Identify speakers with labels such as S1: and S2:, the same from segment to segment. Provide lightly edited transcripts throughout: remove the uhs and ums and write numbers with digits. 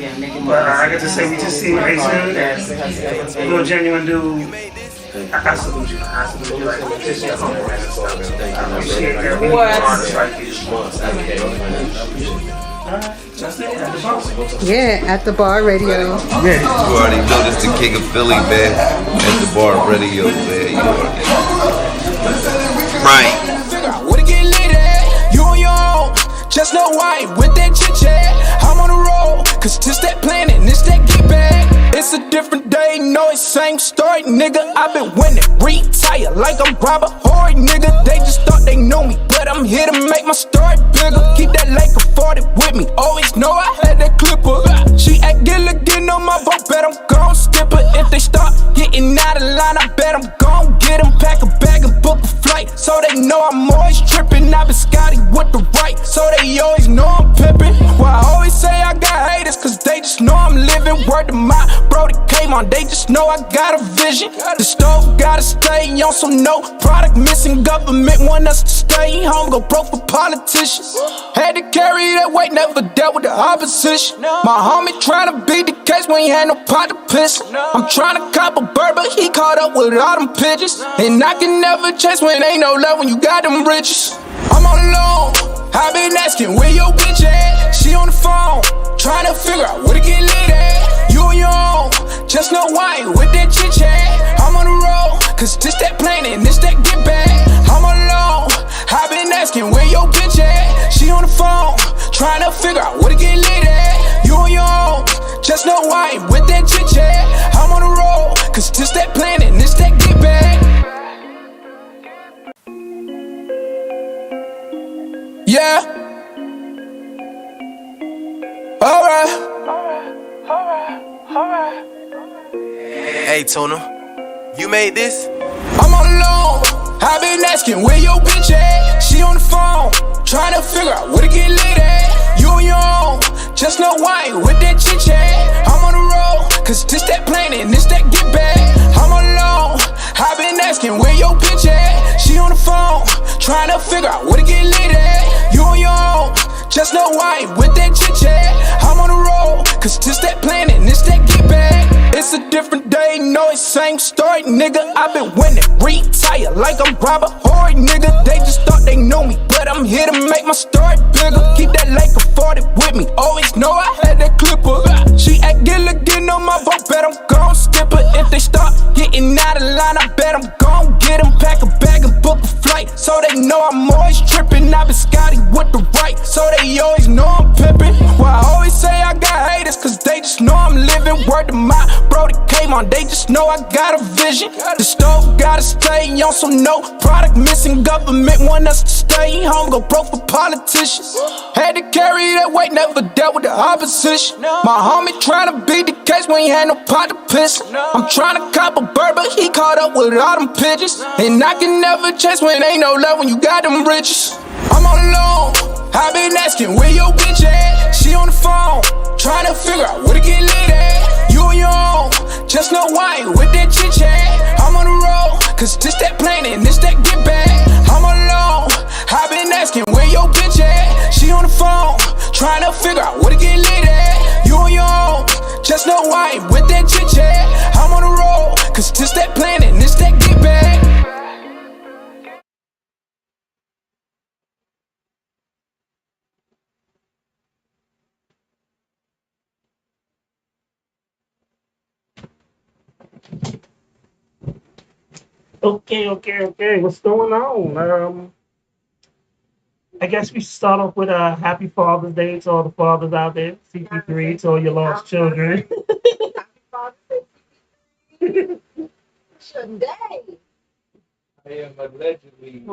S1: But I get to say we just seen Ace Hood, a real genuine dude. I salute you. I salute you. Like, just your humble ass and stuff. I appreciate every artist like you. That's it. That's awesome.
S2: Yeah, at the bar radio.
S1: Yeah.
S3: You already know this the king of Philly, man. At the bar radio, man. You already right.
S4: Where to get lit at? You on your own. Just no white with that chit chat. I'm on the road, cause this that planning, this that get back. It's a different day, no, it's same story, nigga. I've been winning, retire like I'm Robert Horry, nigga. They just thought they knew me, but I'm here to make my story bigger. Keep that Laker 40 with me, always know I had that clipper. She act Gilligan on my boat, bet I'm gon' skip her. If they start getting out of line, I bet I'm gon' get them. Pack a bag and book a flight, so they know I'm always trippin'. I've been Scotty with the right, so they always know I'm pimpin'. Well, I always say I got haters, cause they just know I'm living. Word to my bro that came on, they just know I got a vision. The stove gotta stay on, so no product missing. Government want us to stay home, go broke for politicians. Had to carry that weight, never dealt with the opposition. My homie tryna beat the case when he had no pot to piss. I'm tryna cop a bird, but he caught up with all them pigeons. And I can never chase when ain't no love when you got them riches. I'm all alone, I been asking where your bitch at. She on the phone, tryna figure out where to get lit at. You on your own, just no white with that chit chat. I'm on the road, cause this that planning, this that get back. I'm all alone, I been asking where your bitch at. She on the phone, tryna figure out where to get lit at. You on your own, just no white with that chit chat. I'm on the road, cause this that planning, this that get back. Yeah. Alright.
S5: Hey, Tuna, you made this?
S4: I'm all alone, I been asking where your bitch at. She on the phone, tryna figure out where to get lit at. You on your own, just no white with that chit chat. I'm on the road, cause this that planning, this that get back. I'm all alone, I been asking where your bitch at. She on the phone, tryna figure out where to get lit at. You on your own, just no white with that chit chat. I'm on the road, cause this that planning, this that get back. It's a different day, no, it's same story, nigga. I've been winning, retire like I'm Robert Horry, nigga. They just thought they knew me, but I'm here to make my story bigger. Keep that Laker 40 with me, always know I had that clipper. She act Gilligan on my boat, bet I'm gon' skip her. If they start getting out of line, I bet I'm gon' get them. Pack a bag and book a flight, so they know I'm always trippin'. I've been Scotty with the right, so they always know I'm pimpin'. Well, I always say I got haters, cause they just know I'm living. Word to my bro that came on, they just know I got a vision. The stove gotta stay on, so no product missing. Government want us to stay home, go broke for politicians. Had to carry that weight, never dealt with the opposition. My homie tryna beat the case when he had no pot to piss. I'm tryna cop a bird, but he caught up with all them pigeons. And I can never chase when ain't no love when you got them riches. I'm all alone, I been asking where your bitch at. She on the phone, tryna figure out where to get lit at. You on your own, just no white with that chit chat. I'm on the road, cause this that planning, this that get back. I'm all alone, I been asking where your bitch at. She on the phone, tryna figure out where to get lit at. You on your own, just no white with that chit chat. I'm on the road, cause this that planning, this that get back.
S1: Okay. What's going on? I guess we start off with a happy Father's Day to all the fathers out there. CP3 to all your lost children.
S6: I am allegedly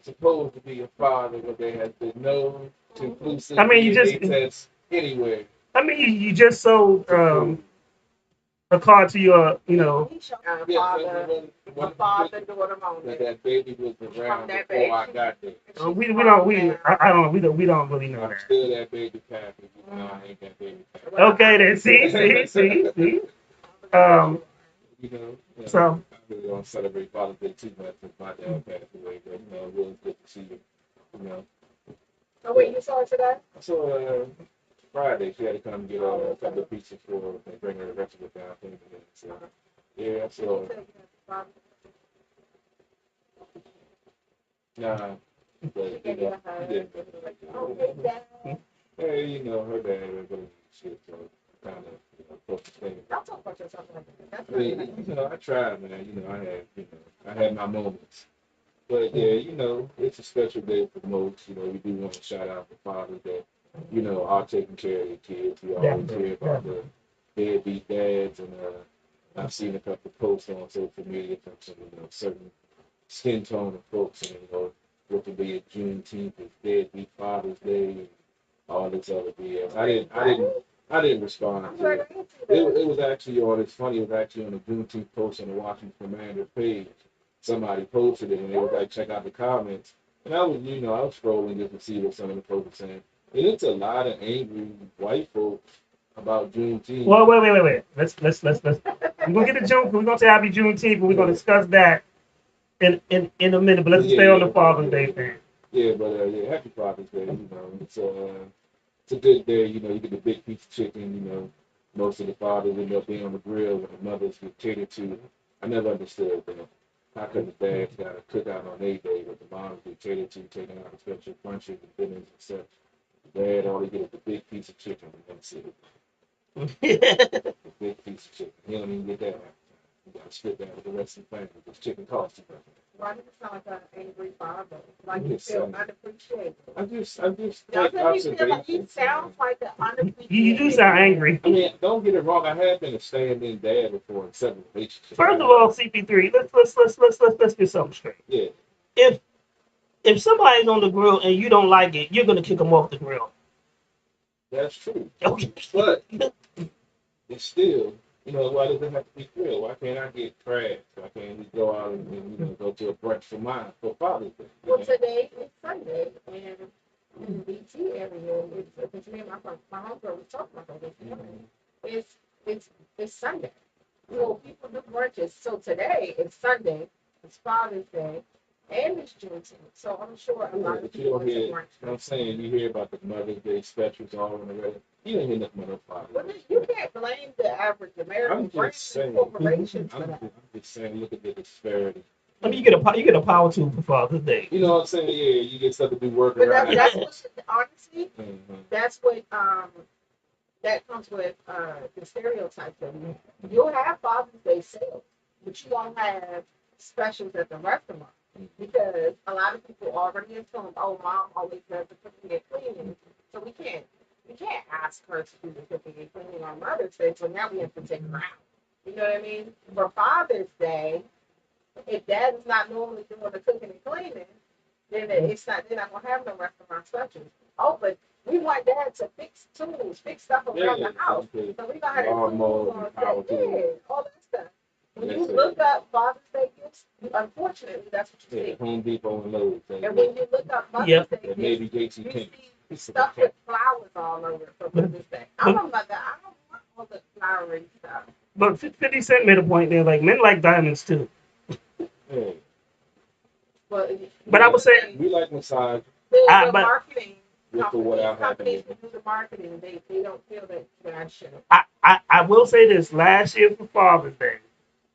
S6: supposed to be a father, but there has been no conclusive DNA test anywhere.
S1: I mean, you just sold a card to your,
S6: Father-daughter moment. That baby was around before I got there.
S1: we don't really know
S6: I'm
S1: that.
S6: still that baby pappy. No, I ain't that baby pappy.
S1: Okay, then see. So
S6: I really don't celebrate Father's Day too much since my dad passed away, but it was good to see you.
S7: Oh wait, you saw it today?
S6: I saw Friday. She had to come get a couple of pieces for and bring her the rest of it down. So yeah, so nah, but you know, he didn't. Hey, you know, her dad was really shit, so kind of, you know, close to thing. I mean, you know, I tried, man. You know, I had my moments. But yeah, you know, it's a special day for most. You know, we do want to shout out the fathers that, you know, are taking care of their kids. We always hear about the deadbeat dads, and I've seen a couple of posts on social media from some, you know, certain skin tone of folks, and you know, what could be a Juneteenth is deadbeat Father's Day, and all this other BS. I didn't respond to it. It was actually on. It's funny. It was actually on the Juneteenth post on the Washington Commander page. Somebody posted it, and they was like, check out the comments. And I was, you know, I was scrolling just to see what some of the folks were saying. And it's a lot of angry white folks about Juneteenth.
S1: Well, wait. Let's. We're gonna get to June. We're gonna say Happy Juneteenth, but we're gonna discuss that in a minute. But let's stay on the Father's Day thing.
S6: Yeah, but yeah, Happy Father's Day. You know, it's a good day. You know, you get the big piece of chicken. You know, most of the fathers end up being on the grill, and the mothers get catered to. I never understood that. How come the dads got to cook out on their day, but the moms get catered to, taking out special lunches and dinners and such? The dad only gets the big piece of chicken, and that's it. The big piece of chicken. He don't even get that. You got to split that with the rest of the family because chicken costs too much.
S2: Why does it sound like an angry father? Like you feel unappreciated.
S6: I'm just
S2: Doesn't he feel like he sounds like an unappreciated?
S1: You do sound angry.
S6: I mean, don't get it wrong. I have been a stand-in dad before in several relationships.
S1: First of all, CP3, let's get something straight.
S6: Yeah.
S1: If somebody's on the grill and you don't like it, you're gonna kick them off the grill.
S6: That's true.
S1: Okay.
S6: But it's still, you know, why does it have to be grilled? Why can't I get crabs? Why can't we go out and you know, go to a brunch for Father's Day?
S2: Well, today is Sunday, and in the BT area, it's me and my homegirl was talking about this morning. It's Sunday. Well, people do brunches. So today is Sunday. It's Father's Day, and it's Juneteenth. So I'm sure a lot of people
S6: don't hear. I'm saying you hear about the Mother's Day specials all on the radio. You don't hear nothing about no Father's Day.
S2: Well, you can't blame the average American corporation for that.
S6: I'm just saying, look at the disparity.
S1: I mean, you get a power tool for Father's Day.
S6: You know what I'm saying? Yeah, you get stuff to do work
S2: But
S6: around.
S2: that's what, honestly, that's what that comes with the stereotype of you. You'll have Father's Day sales, but you won't have specials at the restaurant because a lot of people already assume, oh, mom always does the cooking and cleaning, so we can't ask her to do the cooking and cleaning on Mother's Day, so now we have to take her out. You know what I mean? For Father's Day, if dad is not normally doing the cooking and cleaning, then they're not gonna have no restaurant specials. Oh, but we want dad to fix tools, fix stuff around the house.
S6: Okay.
S2: So we gonna have tools on all that stuff. When you look up Father's Day gifts, unfortunately that's what you see.
S6: Home Depot and Lowe's.
S2: And when you look up Mother's Day gifts,
S6: maybe JC
S2: you
S6: Penney.
S2: see stuff with flowers all over for Mother's Day. I'm a mother. I don't want all the flowery stuff.
S1: But 50 Cent made a point there, like men like diamonds too.
S6: Hey.
S1: But I would say
S6: we like massage.
S2: The marketing
S6: companies
S2: who do the marketing, they don't feel that God should.
S1: I will say this: last year for Father's Day,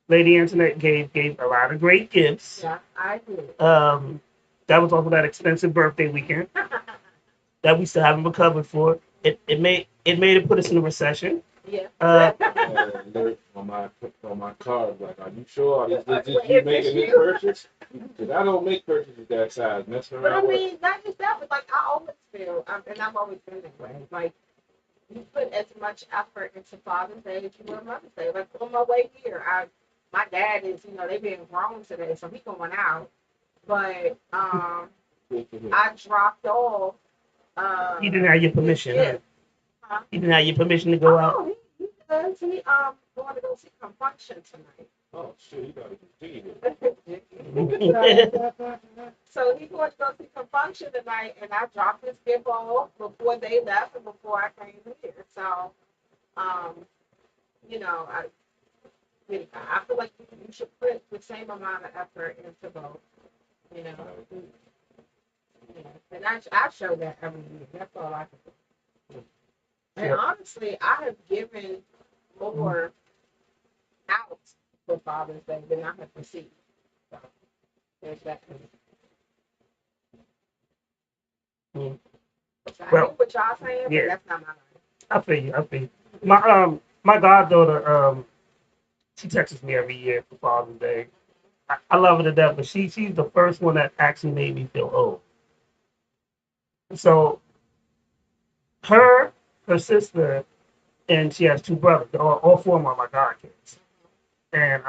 S1: Lady Antoinette gave a lot of great gifts.
S2: Yeah, I did.
S1: That was also that expensive birthday weekend that we still haven't recovered for. It made it put us in a recession.
S2: Yeah.
S6: Alert on my card, like, are you sure? Did you make a new purchase? Because I don't make purchases that size. Messing around.
S2: But I mean, not just that, but like I always feel, and I've always been that way. Like you put as much effort into Father's Day as you will Mother's Day. Like on my way here, my dad is, you know, they being grown today, so he going out. But I dropped off.
S1: He didn't have your permission.
S2: Yeah.
S1: He didn't have your permission to go out.
S2: Oh, he does. He going to go see Confunction tonight.
S6: Oh shit, you gotta continue.
S2: So he going to go see Confunction tonight, and I dropped his gift off before they left and before I came here. So, you know, I feel like you should put the same amount of effort into both. You know, and I show that every year. That's all I can do. And honestly, I have given more out for Father's Day than I have received. So there's that. So I
S1: Well,
S2: get what y'all saying, but that's not my life.
S1: I feel you. I feel you. My goddaughter, she texts me every year for Father's Day. I love her to death, but she's the first one that actually made me feel old. So her sister, and she has two brothers. All four of them are my god kids. And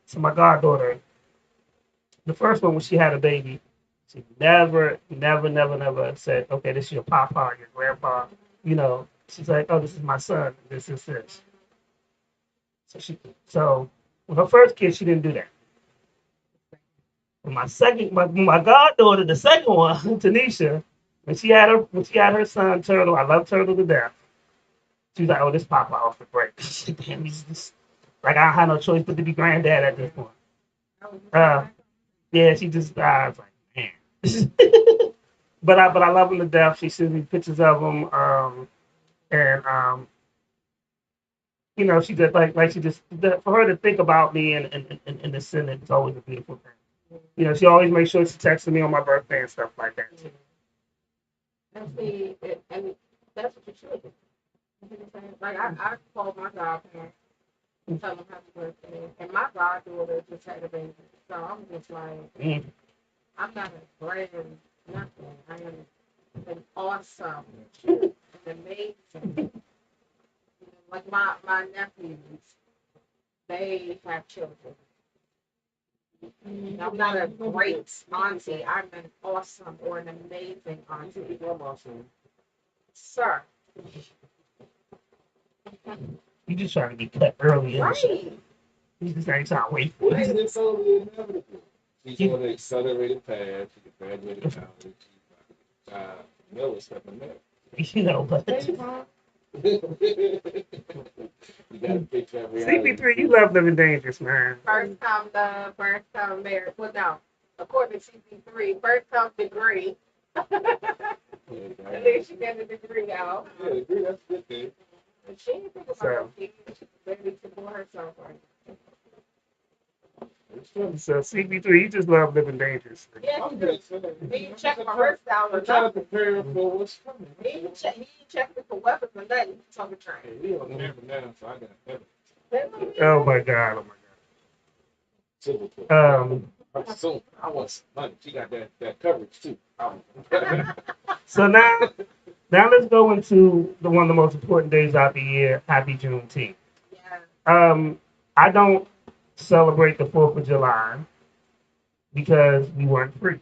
S1: so my goddaughter, the first one when she had a baby, she never said, okay, this is your papa, your grandpa. You know, she's like, oh, this is my son. This is this. So with her first kid, she didn't do that. With my goddaughter, the second one, Tanisha, when she had her son Turtle, I love Turtle to death. She was like, oh, this papa off the break. Damn, he's just like I had no choice but to be granddad at this point. Yeah, she just I was like, man. but I love him to death. She sends me pictures of him, and you know, she just like she just for her to think about me and the sin, it's always a beautiful thing. You know, she always makes sure she texts me on my birthday and stuff like that.
S2: And see, and that's what you should do. You know what I'm saying? Like I called my godparents and tell them happy birthday, and my goddaughter just had a baby, so I'm just like, I'm not a brand nothing. I am an awesome, an amazing. Like my nephews, they have children. I'm not a great auntie. I'm an awesome or an amazing auntie. Sir.
S1: You just trying to get cut early.
S2: Right.
S1: You just ain't trying to wait for it.
S6: It's only inevitable. She's on the accelerated path. She graduated college. No, it's nothing there.
S1: You know, but
S6: You got to picture that reality.
S1: CP3, you love living dangerous, man.
S2: First time love, first time marriage. Well, no. According to CP3, first time degree. At least she got a degree now.
S6: Yeah, degree, that's a good thing.
S2: And she didn't think about her kids. She's ready to do herself right.
S1: So CP3, you just love living dangerous.
S2: Yeah,
S6: I'm just saying.
S2: he checked my hairstyle or
S6: I'm trying to
S2: nothing.
S6: prepare her for what's coming.
S2: He ain't checked me for weapons or nothing. He's talking trash.
S6: Hey, we on camera now, so I got evidence.
S1: Oh my God,
S6: Civil court.
S1: So
S6: I want some money. She got that coverage too.
S1: so now let's go into one of the most important days out the year. Happy Juneteenth.
S2: Yeah.
S1: I don't celebrate the 4th of July because we weren't free.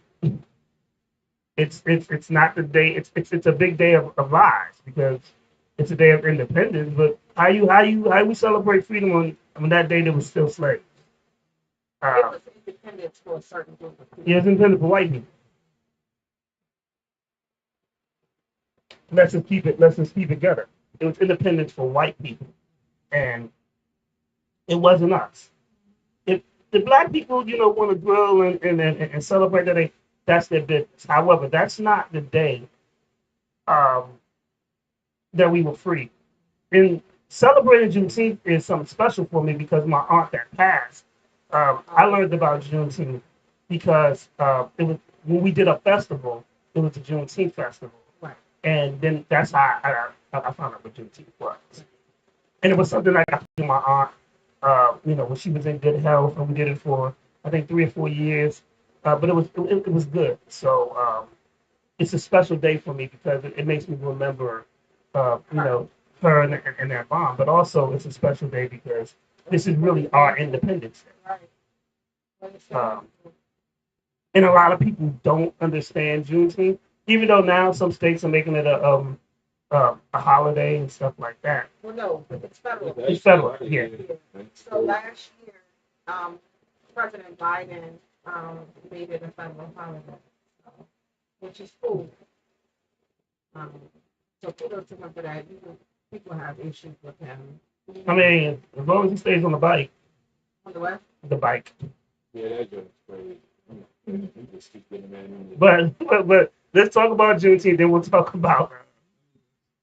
S1: It's not the day. It's a big day of lies because it's a day of independence. But how we celebrate freedom on that day that was still slaves?
S2: It was independence for a certain group of people.
S1: It was independent for white people. Let's just keep it gutter. It was independence for white people, and it wasn't us. If the black people, you know, want to grill and celebrate that day, that's their business. However, that's not the day that we were free. And celebrating Juneteenth is something special for me because my aunt that passed, I learned about Juneteenth because it was when we did a festival. It was a Juneteenth festival,
S2: Right.
S1: And then that's how I found out what Juneteenth was. And it was something I got to my aunt. You know, when she was in good health, and we did it for I think 3 or 4 years. But it was good. So it's a special day for me because it makes me remember, you know, her and that bond. But also, it's a special day because this is really our Independence Day.
S2: Right.
S1: And a lot of people don't understand Juneteenth, even though now some states are making it a holiday and stuff like that.
S2: Well, no, it's federal.
S1: It's federal, yeah.
S2: So last year, President Biden made it a federal holiday, which is cool. So kudos to him for that. People have issues with him.
S1: I mean, as long as he stays on the bike.
S2: On the what?
S1: The bike.
S6: Yeah, that joke's crazy. You just keep getting that in.
S1: But let's talk about Juneteenth, then we'll talk about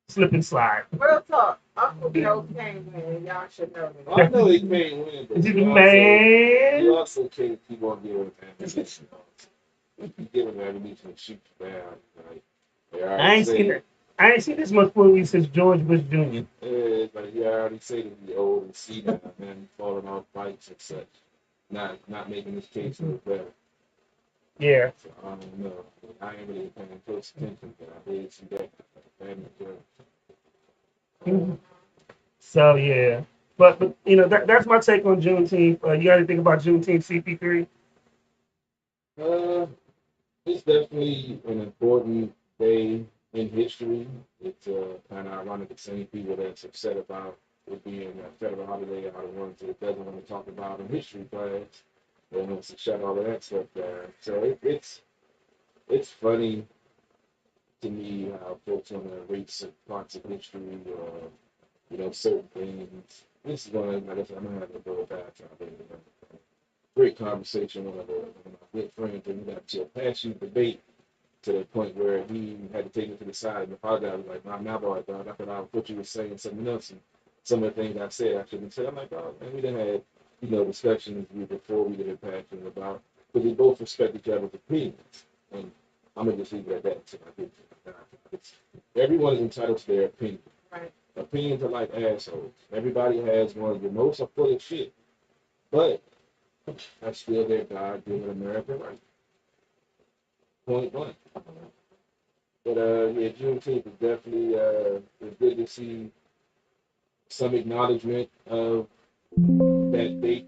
S1: slip and slide.
S2: Real talk. Uncle Joe came in. Y'all should know this.
S6: Well, I know he can't win, but
S1: Is it
S6: you
S1: man?
S6: also can't keep on giving ammunition. You giving ammunition to shoot you down. Like, they
S1: I
S6: already
S1: ain't
S6: say,
S1: seen it. I ain't seen this much movie since George Bush Jr.
S6: like you already say that he's old and senile, man, falling off bikes and such. Not making his case any better.
S1: Yeah.
S6: So I don't know. I ain't really paying close attention, but I did see that.
S1: So yeah, but you know that's my take on Juneteenth. You got anything about Juneteenth, CP3?
S6: Uh, it's definitely an important day in history. It's kind of ironic the same people that's upset about it being a federal holiday are the ones that doesn't want to talk about in history class. They want to shut all of that stuff down. So it's funny to me how folks want to erase parts of history or certain things. This is one of like I said, I'm gonna have to go back to great conversation with one of my good friends, and we got to a passionate debate to the point where he had to take me to the side and apologize. Like, my boy, dog, I thought I thought you were saying something else, and some of the things I said I shouldn't say. I'm like, oh man, we done had discussions before we get passionate about, because we both respect each other's opinions, and I'm gonna just leave it at that until I get to it. Everyone is entitled to their opinion.
S2: Right.
S6: Opinions are like assholes. Everybody has one. The most are full of shit, but that's still their God-given American right. Point blank. But yeah, Juneteenth is definitely it's good to see some acknowledgement of that date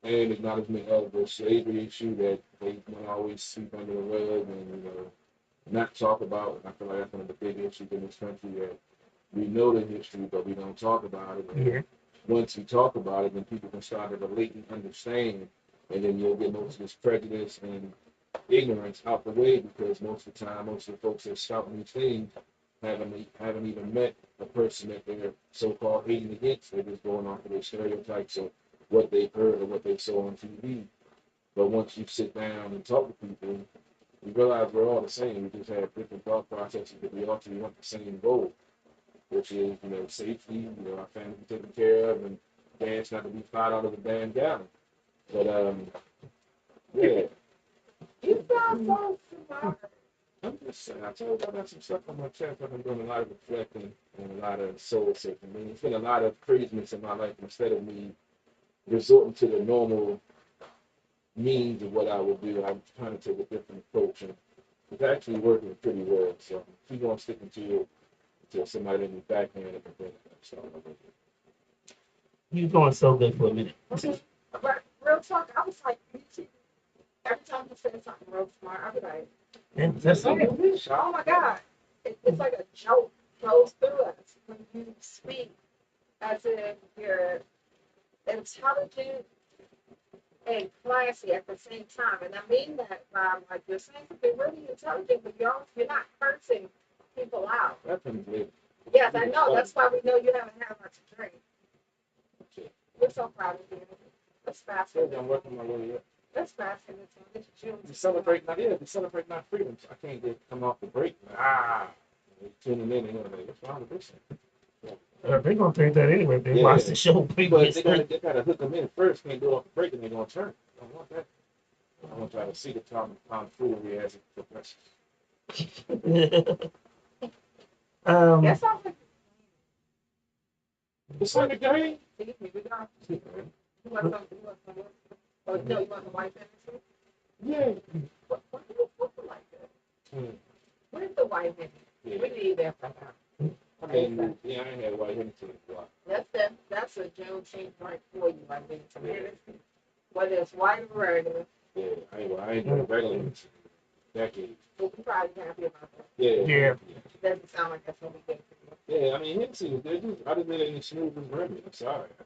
S6: and acknowledgement of the slavery issue that they want to always sweep under the rug and not talk about. And I feel like that's one of the big issues in this country that we know the history, but we don't talk about it. And
S1: Yeah.
S6: once you talk about it, then people can start to relate and understand, and then you'll get most of this prejudice and ignorance out the way, because most of the time, most of the folks that shouting these things haven't even met a person that they're so-called hating against. They're just going off of their stereotypes of what they've heard or what they saw on TV. But once you sit down and talk to people, you realize we're all the same. We just have different thought processes, but we ultimately want the same goal, which is, safety, our family taken care of, and gas not to be $5 a damn gallon. But yeah.
S2: You sound so smart.
S6: I'm just saying, I told you I got some stuff on my chest. I've been doing a lot of reflecting and a lot of soul searching. I mean, it's been a lot of craziness in my life. Instead of me resorting to the normal means of what I would do, I'm trying to take a different approach, and it's actually working pretty well. So keep on sticking to it until somebody in the backhand and then start over.
S1: You going so good for a minute.
S2: But real talk, I was like, every time you say something real smart, I'll be like,
S1: And that's
S2: oh my God. It's like a joke goes through us when you speak as if you're intelligent and classy at the same time. And I mean that by like you're saying something really intelligent, but you're not cursing people out. Yes, I know. That's why we know you haven't had much to drink. We're so proud of you. Let's fast forward.
S6: I'm working my way up.
S2: Let's fast forward. It's June.
S6: We celebrate my freedoms. I can't come off the break. Tuning in and like, what's wrong with this?
S1: they're gonna think that anyway. They watch the show
S6: But
S1: previously.
S6: they gotta hook them in first. Can't do it off the break, and they're gonna turn. I don't want that. I want y'all to see the tomfoolery as it progresses.
S2: That sounds like
S6: It's like a game.
S2: excuse me, we got you want some oh no, you want the white fantasy?
S6: Yeah.
S2: What do you look like that? Where's the white fantasy?
S6: Yeah.
S2: We need that for now.
S6: I mean, yeah, I ain't had white Hennessy in a while.
S2: That's a Juneteenth right for you, I think. Whether it's white or regular.
S6: Yeah, I ain't doing regular Hennessy in decades.
S2: We'll be probably happy about that.
S6: Yeah.
S2: Doesn't sound like that's what we get for you.
S6: Yeah, I mean, Hennessy, I didn't get any smooth as Remy. I'm sorry. I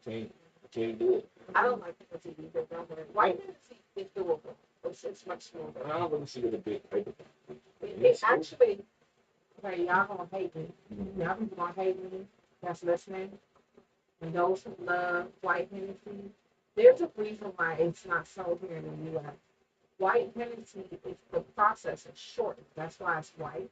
S6: can't do it.
S2: I don't like Hennessy either. Don't worry. White Hennessy is doable. It's much smoother.
S6: I don't really see it a big
S2: It actually, okay, y'all gonna hate me. Y'all people gonna hate me that's listening. And those who love white Hennessy, there's a reason why it's not sold here in the U.S. White Hennessy is the process is shortened. That's why it's white.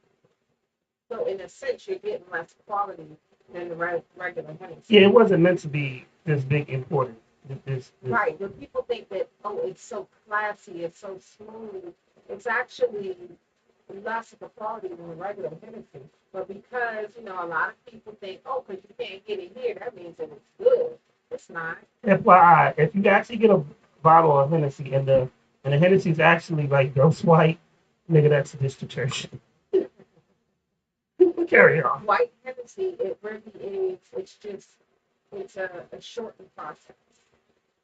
S2: So in a sense, you're getting less quality than the regular Hennessy.
S1: Yeah, it wasn't meant to be this big important. This.
S2: Right. When people think that, oh, it's so classy, it's so smooth, it's actually less of a quality than the regular Hennessy. But because, a lot of people think, oh, because you can't get it here, that means that it's good. It's not.
S1: FYI, if you actually get a bottle of Hennessy and the Hennessy's actually like ghost white, nigga, that's a detergent. Carry on.
S2: White Hennessy, it really is. It's just, it's a shortened process.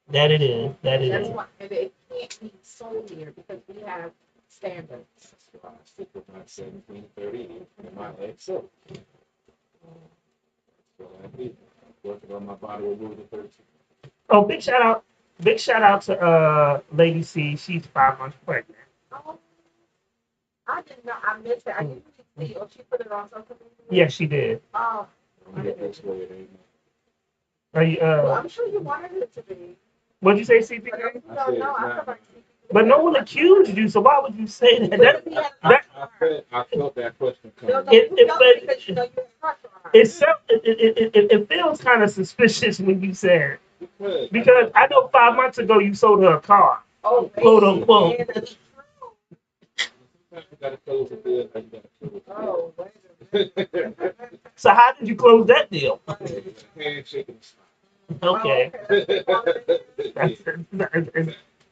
S1: That it is. That it
S2: That's
S1: is.
S2: why, and it can't be sold here because we have standards.
S6: That's why I stick with my 1730 and my XO. That's what I did. Working on my bottle of Louis the 13th.
S1: Oh, big shout out to Lady C. She's 5 months pregnant.
S2: Oh, I didn't know. I missed it. I usually see, or she put it on social media.
S1: Yes, she did.
S2: Oh, I
S6: Get
S2: didn't.
S6: this way, it ain't.
S1: Are you,
S2: Well, I'm sure you wanted it to be.
S1: what'd you say,
S2: But
S1: CP?
S2: if you don't know, I feel like
S1: But no one accused you, so why would you say that?
S6: I felt that question
S2: No,
S6: coming.
S2: you felt it because you know you're a crush on her.
S1: It feels kind of suspicious when you said it. Because I know 5 months ago you sold her a car,
S2: Oh,
S1: quote unquote.
S2: man, that's true.
S6: You gotta close the deal, you gotta close
S2: Oh, wait
S6: the
S2: a minute.
S1: So how did you close that deal?
S6: handshake and smile.
S1: Okay.
S2: Oh, okay.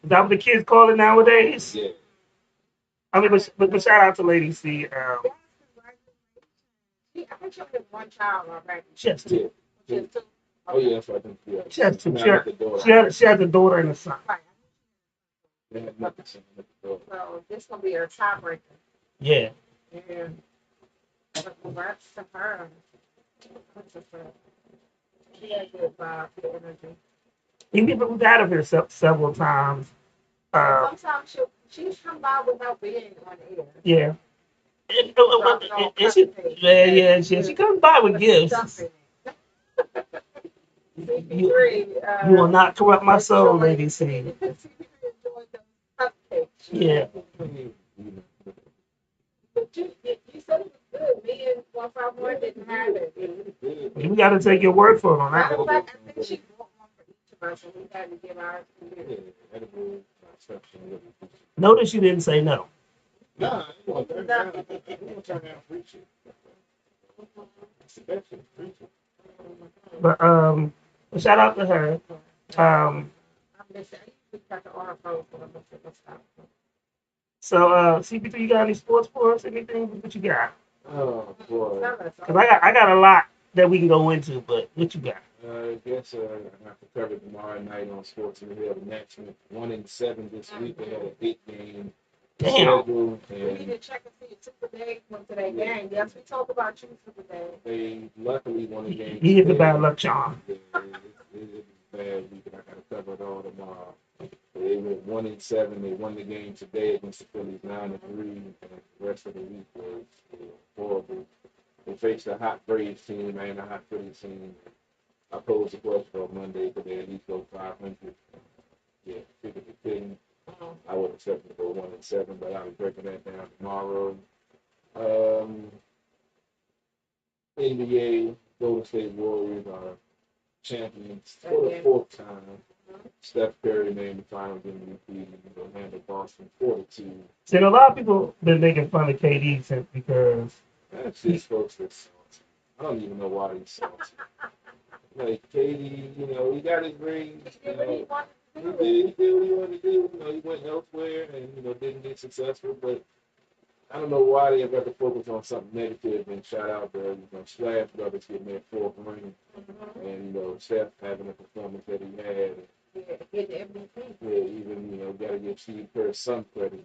S1: Is that what the kids call it nowadays?
S6: Yeah.
S1: I mean, but shout out to Lady C.
S2: I think she only has one child already.
S1: She has two.
S2: Just two.
S6: Oh yeah, that's right. Yeah.
S1: She has two.
S6: Now I got the daughter.
S1: She has a daughter and a son.
S2: Right.
S6: They had nothing to the daughter.
S2: So this gonna be her tiebreaker.
S1: Yeah.
S2: And congrats to her. She had good vibe, good energy.
S1: We've had her here several times.
S2: And sometimes she's come by without being on air.
S1: Yeah. She comes by with gifts. You will not corrupt my soul, Lady C. Yeah.
S2: But you said it was good. Me and 151 didn't have it.
S1: We got to take your word for it on that.
S2: Matter of fact, I think she bought one for each of us, and we had to give ours to you.
S1: Notice you didn't say no.
S6: Nah, you want to turn around and preach it. It's the best thing, preach it.
S1: But shout out to her.
S2: I miss it. I usually got the order code for them.
S1: So CP3, you got any sports for us? Anything? What you got?
S6: Oh boy.
S1: Cause I got a lot that we can go into, but what you got?
S6: I guess I have to cover tomorrow night on Sports in the Hill. The Nets went 1-7 this week. They had an 8-game schedule.
S2: We need to check and see if Super Day went to that game. Yes, we talked about you Super Day.
S6: They luckily won the game.
S1: He is a bad luck charm.
S6: It's a bad week, and I got to cover it all tomorrow. They went 1-7. They won the game today against the Phillies 9-3, and the rest of the week was horrible. They faced a hot Braves team and a hot Phillies team. I posed the question on Monday, could they at least go 500? Yeah, figured they couldn't. I would expect them to go 1-7, but I'll be breaking that down tomorrow. NBA Golden State Warriors are champions for the fourth time. Steph Curry named the Finals MVP. They'll handle Boston 4-2.
S1: See, a lot of people been making fun of KD since because
S6: That's just folks that's salty. I don't even know why he's salty. Like KD, he got his ring.
S2: He did what he wanted to do.
S6: He did what he wanted to do. He went elsewhere and didn't get successful. But I don't know why they rather focus on something negative than shout out the Splash Brothers getting their fourth ring, and Steph having the performance that he had.
S2: Yeah, get the MVP.
S6: Yeah, even gotta give Steve Kerr some credit.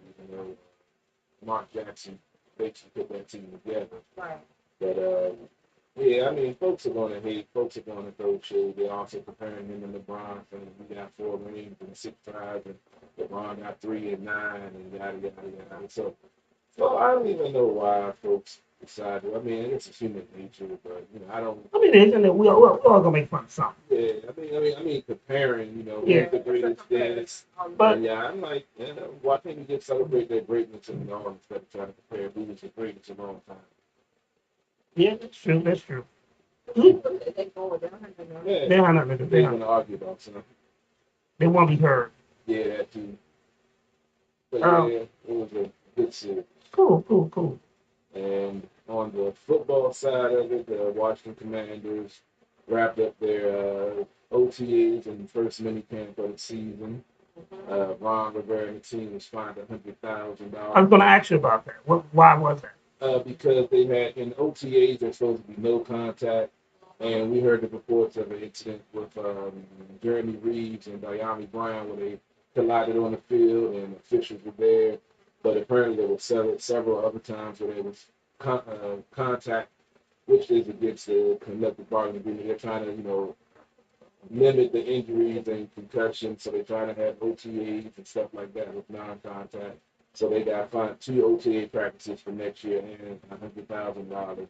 S6: Mark Jackson basically put that team together.
S2: Right.
S6: But yeah, I mean, folks are going to hate. Folks are going to throw shade. They're also comparing him and LeBron. And we got 4 rings and 6 tries, and LeBron got 3 and 9, and yada yada yada. So I don't even know why folks decide to. I mean, it's a human nature, but I don't.
S1: I mean, isn't it? We all gonna make fun of something.
S6: Yeah, I mean, comparing,
S1: Yeah.
S6: who's the greatest dance.
S1: But
S6: Yeah, I'm like, why can't you just celebrate their greatness in the arm instead of trying to compare who was the greatest of all time?
S1: Yeah, that's true. That's true.
S2: They forward. They don't have to know.
S6: Yeah,
S1: They don't have nothing to do.
S6: they want to argue about something.
S1: They won't be heard.
S6: Yeah, that too. But
S1: Um,
S6: yeah, it was a good series.
S1: cool.
S6: And on the football side of it, the Washington Commanders wrapped up their OTAs and first mini camp of the season. Ron Rivera and the team was fined
S1: I was
S6: $100,000
S1: gonna ask you about that. Why was that?
S6: because they had in OTAs there's supposed to be no contact, and we heard the reports of an incident with Jeremy Reeves and Diami Brown where they collided on the field and officials were there, but apparently there were several other times where there was contact, which is against the collective bargaining agreement. They're trying to, limit the injuries and concussions, so they're trying to have OTAs and stuff like that with non-contact. So they got fined 2 OTA practices for next year and $100,000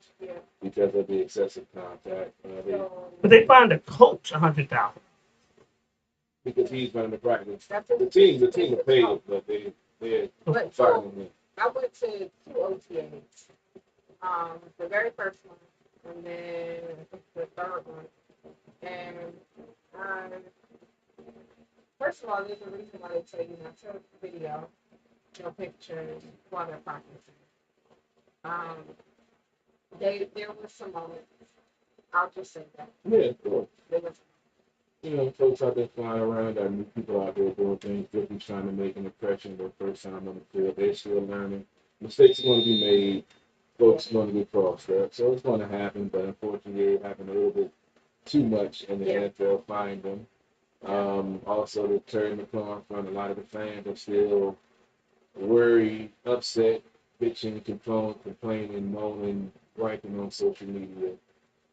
S6: because of the excessive contact.
S1: But they fined a coach $100,000.
S6: Because he's running the practice. The team are paid, but they're
S2: But
S6: fighting him.
S2: I went to 2 OTAs. The very first one, and then the third one. And first of all, there's a reason why they tell you not to video, no pictures while they're practicing. There was some moments. I'll just say that.
S6: Yeah, of course.
S2: There was.
S6: Folks out there flying around, got new people out there doing things different, trying to make an impression their first time on the field. They're still learning. Mistakes are going to be made. Folks are going to get crossed up. So it's going to happen, but unfortunately, it happened a little bit too much in the NFL find them. Also, the Terry McLaurin front, a lot of the fans are still worried, upset, bitching, complaining, moaning, griping on social media.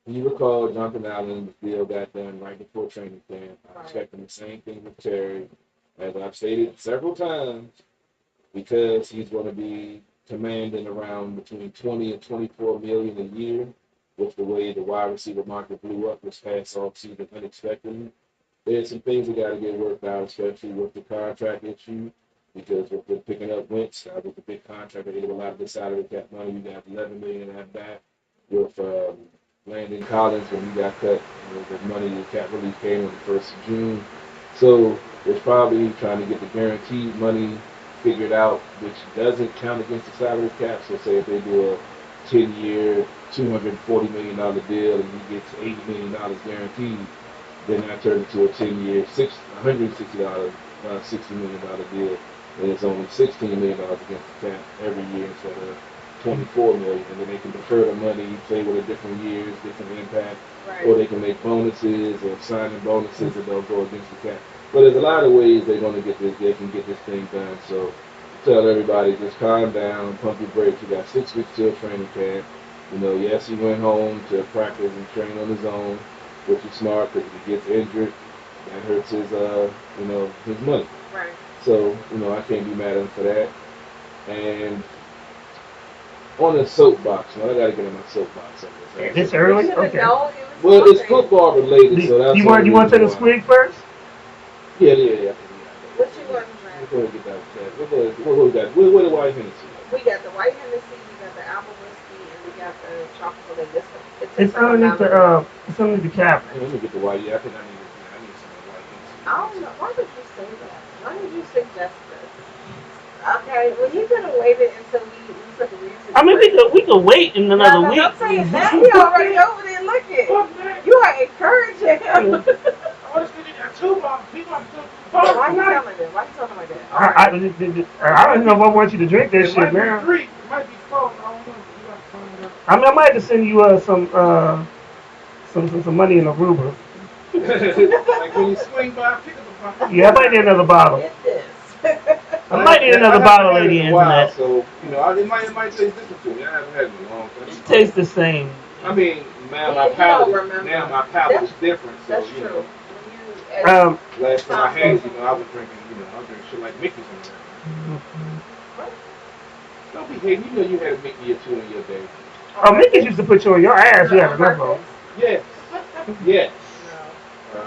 S6: You recall Jonathan Allen's deal got done right before training camp. I'm expecting the same thing with Terry, as I've stated several times, because he's going to be commanding around between 20 and 24 million a year. With the way the wide receiver market blew up this past offseason unexpectedly. There's some things that got to get worked out, especially with the contract issue, because with the picking up Wentz, with the big contract, they gave a lot of the salary cap money. You got $11 million in that back. With Landon Collins, when he got cut, the money, the cap relief came on the 1st of June. So it's probably trying to get the guaranteed money figured out, which doesn't count against the salary cap. So say if they do a 10-year, $240 million deal and he gets $80 million guaranteed, then that turns into a 10-year, $60 million deal, and it's only $16 million against the cap every year instead of $24 million, and then they can defer the money, play with it different years, different impact, or they can make bonuses or signing bonuses that don't go against the cap. But there's a lot of ways they can get this thing done. So tell everybody, just calm down, pump your brakes. You got 6 weeks till training camp. Yes, he went home to practice and train on his own, which is smart because if he gets injured, that hurts his, his money.
S2: Right.
S6: So, I can't be mad at him for that. And on the soapbox, I got to get on my soapbox on this.
S1: It's early? Okay.
S6: Well, it's football related, so that's.
S1: You want to take a swig first?
S6: Yeah.
S2: What you want to drink?
S6: We'll go get that. What we got? What the white Hennessy?
S2: We got the white Hennessy, we got the apple whiskey, and we got the chocolate.
S1: It's underneath the cabinet.
S6: Hey, let me get the white. Yeah, I think I need some white Hennessy.
S2: I don't know. Why did you say that? Why did you suggest this? Okay, well, you could have waited until we took a reason.
S1: I mean, we could wait in another week.
S2: I'm saying that he already over there looking. You are encouraging him. Why you telling them? Why you talking like that?
S1: I don't know if I want you to drink that shit now.
S6: It might be cold. I don't know. You got to find out.
S1: I mean, I might have to send you some money in Aruba.
S6: Like when you swing by, pick up a bottle.
S1: Yeah, I might need another bottle.
S2: Get this.
S1: I might need another bottle, Lady Internet.
S6: So, it might taste different to me. I haven't had it in a long time.
S1: It tastes the same.
S6: I mean, my palate is different. So,
S2: That's true.
S6: Last time I had it, I was drinking shit like Mickey's in there. Don't be hating. You had a Mickey or 2 in your day.
S1: Oh, Mickey's used to put you on your ass. You had enough of them.
S6: Yes. Yes.
S2: No.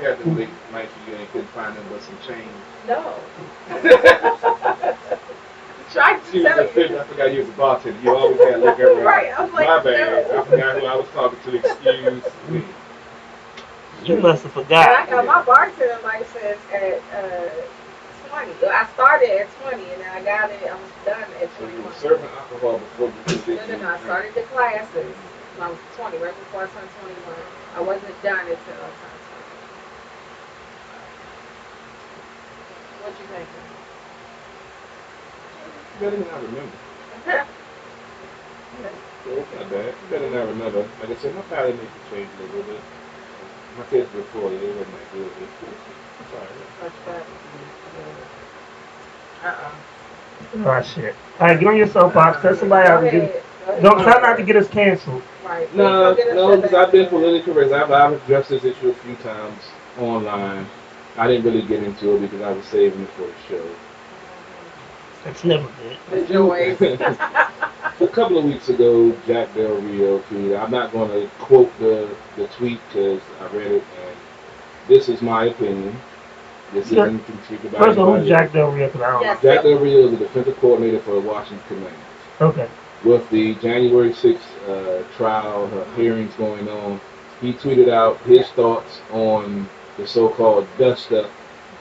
S6: You had to wait night for you and couldn't find them but some change.
S2: No. tried to
S6: She was
S2: tell
S6: offended.
S2: you.
S6: I forgot you was a bartender. You always had to look around.
S2: Right, I was like,
S6: My bad.
S2: no.
S6: I forgot who I was talking to. Excuse me.
S1: You must have
S2: And
S1: forgot.
S2: I got my bartender license at 20. I started at 20 and then I got it, I was done at
S6: So you
S2: 21.
S6: were serving alcohol before you did this.
S2: No, I started the classes when I was 20, right before I turned 21. I wasn't done until I turned 20. What you think?
S6: Better than I remember. It's not bad. Better than I remember. Like I said, my palate needs to change a little bit. My kids before, they wasn't that good. It's alright.
S1: Oh shit. All right, get on your soapbox. Tell somebody out and get. Don't try not to get us canceled.
S2: Right.
S6: No,
S2: Please don't get us
S6: no,
S2: shut
S6: because
S2: down.
S6: I've been politically correct. I've addressed this issue a few times online. I didn't really get into it because I was saving it for the show.
S1: That's never good.
S2: The joys.
S6: A couple of weeks ago, Jack Del Rio tweeted. I'm not going to quote the tweet because I read it, and this is my opinion. This
S1: Yeah.
S6: isn't critique about
S1: First of all, who's
S6: anybody.
S1: Jack Del Rio? 'Cause I don't
S2: Yes.
S6: Jack Del Rio is the defensive coordinator for the Washington Commanders.
S1: know. Okay.
S6: With the January 6th trial hearings going on, he tweeted out his thoughts on the so-called dust-up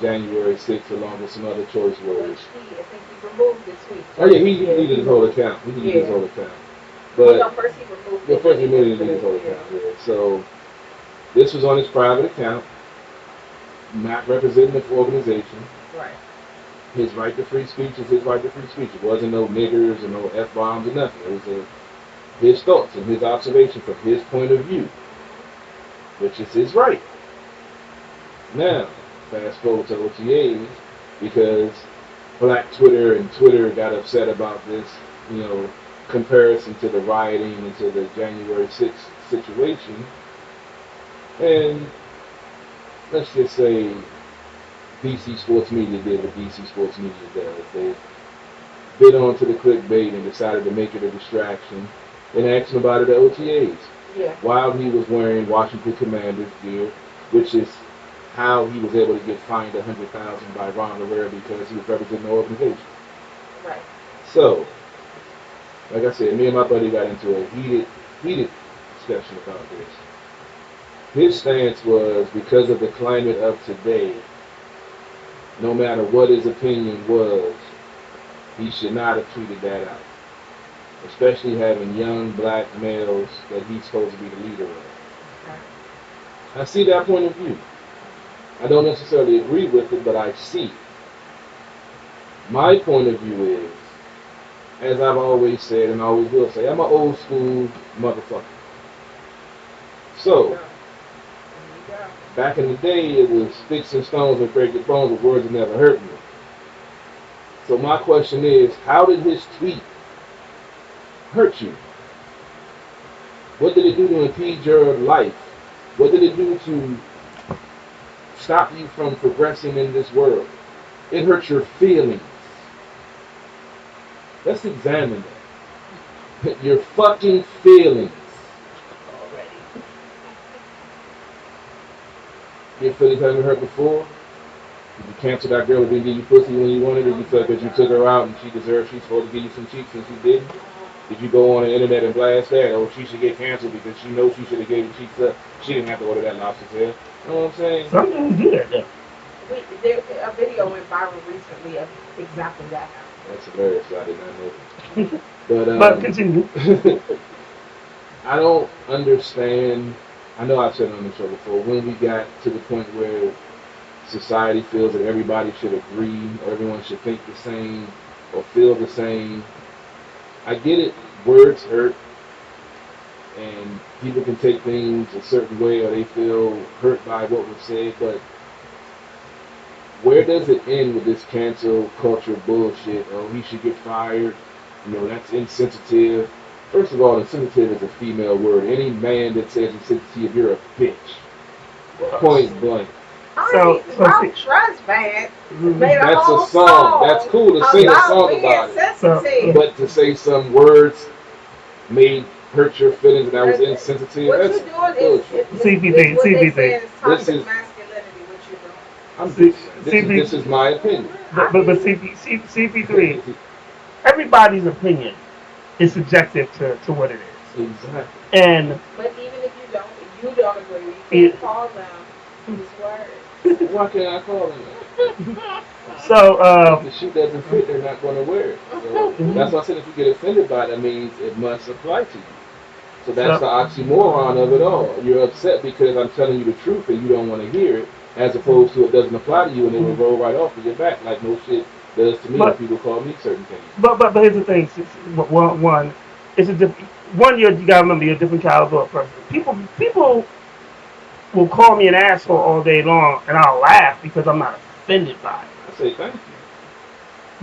S6: January 6th, along with some other choice words.
S2: I think he removed the tweet.
S6: Oh yeah, he deleted his whole account. He deleted his whole account.
S2: Well, no,
S6: But
S2: first he removed
S6: the
S2: it.
S6: first he deleted his whole account. Yeah. So this was on his private account, not representing the organization.
S2: Right.
S6: His right to free speech is his right to free speech. It wasn't no niggers or no F-bombs or nothing. It was his thoughts and his observation from his point of view, which is his right. Now, fast forward to OTAs, because Black Twitter and Twitter got upset about this, comparison to the rioting and to the January 6th situation. And let's just say DC Sports Media did what DC Sports Media does. They bit onto the clickbait and decided to make it a distraction and asked him about it at OTAs.
S2: Yeah.
S6: While he was wearing Washington Commanders gear, which is how he was able to get fined $100,000 by Ron Rivera because he was representing the organization.
S2: Right.
S6: So, like I said, me and my buddy got into a heated discussion about this. His stance was, because of the climate of today, no matter what his opinion was, he should not have tweeted that out. Especially having young black males that he's supposed to be the leader of. I see that point of view. I don't necessarily agree with it, but I see. My point of view is, as I've always said and always will say, I'm an old school motherfucker. So, back in the day, it was sticks and stones and break your bones, but words that never hurt me. So my question is, how did his tweet hurt you? What did it do to impede your life? What did it do to stop you from progressing in this world? It hurt your feelings. Let's examine that. Your fucking feelings. Your feelings haven't hurt before? Did you cancel that girl who didn't give you pussy when you wanted it? You felt that you took her out and she's supposed to give you some cheeks and she didn't? Did you go on the internet and blast that? Oh, she should get canceled because she knows she should have gave the cheeks up. She didn't have to order that lobster tail. You know what I'm saying?
S1: Some dudes do that though.
S2: A video went viral recently of exactly that.
S6: That's hilarious. I did not know that.
S1: But continue.
S6: I don't understand. I know I've said it on the show before. When we got to the point where society feels that everybody should agree or everyone should think the same or feel the same, I get it. Words hurt, and people can take things a certain way or they feel hurt by what was said, but where does it end with this cancel culture bullshit? Oh, he should get fired. That's insensitive. First of all, insensitive is a female word. Any man that says insensitive, you're a bitch. Point blank.
S1: So
S2: trust bad.
S6: That's a song. That's cool to sing a song about it. But to say some words may hurt your feelings and that was insensitive,
S2: what
S6: that's
S2: bullshit.
S1: CPD.
S2: This is
S6: this is my opinion.
S1: But CP3, everybody's opinion is subjective to what it is.
S6: Exactly.
S1: And
S2: But even if you don't agree, you can't call them these words.
S6: Why can't I call them?
S1: so,
S6: If the shoe doesn't fit, they're not going to wear it. So that's why I said if you get offended by it, that means it must apply to you. So that's the oxymoron of it all. You're upset because I'm telling you the truth and you don't want to hear it, as opposed to it doesn't apply to you and it will roll right off of your back like no shit does to me when people call me certain things.
S1: But here's the thing. One, it's a different. One, you gotta remember you're a different caliber of person. People will call me an asshole all day long, and I'll laugh because I'm not offended by it.
S6: I say thank you.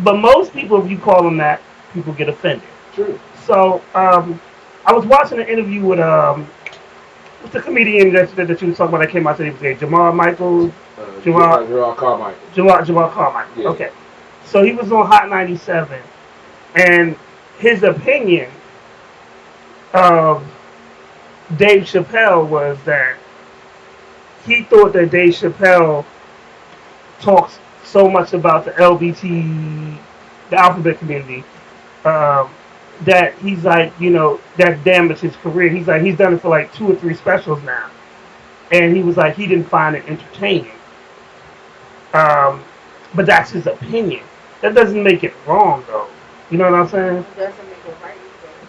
S1: But most people, if you call them that, people get offended.
S6: True.
S1: So I was watching an interview with what's the comedian that you was talking about that came out today? Was Jamal Michaels?
S6: Gerard Carmichael.
S1: Jamal Carmichael.
S6: Yeah.
S1: Okay. So he was on Hot 97, and his opinion of Dave Chappelle was that he thought that Dave Chappelle talks so much about the the alphabet community, that he's like, that damaged his career. He's like, he's done it for like 2 or 3 specials now. And he was like, he didn't find it entertaining. But that's his opinion. That doesn't make it wrong, though. You know what I'm saying?
S2: It doesn't make it right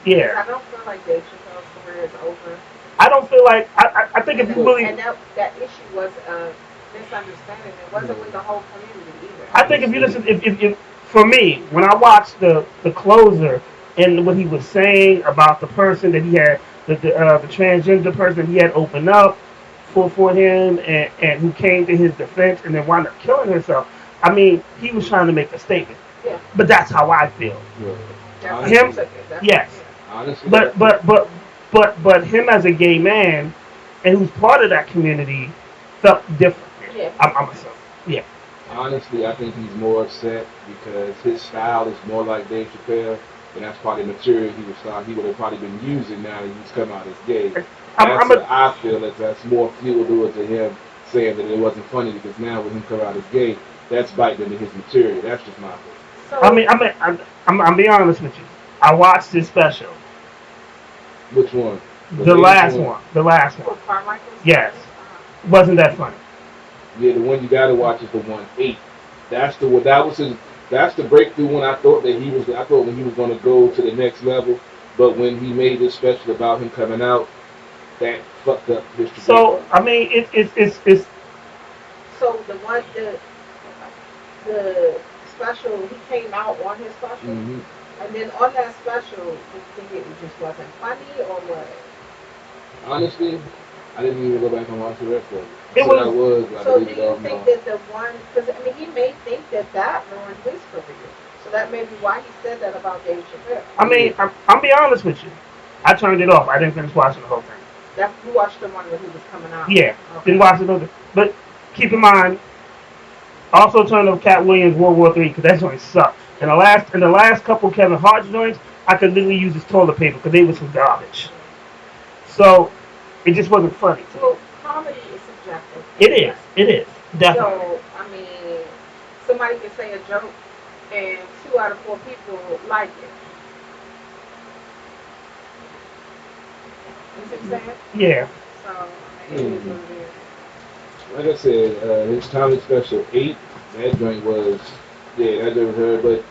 S2: either.
S1: Yeah.
S2: I don't feel like Dave Chappelle's career is over.
S1: I don't feel like, I think if you really...
S2: And that issue was a misunderstanding. It wasn't with the whole community either.
S1: I think if you listen, if for me, when I watched the closer and what he was saying about the person that he had, the transgender person he had opened up for him and who came to his defense and then wound up killing herself. I mean, he was trying to make a statement.
S2: Yeah.
S1: But that's how I feel.
S6: Yeah.
S1: Him, yes.
S6: Honestly,
S1: but him as a gay man and who's part of that community felt different.
S2: Yeah.
S1: I'm assuming. Yeah.
S6: Honestly, I think he's more upset because his style is more like Dave Chappelle, and that's probably material he would have probably been using now that he's come out as gay. I feel that's more fuel to him saying that it wasn't funny because now when he come out as gay, that's biting into his material. That's just my opinion.
S2: So,
S1: I'm being honest with you. I watched this special.
S6: Which one?
S1: The last one. The last one. Yes. Wasn't that funny?
S6: Yeah, the one you gotta watch is the 1-8. That's the breakthrough one. I thought when he was gonna go to the next level, but when he made this special about him coming out, that fucked up his trajectory.
S1: So I mean, it's.
S2: So the special, he came out on his special, and then on that special, you think it just wasn't funny or what?
S6: Honestly, I didn't even go back and watch the rest of it.
S2: So do you think that the one, because I mean, he may think that ruined his career. So that may be why he said that about Dave Chappelle.
S1: I mean, I'm be honest with you. I turned it off. I didn't finish watching the whole thing.
S2: You watched the one when he was coming out?
S1: Yeah,
S2: okay.
S1: Didn't watch it. But keep in mind, also turned off Cat Williams World War III because that joint sucked. In the last couple of Kevin Hart joints, I could literally use his toilet paper because they were some garbage. So it just wasn't funny.
S2: Well, comedy is subjective.
S1: It is definitely.
S2: So I mean, somebody can say a joke, and 2 out of 4 people like it. You see what I'm saying?
S1: Yeah.
S2: So I mean, it is what it is.
S6: Like I said, his comedy special 8, that joint was, that never heard. But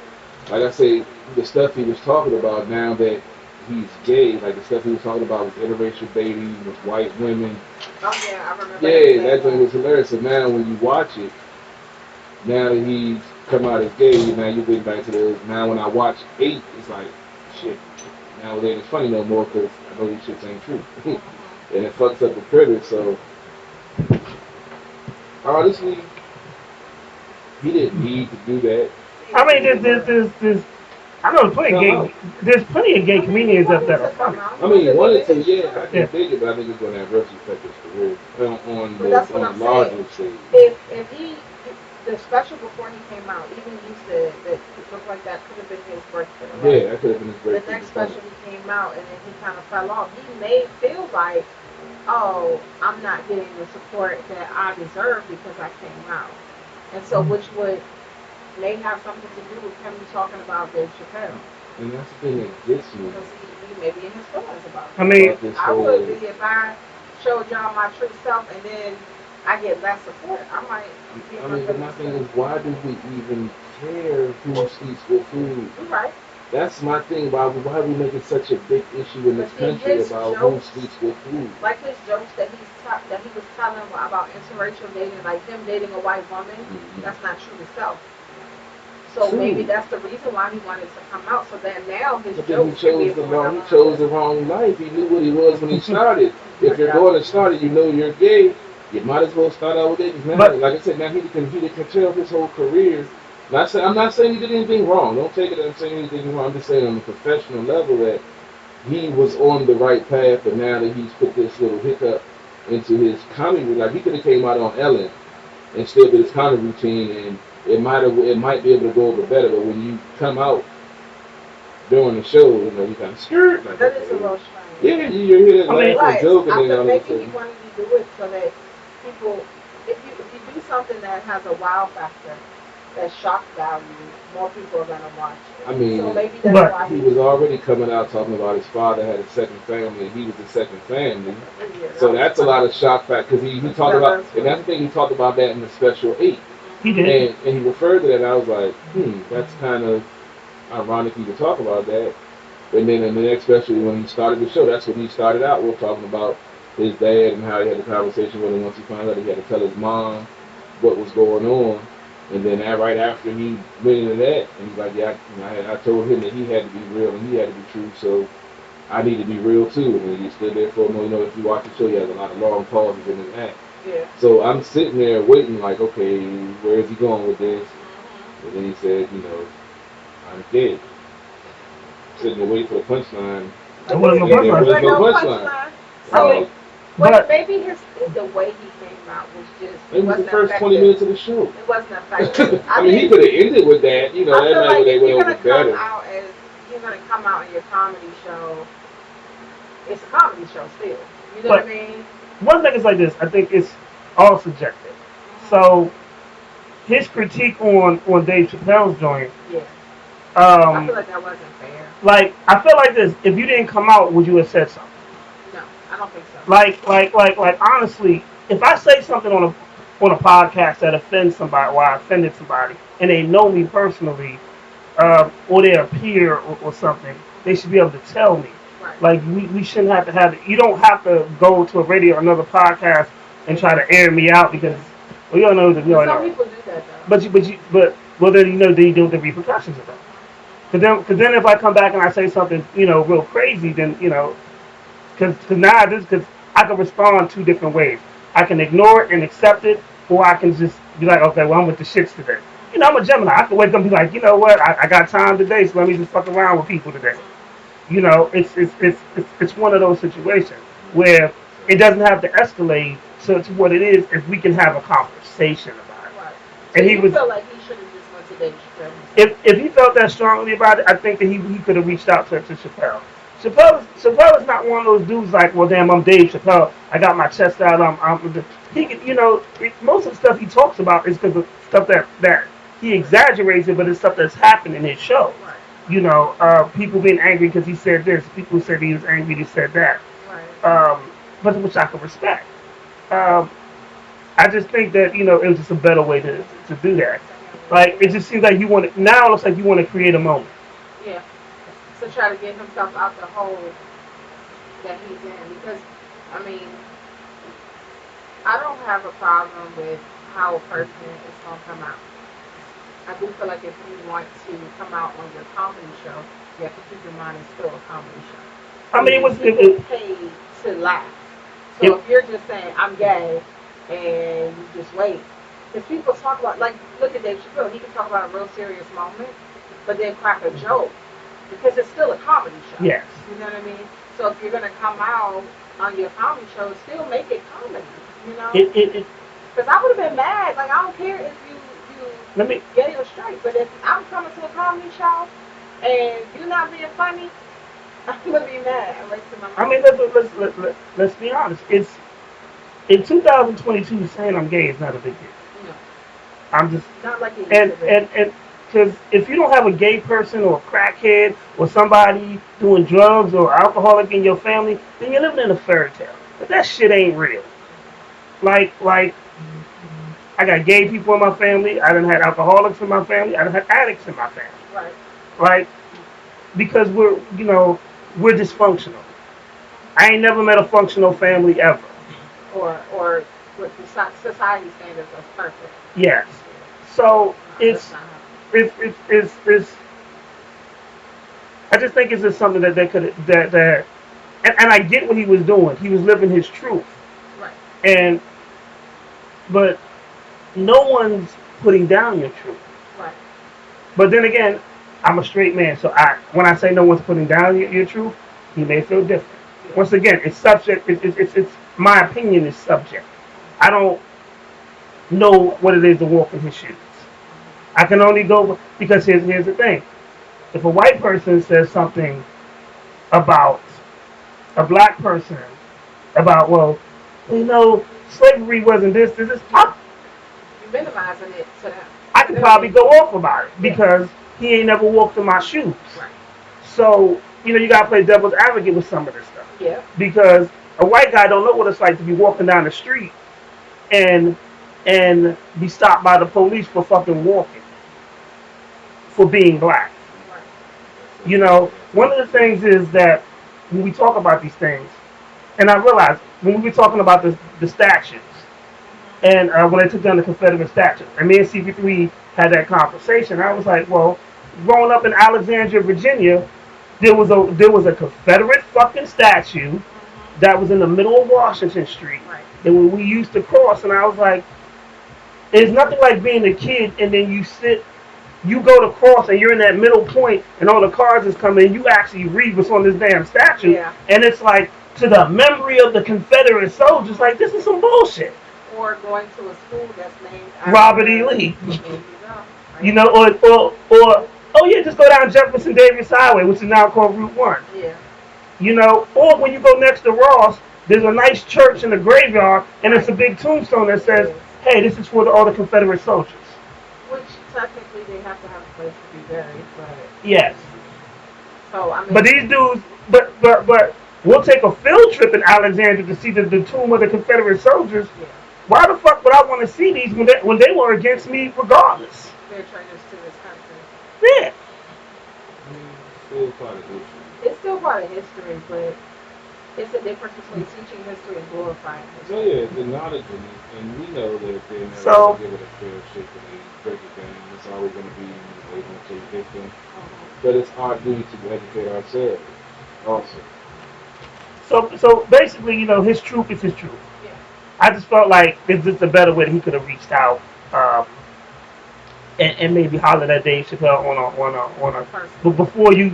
S6: like I say, the stuff he was talking about now that he's gay, like the stuff he was talking about with interracial dating, with white women.
S2: Oh yeah, I remember.
S6: Yeah, that joint was hilarious. So now when you watch it, now that he's come out as gay, now you get back to the. Now when I watch 8, it's like, shit. Now it ain't funny no more because I know these shits ain't true, and it fucks up the critic. So honestly, he didn't need to do that.
S1: I mean, there's I know there's plenty of gay comedians up there that are funny.
S6: I mean, one or two, I can dig it, but I think it's going to adversely affect his career on the larger stage.
S2: If he, the special before he came out, even you said that stuff like that could have been his breakthrough. Right?
S6: Yeah, that could have been his breakthrough.
S2: The next special he came out, and then he kind of fell off. He may feel like, oh, I'm not getting the support that I deserve because I came out. And so, which would may have something to do with him talking about Dave Chappelle.
S6: And that's the thing that gets me.
S2: Because he may be in his feelings about it.
S1: I mean,
S2: I would be if I showed y'all my true self and then I get less support. I might.
S6: I mean, but my thing is, why do we even care who sleeps with who?
S2: You're right.
S6: That's my thing. Why are we making such a big issue in this country about who sleeps with who?
S2: Like his jokes that he was telling about interracial dating, like him dating a white woman. Mm-hmm. That's not true to self. So maybe that's the reason why he wanted to come out. So that now his jokes
S6: he chose the wrong life. He knew what he was when he started. If your daughter started, you know you're gay. You might as well start out with it. Now, like I said, now he can tell his whole career. I'm not saying he did anything wrong. Don't take it that I'm saying anything wrong. I'm just saying on a professional level that he was on the right path, but now that he's put this little hiccup into his comedy, like he could have came out on Ellen and still did his comedy routine, and it might be able to go over better. But when you come out during the show, you know, you kind of scared. Like,
S2: that is a little strange.
S6: Yeah, you hear that joke, and then
S2: maybe he wanted to do it so that people, if you do something that has a wow factor, that shock value, more people are gonna watch it.
S6: I mean,
S2: so maybe that's why
S6: he was already coming out talking about his father had a second family, and he was the second family. Yeah, so that's a lot of shock factor because he talked about, and that's the thing, he talked about that in the special 8.
S1: He did,
S6: and he referred to that. And I was like, that's kind of ironic you to talk about that. And then in the next special, when he started the show, that's when he started out. We're talking about his dad and how he had a conversation with him once he found out he had to tell his mom what was going on. And then right after he went into that, and he's like, yeah, I told him that he had to be real and he had to be true, so I need to be real too. And then he stood there for a moment. You know, if you watch the show, he has a lot of long pauses in his act.
S2: Yeah.
S6: So I'm sitting there waiting, like, okay, where is he going with this? And then he said, you know, I'm gay. Sitting there waiting for the punchline.
S1: There wasn't no
S2: punchline. So, but maybe the way he came out was just.
S6: It was the first 20 minutes of the show.
S2: It wasn't effective.
S6: I mean, he could have ended with that. You know, that night when they went over better.
S2: You're going to come out in your comedy show. It's a comedy show still. You know what I mean?
S1: One thing is like this. I think it's all subjective. So, his critique on Dave Chappelle's joint.
S2: Yeah. I feel like that wasn't fair.
S1: Like, I feel like this. If you didn't come out, would you have said something?
S2: No, I don't think so.
S1: Like, honestly, if I say something on a podcast that offends somebody, or I offended somebody, and they know me personally, or they're a peer or something, they should be able to tell me.
S2: Right.
S1: Like, we shouldn't have to have it. You don't have to go to a radio or another podcast and try to air me out because we all know that we all know.
S2: Some people do that though.
S1: But then you know they deal with the repercussions of that. Because then if I come back and I say something, you know, real crazy, then, you know, because I can respond 2 different ways. I can ignore it and accept it, or I can just be like, okay, well, I'm with the shits today. You know, I'm a Gemini. I can wake up and be like, you know what, I got time today, so let me just fuck around with people today. You know, it's one of those situations where it doesn't have to escalate to what it is if we can have a conversation about it.
S2: Right.
S1: And
S2: so feel like he should have just went to Dave Chappelle.
S1: If he felt that strongly about it, I think that he could have reached out to Chappelle. Chappelle is not one of those dudes like, well, damn, I'm Dave Chappelle. I got my chest out. He could, you know, most of the stuff he talks about is because of stuff that he exaggerates it, but it's stuff that's happened in his show.
S2: Right.
S1: You know, people being angry because he said this. People said he was angry he said that.
S2: Right.
S1: But which I can respect. I just think that, you know, it was just a better way to do that. Like, it just seems like now it looks like you want to create a moment.
S2: Yeah. To try to get himself out the hole that he's in. Because, I mean, I don't have a problem with how a person is going to come out. I do feel like if you want to come out on your comedy show, you have to keep in mind it's still a comedy show.
S1: I mean, it was
S2: paid to laugh. So if you're just saying, I'm gay, and you just wait. Because people talk about, like, look at Dave Chappelle. He can talk about a real serious moment, but then crack a joke. Because it's still a comedy show.
S1: Yes.
S2: You know what I mean? So if you're going to come out on your comedy show, still make it comedy. You know? Because I would have been mad. Like, I don't care if you gay or straight, but if I'm coming to a comedy show and you're not being funny, I'm going to be mad.
S1: I mean, let's be honest. It's in 2022, saying I'm gay is not a big deal.
S2: No.
S1: I'm just
S2: Not like it
S1: and
S2: used to be.
S1: and because if you don't have a gay person or a crackhead or somebody doing drugs or alcoholic in your family, then you're living in a fairy tale. But that shit ain't real. Like I got gay people in my family. I done had alcoholics in my family. I done had addicts in my family.
S2: Right.
S1: Right? Because we're dysfunctional. I ain't never met a functional family ever.
S2: Or with the society standards of perfect.
S1: Yes. So
S2: No, that's not
S1: it's I just think it's just something that they could that and I get what he was doing. He was living his truth.
S2: right.
S1: And but no one's putting down your truth.
S2: Right.
S1: But then again, I'm a straight man, so when I say no one's putting down your truth, he may feel different.
S2: Yeah.
S1: Once again, it's subject. It's my opinion is subject. I don't know what it is to walk in his shoes. I can only go because here's the thing. If a white person says something about a black person, about, well, slavery wasn't this,
S2: You're minimizing it to them.
S1: I could probably go off about it because he ain't never walked in my shoes.
S2: Right.
S1: So, you gotta play devil's advocate with some of this stuff.
S2: Yeah.
S1: Because a white guy don't know what it's like to be walking down the street and be stopped by the police for fucking walking, for being black.
S2: Right.
S1: One of the things is that when we talk about these things, and I realized when we were talking about the statutes, and when they took down the Confederate statutes, and me and CP3 had that conversation, I was like, well, growing up in Alexandria, Virginia, there was a Confederate fucking statue that was in the middle of Washington Street,
S2: Right.
S1: and when we used to cross, and I was like, it's nothing like being a kid, and then you go to cross, and you're in that middle point, and all the cars is coming, and you actually read what's on this damn statue,
S2: Yeah.
S1: and it's like, to the memory of the Confederate soldiers, like, this is some bullshit.
S2: Or going to a school that's named after
S1: Robert E. Lee.
S2: There you go. Right.
S1: Or oh yeah, just go down Jefferson Davis Highway, which is now called Route 1.
S2: Yeah.
S1: Or when you go next to Ross, there's a nice church in the graveyard, and it's a big tombstone that says, hey, this is for all the Confederate soldiers.
S2: Which technically they have to have a place to be buried, but
S1: Yes.
S2: so I mean.
S1: But these dudes, but we'll take a field trip in Alexandria to see the tomb of the Confederate soldiers.
S2: Yeah.
S1: Why the fuck would I want to see these when they were against me regardless?
S2: They're traitors to this country.
S1: Yeah.
S6: Still part of history.
S2: It's still part of history, but it's a difference between teaching history and glorifying
S6: So
S2: history.
S6: yeah, it's acknowledging it, and we know that they're never
S1: So-
S6: going to give it a fair shake when they break it down. It's always going to be they want to take victim, but it's our duty to educate ourselves also.
S1: So basically, his truth is his truth.
S2: Yeah.
S1: I just felt like it's just a better way that he could have reached out, and maybe hollered at Dave Chappelle on a. But before you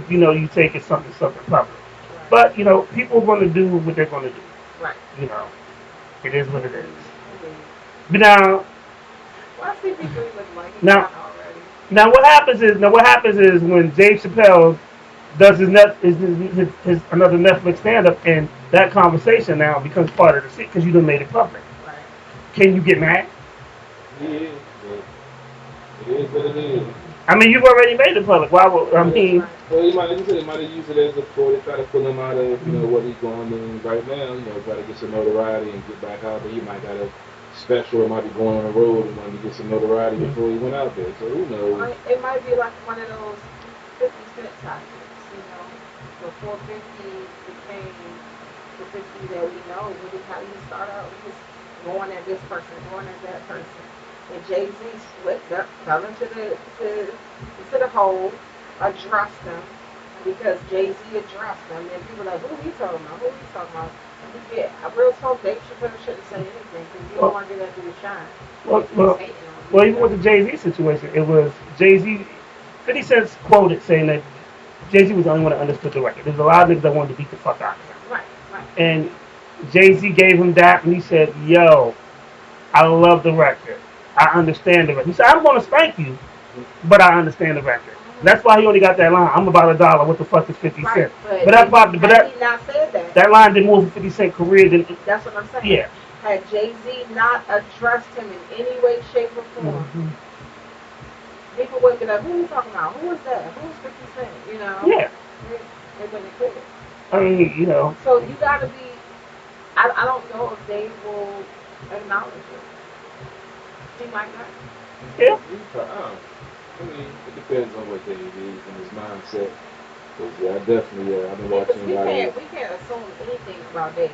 S1: take it something public.
S2: Right.
S1: But people are going to do what they're going to do.
S2: Right.
S1: It is what it is.
S2: Indeed.
S1: But now
S2: Well, I see people look like he's
S1: Now-
S2: out already.
S1: Now what happens is when Dave Chappelle does his another Netflix stand-up, and that conversation now becomes part of the shit because you done made it public.
S2: Right.
S1: Can you get mad?
S6: Yeah, but it is what it is.
S1: I mean, you've already made it public. Why would I mean?
S6: Well, he might have used it as a ploy to try to pull him out of what he's going on right now. Try to get some notoriety and get back out there. He might got a special, it might be going on the road and wanted to get some notoriety before he went out there. So who knows?
S2: It might be like one of those 50 Cent tactics, before 50 became the 50 that we know. Really, how you start out with just going at this person, going at that person. And Jay-Z slipped up, fell into the hole, addressed them, because Jay-Z addressed them. And people are like, who he talking about? Who he talking about? Yeah, I real talk, Dave Chappelle shouldn't say anything because you don't want to get that dude shine.
S1: Well, even with the Jay-Z situation, it was Jay-Z. 50 Cent quoted saying that Jay-Z was the only one that understood the record. There's a lot of niggas that wanted to beat the fuck out of him.
S2: Right.
S1: And Jay-Z gave him that, and he said, yo, I love the record. I understand the record. He said, I'm going to spank you, but I understand the record. That's why he only got that line. I'm about $1. What the fuck is 50 Cent?
S2: Right,
S1: But
S2: he not said that.
S1: That line didn't move 50 Cent career.
S2: That's what I'm saying.
S1: Yeah.
S2: had Jay-Z not addressed him in any way, shape, or form, people waking up, who are you talking about? Who is that? Who's 50 Cent? You know?
S1: Yeah.
S2: They're going to quit it.
S1: I mean, you know.
S2: So you got to be, I don't know if Dave will acknowledge it. He might not.
S1: Yeah.
S6: I mean, it depends on what Dave is and his mindset. Because I definitely, I've been watching
S2: we can't assume anything about Dave.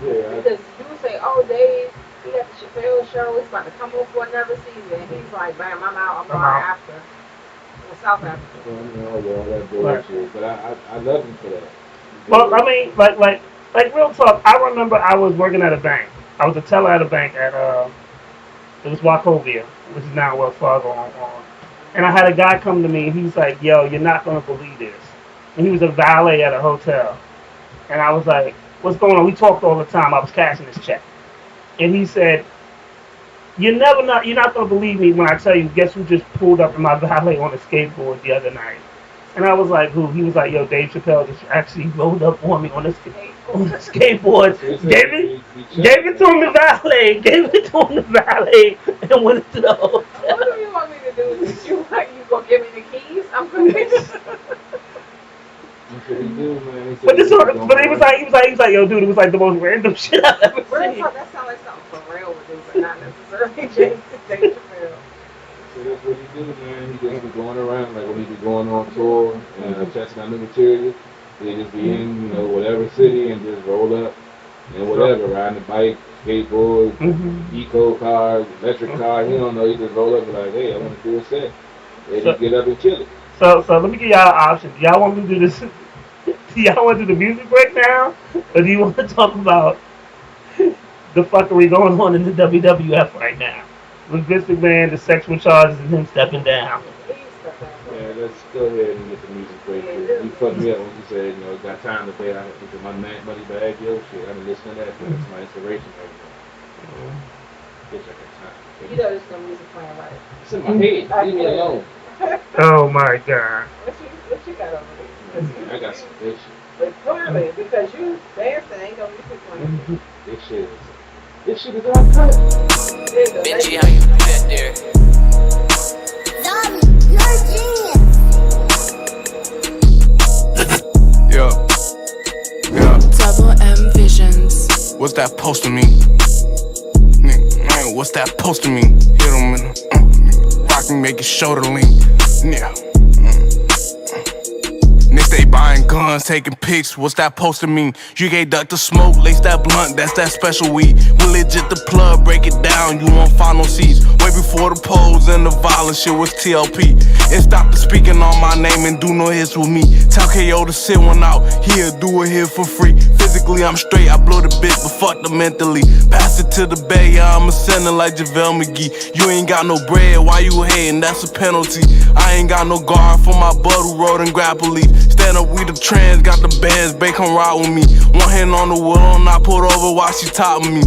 S6: Yeah.
S2: Because you would say, oh, Dave, he got the Chappelle show, he's about to come on for another season. And he's like, bam, I'm out, I'm going after. In South Africa.
S6: All that bullshit. But I love him for that.
S1: Well, I mean, like real talk, I remember I was working at a bank. I was a teller at a bank at, it was Wachovia, which is now Wells Fargo on. And I had a guy come to me, and he's like, yo, you're not going to believe this. And he was a valet at a hotel. And I was like, what's going on? We talked all the time. I was cashing his check. And he said, you're not going to believe me when I tell you, guess who just pulled up in my valet on a skateboard the other night? And I was like, who? He was like, yo, Dave Chappelle just actually rolled up on me on a skateboard. Gave it to him the valet. Gave it to him the valet and went into the hotel.
S2: What do you want me to do with this? You gonna give me the keys? I'm gonna
S1: But he was like, yo, dude, it was like the most random shit I've ever seen.
S2: That sounds like something for real with this, but not necessarily Dave Chappelle.
S6: So that's what he do, man. He just be going around, like when he be going on tour and testing out new material. He just be in, whatever city and just roll up and whatever, riding the bike, skateboard, eco car, electric car. He don't know. He just roll up and like, hey, I want to do a set. They just get up and kill it.
S1: So let me give y'all an option. Do y'all want me to do this? Do y'all want to do the music break now, or do you want to talk about the fuckery going on in the WWF right now? With Vince McMahon, the sexual charges, and him stepping down.
S6: Yeah, let's go ahead and get the music break. You fucked me up when you said, got time to pay. I look at my money bag, yo, shit. I've been listening to that. That's my inspiration right now. Bitch, I got time.
S2: You know there's no music playing, right?
S6: It's in my head. Leave me alone.
S1: Oh my God.
S2: What you got over there?
S6: I got some bitch.
S2: But clearly, because you dancing, ain't no music playing.
S6: This shit is all cut.
S7: Benji, how you do that there?
S4: Yeah.
S8: Double M Visions.
S4: What's that supposed to mean? Man, what's that supposed to mean? Hit him in the rock and make his shoulder lean. Yeah. Niggas they buying guns, taking pics, what's that supposed to mean? You can't duck the smoke, lace that blunt, that's that special weed. We legit the plug, break it down, you won't find no seats. Way before the polls and the violence shit was TLP. And stop the speaking on my name and do no hits with me. Tell KO to sit one out, here, do it here for free. Physically I'm straight, I blow the bitch, but fuck the mentally. Pass it to the bay, yeah, I'm a sinner like JaVale McGee. You ain't got no bread, why you hating? That's a penalty. I ain't got no guard for my bud who rode and grapple leaf. Stand up, we the trans, got the bands, babe, come ride with me. One hand on the wheel, not pulled over while she topping me.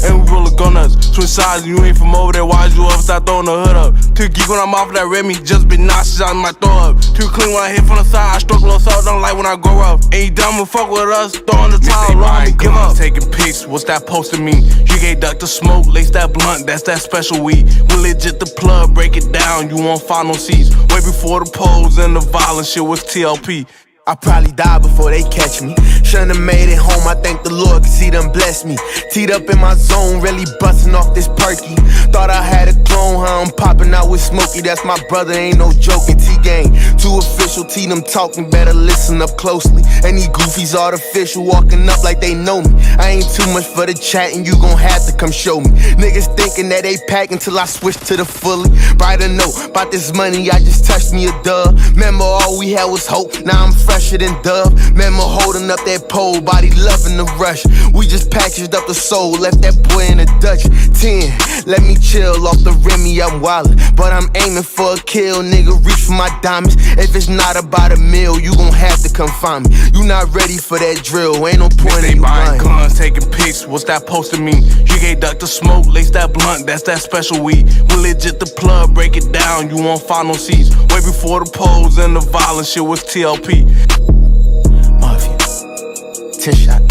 S4: And we roll the gun nuts, switch sides, you ain't from over there, why'd you up, start throwing the hood up. Too geek when I'm off of that Remy, just been nauseous out my throw up. Too clean when I hit from the side, I stroke a little salt, don't like when I grow up. Ain't dumb and fuck with us, throwing the towel, long me give up. Taking pics, what's that supposed to mean? You can't duck the smoke, lace that blunt, that's that special weed. We legit the plug, break it down, you won't find no seats. Way before the polls and the violence shit was TLP.
S9: I probably die before they catch me. Shouldn't have made it home, I thank the Lord, cause he done blessed me. Teed up in my zone, really busting off this perky. Thought I had a clone, how I'm popping out with Smokey. That's my brother, ain't no joking. T-Gang, too official, T them talking, better listen up closely. And these goofies artificial, walking up like they know me. I ain't too much for the chat and you gon' have to come show me. Niggas thinking that they pack until I switch to the fully. Write a note, about this money, I just touched me a dub. Remember all we had was hope, now I'm fresher than Dove. Remember holding up that pole, body loving the rush. We just packaged up the soul, left that boy in a Dutch. 10, let me chill off the Remy, I'm wildin'. But I'm aiming for a kill, nigga, reach for my diamonds. If it's not about a meal, you gon' have to come find me. You not ready for that drill, ain't no point in you
S4: buying
S9: lying.
S4: guns, taking pics, what's that supposed to mean? You can't duck the smoke, lace that blunt, that's that special weed. We legit the plug, break it down, you won't find no seats. Way before the polls and the violence shit was TLP.
S9: Mafia, 10 shot.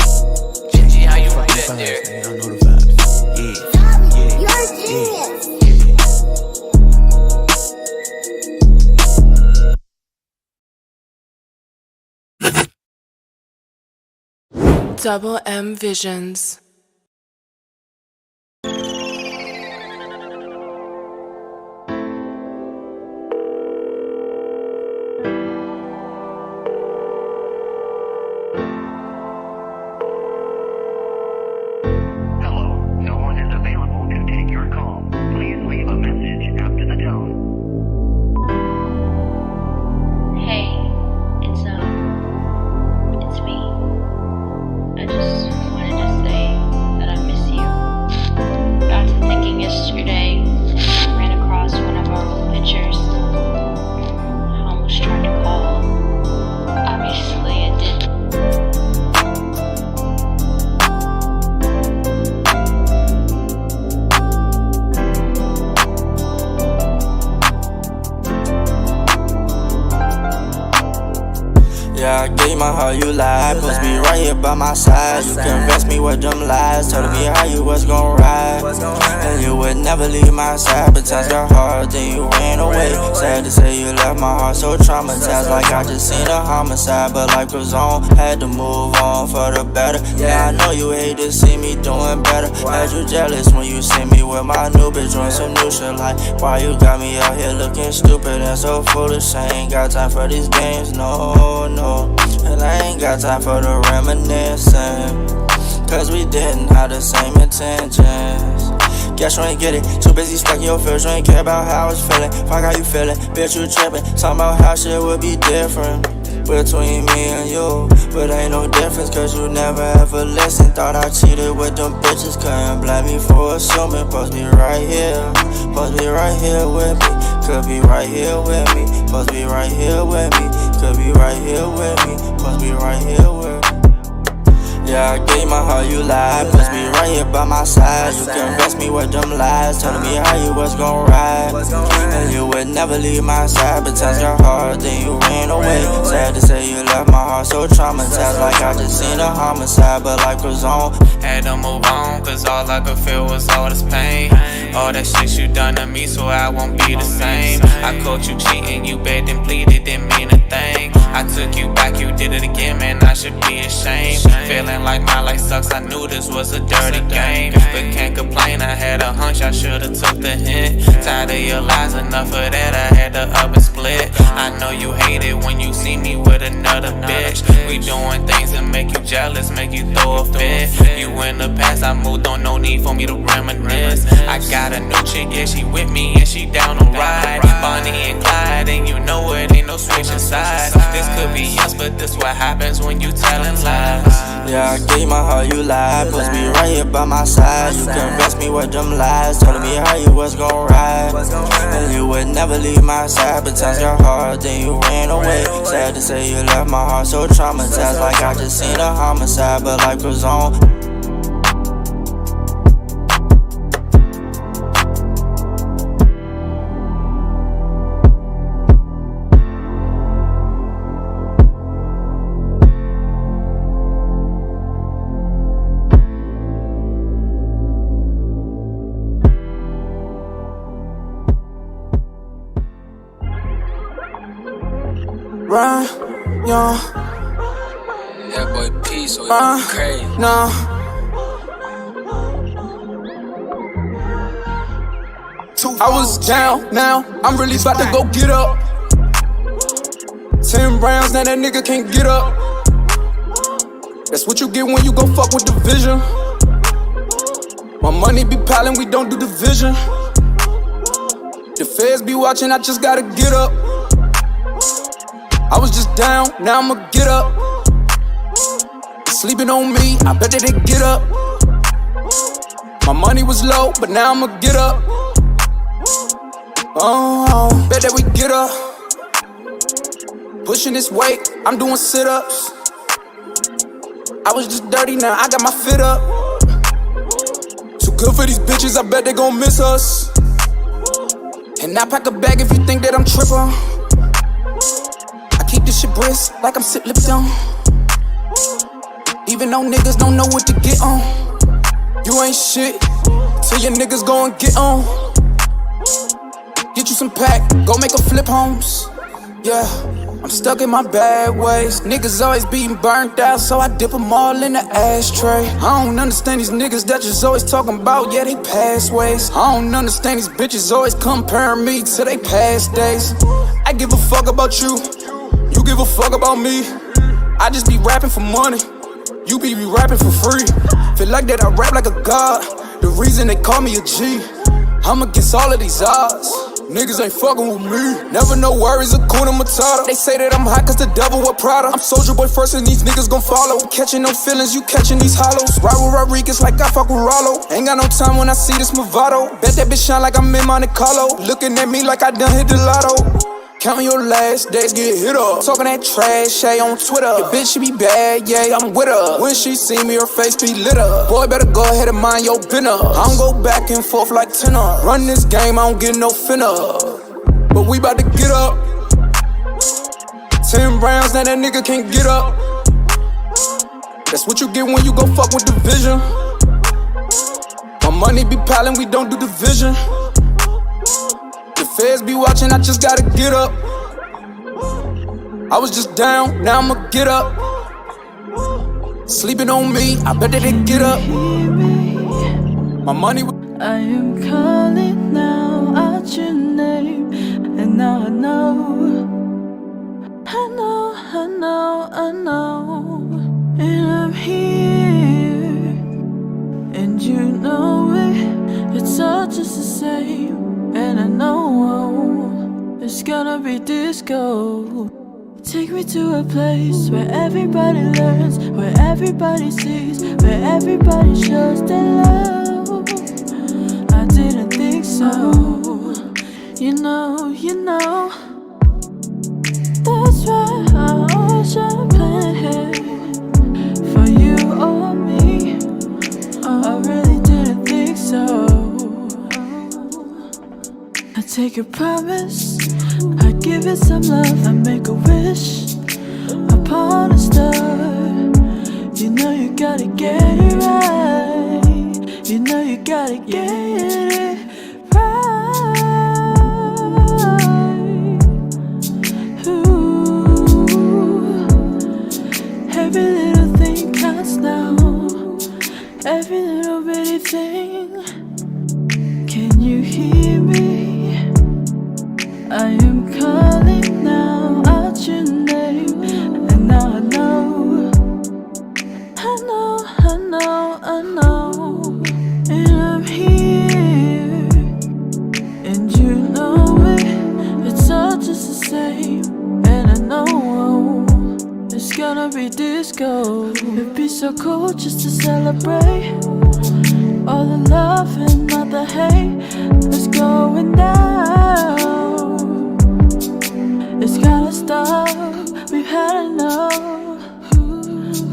S7: Benji, how you do that there?
S9: I know the vibes.
S8: Double M Visions.
S10: Yeah, I gave my heart, you lied. Supposed to be right here by my side. You convinced me with them lies. Telling me how you was gon' ride. And you would never leave my side. But times got hard, then you ran away. Sad to say you left my heart so traumatized. Like I just seen a homicide. But life goes on, had to move on for the better. Yeah, I know you hate to see me doing better. Had you jealous when you see me with my new bitch doing some new shit. Like, why you got me out here looking stupid and so foolish? I ain't got time for these games, no, no. And I ain't got time for the reminiscing, cause we didn't have the same intentions. Guess you ain't get it, too busy stuck in your feels. You ain't care about how I was feeling, fuck how you feeling. Bitch, you tripping, talking about how shit would be different between me and you. But ain't no difference, cause you never ever listened. Thought I cheated with them bitches, couldn't blame me for assuming. Supposed to be right here, supposed to be right here with me. Could be right here with me, supposed to be right here with me. Could be right here with me, supposed to be right here with me. Yeah, I gave my heart, you lied. Supposed to be right here by my side. You convinced me with them lies, telling me how you was gon' ride. And you would never leave my side. But times got hard, then you ran away. Sad to say you left my heart so traumatized. Like I just seen a homicide, but life goes on.
S11: Had to move on, cause all I could feel was all this pain. All that shit you done to me, so I won't be the same. I caught you cheating, you begged and pleaded, didn't mean a thing. I took you back, you did it again, man, I should be ashamed. Feeling like my life sucks, I knew this was a dirty game. But can't complain, I had a hunch, I should've took the hint. Tired of your lies, enough of that, I had to up and split. I know you hate it when you see me with another bitch. We doing things that make you jealous, make you throw a fit. You in the past, I moved on, no need for me to reminisce. I got a new chick, yeah, she with me and she down to ride. Bonnie and Clyde, and you know it ain't no switching sides. This could be us, but this what happens when you telling lies.
S10: Yeah, I gave my heart, you lied. Supposed to be right here by my side. You convinced me with them lies, telling me how you was gon' ride. And you would never leave my side. But times got hard, then you ran away. Sad to say you left my heart so traumatized. Like I just seen a homicide, but life goes on.
S4: Run, young.
S7: That boy P, so he crazy.
S4: No. I was down, now I'm really about to go get up. 10 rounds, now that nigga can't get up. That's what you get when you go fuck with the vision. My money be piling, we don't do division. The feds be watching, I just gotta get up. I was just down, now I'ma get up. Sleeping on me, I bet that they get up. My money was low, but now I'ma get up. Oh, bet that we get up. Pushing this weight, I'm doing sit-ups. I was just dirty, now I got my fit up. Too good for these bitches, I bet they gon' miss us. And I pack a bag if you think that I'm trippin'. Keep this shit brisk like I'm sip Lipton. Even though niggas don't know what to get on. You ain't shit till your niggas go and get on. Get you some pack, go make a flip homes. Yeah, I'm stuck in my bad ways. Niggas always being burnt out, so I dip them all in the ashtray. I don't understand these niggas that just always talking about, yeah, they past ways. I don't understand these bitches always comparing me to they past days. I give a fuck about you, you give a fuck about me. I just be rapping for money, you be rapping for free. Feel like that I rap like a god, the reason they call me a G. I'm against all of these odds, niggas ain't fucking with me. Never no worries, Hakuna Matata. They say that I'm hot cause the devil wear Prada. I'm Soulja Boy first and these niggas gon' follow. Catching no feelings, you catching these hollows. Ride with Rodriguez like I fuck with Rollo. Ain't got no time when I see this Movado. Bet that bitch shine like I'm in Monte Carlo. Looking at me like I done hit the lotto. Counting your last days, get hit up. Talking that trash, hey, on Twitter. Your bitch, she be bad, yeah, I'm with her. When she see me, her face be lit up. Boy, better go ahead and mind your business. I don't go back and forth like tenor. Run this game, I don't get no finna. But we bout to get up. 10 rounds, now that nigga can't get up. That's what you get when you go fuck with division. My money be piling, we don't do division. The feds be watching, I just gotta get up. I was just down, now I'ma get up. Sleeping on me, I bet that they get up. My money.
S12: I am calling now out your name, and now I know. I know, I know, I know. And I'm here, and you know it. It's all just the same. And I know it's gonna be disco. Take me to a place where everybody learns, where everybody sees, where everybody shows their love. I didn't think so. You know. That's why I always try to plan for you or me. I really didn't think so. I take a promise, I give it some love, I make a wish upon a star. You know you gotta get it right. You know you gotta get it right. Ooh. Every little thing counts now. Every little bitty thing. Can you hear me? I am calling now out your name, and now I know. I know, I know, I know. And I'm here, and you know it. It's all just the same, and I know it's gonna be disco. It'd be so cool just to celebrate all the love and not the hate that's going down. It's gotta stop, we've had enough.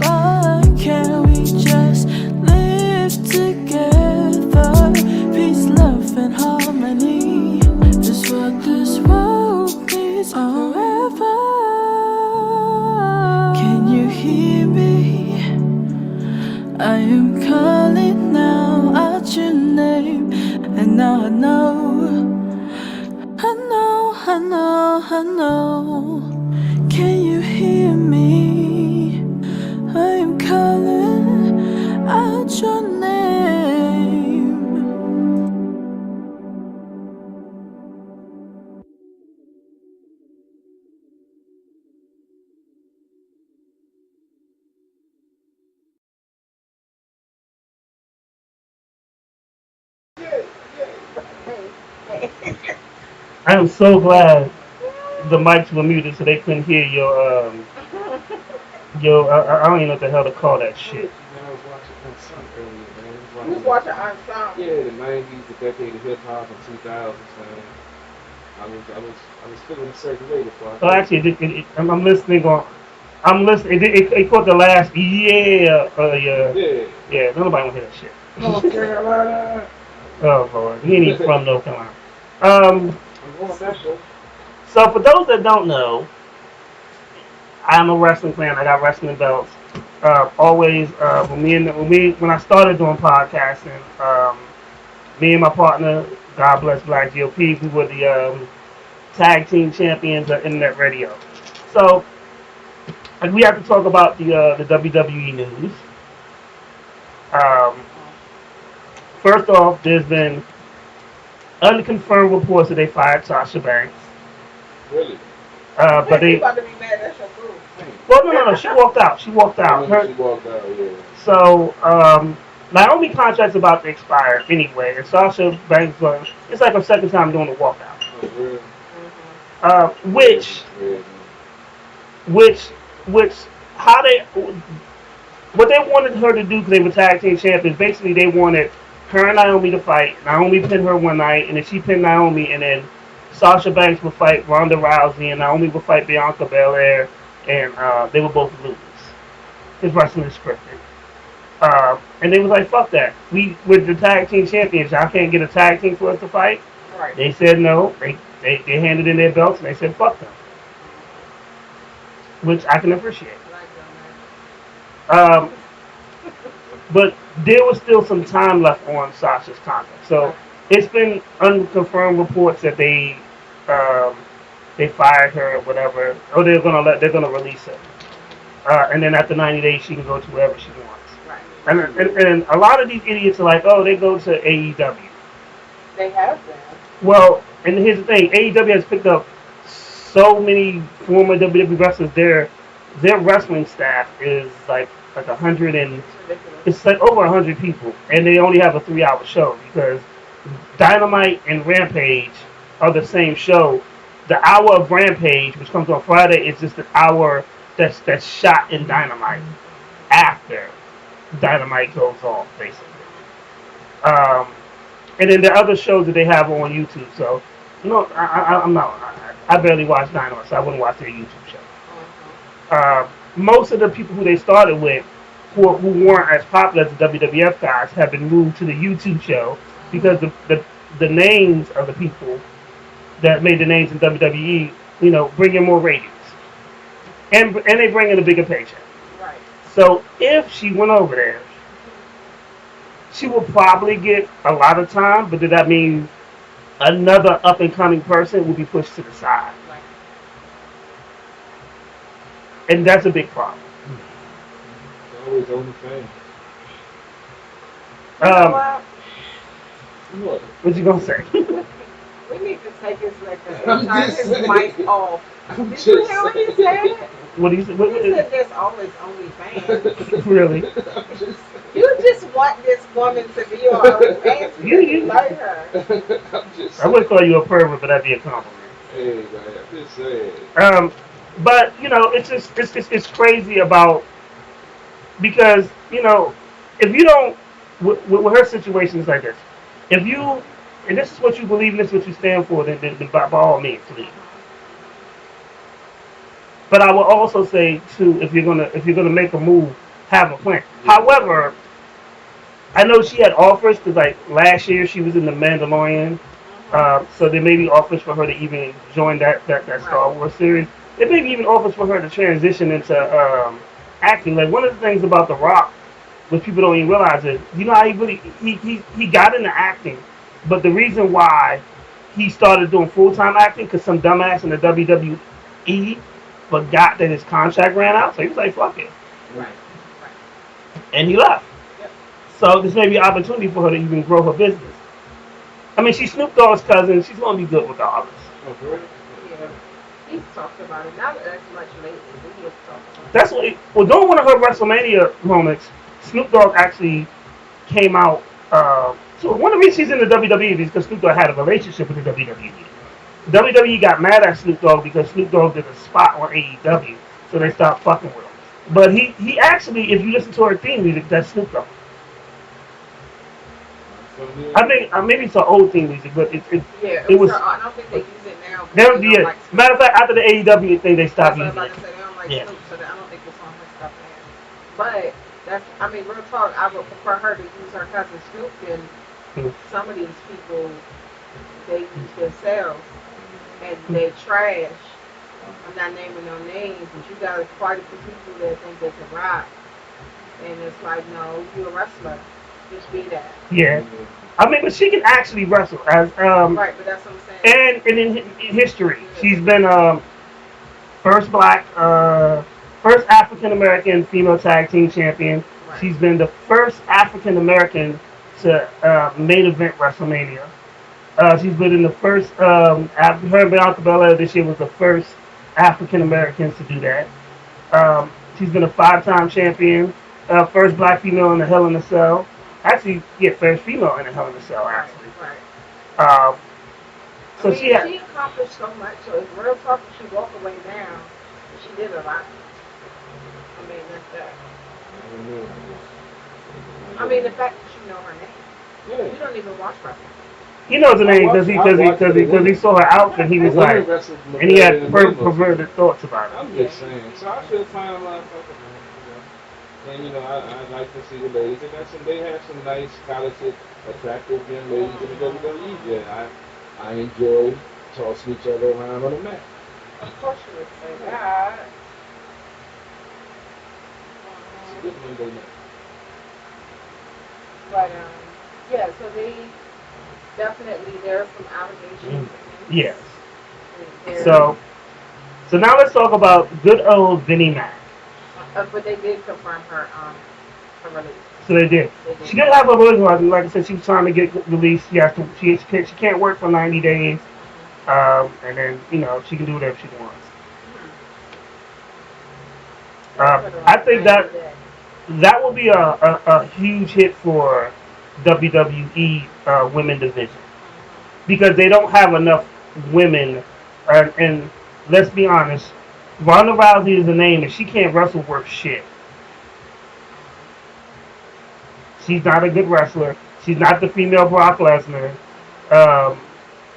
S12: Why can't we just live together? Peace, love, and harmony is what this world needs forever. Can you hear me? I am calling now out your name, and now I know. I know, I know, I know. Can you hear me? I am calling out your name.
S1: I am so glad the mics were muted so they couldn't hear your I don't even know what the hell to call that shit.
S6: I was watching Unsung earlier, man.
S2: You was watching Unsung?
S6: Yeah, the 90s, the decade of hip hop, and 2000s, man. I was feeling a certain way before.
S1: Oh, actually, I'm listening on. I'm listening. It caught the last yeah. Nobody want to hear that shit.
S6: North Carolina.
S1: Oh Lord, he ain't even from North Carolina. So for those that don't know, I'm a wrestling fan. I got wrestling belts. Always, when I started doing podcasting, me and my partner, God bless Black GOP, we were the tag team champions of Internet Radio. So, and we have to talk about the WWE news. Um, First off, there's been unconfirmed reports that they fired Sasha Banks.
S6: Really?
S1: But they.
S2: about to be mad. That's your boo.
S1: Well, no. She walked out. She walked out.
S6: She walked out. Yeah.
S1: So, Naomi contract's about to expire anyway, and Sasha Banks it's like her second time doing the walkout.
S6: Oh, really?
S1: Which, how they, what they wanted her to do because they were tag team champions. Basically, they wanted her and Naomi to fight. Naomi pinned her one night, and then she pinned Naomi, and then Sasha Banks would fight Ronda Rousey, and Naomi would fight Bianca Belair, and they would both lose. His wrestling is scripted. And they was like, fuck that. We're the tag team champions. Y'all can't get a tag team for us to fight.
S2: Right.
S1: They said no. They handed in their belts and they said fuck them. Which I can appreciate. But there was still some time left on Sasha's contract. So it's been unconfirmed reports that they fired her or whatever. Or they're gonna release her. And then after 90 days she can go to wherever she wants. And a lot of these idiots are like, oh, they go to AEW.
S2: They have been.
S1: Well, and here's the thing: AEW has picked up so many former WWE wrestlers. Their wrestling staff is like 100 and it's like over 100 people, and they only have a 3-hour show because Dynamite and Rampage are the same show. The hour of Rampage, which comes on Friday, is just an hour that's shot in Dynamite after Dynamite goes off, basically. And then the other shows that they have on YouTube. So, I barely watch Dynamite, so I wouldn't watch their YouTube show. Most of the people who they started with, who weren't as popular as the WWF guys, have been moved to the YouTube show because the names of the people that made the names in WWE, bring in more ratings, and they bring in a bigger paycheck.
S2: Right.
S1: So if she went over there, she will probably get a lot of time, but did that mean another up-and-coming person will be pushed to the side?
S2: Right.
S1: And that's a big problem.
S6: Always OnlyFans.
S1: What you gonna say?
S2: We need to take his record and turn his mic off. Did you hear what he said?
S1: What do you say?
S2: He said there's always OnlyFans.
S1: Really?
S2: You just want this woman to be on OnlyFans. You like her.
S1: I would call you a pervert, but that'd be a compliment.
S6: Hey, man, I'm just saying.
S1: But it's crazy about because if you don't with her situation is like this, if you and this is what you believe and this is what you stand for, then by all means leave. But I will also say too, if you're gonna make a move, have a plan. However, I know she had offers because like last year she was in the Mandalorian, so there may be offers for her to even join that Star Wars series. There may be even offers for her to transition into acting. Like one of the things about The Rock, which people don't even realize is, how he got into acting, but the reason why he started doing full-time acting because some dumbass in the WWE forgot that his contract ran out, so he was like, fuck it.
S2: Right.
S1: And he left.
S2: Yep.
S1: So this may be an opportunity for her to even grow her business. I mean, she's Snoop Dogg's cousin. She's going to be good regardless.
S6: Oh, really?
S2: Yeah. He's talked about it. Not as much lately, but he has talked about it.
S1: That's what, during one of her WrestleMania moments, Snoop Dogg actually came out. So one of the reasons she's in the WWE is because Snoop Dogg had a relationship with the WWE. WWE got mad at Snoop Dogg because Snoop Dogg did a spot on AEW, so they stopped fucking with him. But he actually, if you listen to her theme music, that's Snoop Dogg. I think maybe it's an old theme music, but it was.
S2: I don't think they use it now.
S1: Matter of fact, after the AEW thing, they stopped using it.
S2: They don't like Snoop, so I don't think it's on her stuff now. But real talk. I would prefer her to use her cousin Snoop than some of these people. They use themselves. And they're trash. I'm not naming no names, but you got quite a few people that think they can rock. And it's like, no, you're a wrestler. Just be that.
S1: Yeah. I mean, but she can actually wrestle. Right,
S2: but that's what I'm saying.
S1: And in history, she's been first black, first African American female tag team champion.
S2: Right.
S1: She's been the first African American to main event WrestleMania. She's been in the first. Her and Bianca Belair this year was the first African Americans to do that. She's been a 5-time champion, first black female in the Hell in a Cell. Actually, yeah, first female in the Hell in a Cell. Actually.
S2: Right.
S1: So
S2: she accomplished so much. So it's real tough if she walk away now. She did a lot. I mean, that's that. I mean, the fact that you know her name. Yeah. You don't even watch wrestling.
S1: He knows the name because he saw her outfit. He was like, and he had perverted thoughts about it.
S6: I'm just saying. So I feel fine about it. And I like to see the ladies. And they have some nice, talented, attractive young ladies in the WWE. Yeah, I enjoy tossing each other around on the mat.
S2: Of course you would say that.
S6: It's a good Monday night.
S2: But yeah, so they definitely there are some allegations.
S1: Yes. So now let's talk about good old Vinnie Mac.
S2: But they did confirm her release.
S1: So they did. She did have a release. Like I said, she was trying to get released. She can't work for 90 days, and then she can do whatever she wants. I think that will be a huge hit for WWE women division because they don't have enough women, and let's be honest, Ronda Rousey is the name, and she can't wrestle worth shit. She's not a good wrestler. She's not the female Brock Lesnar.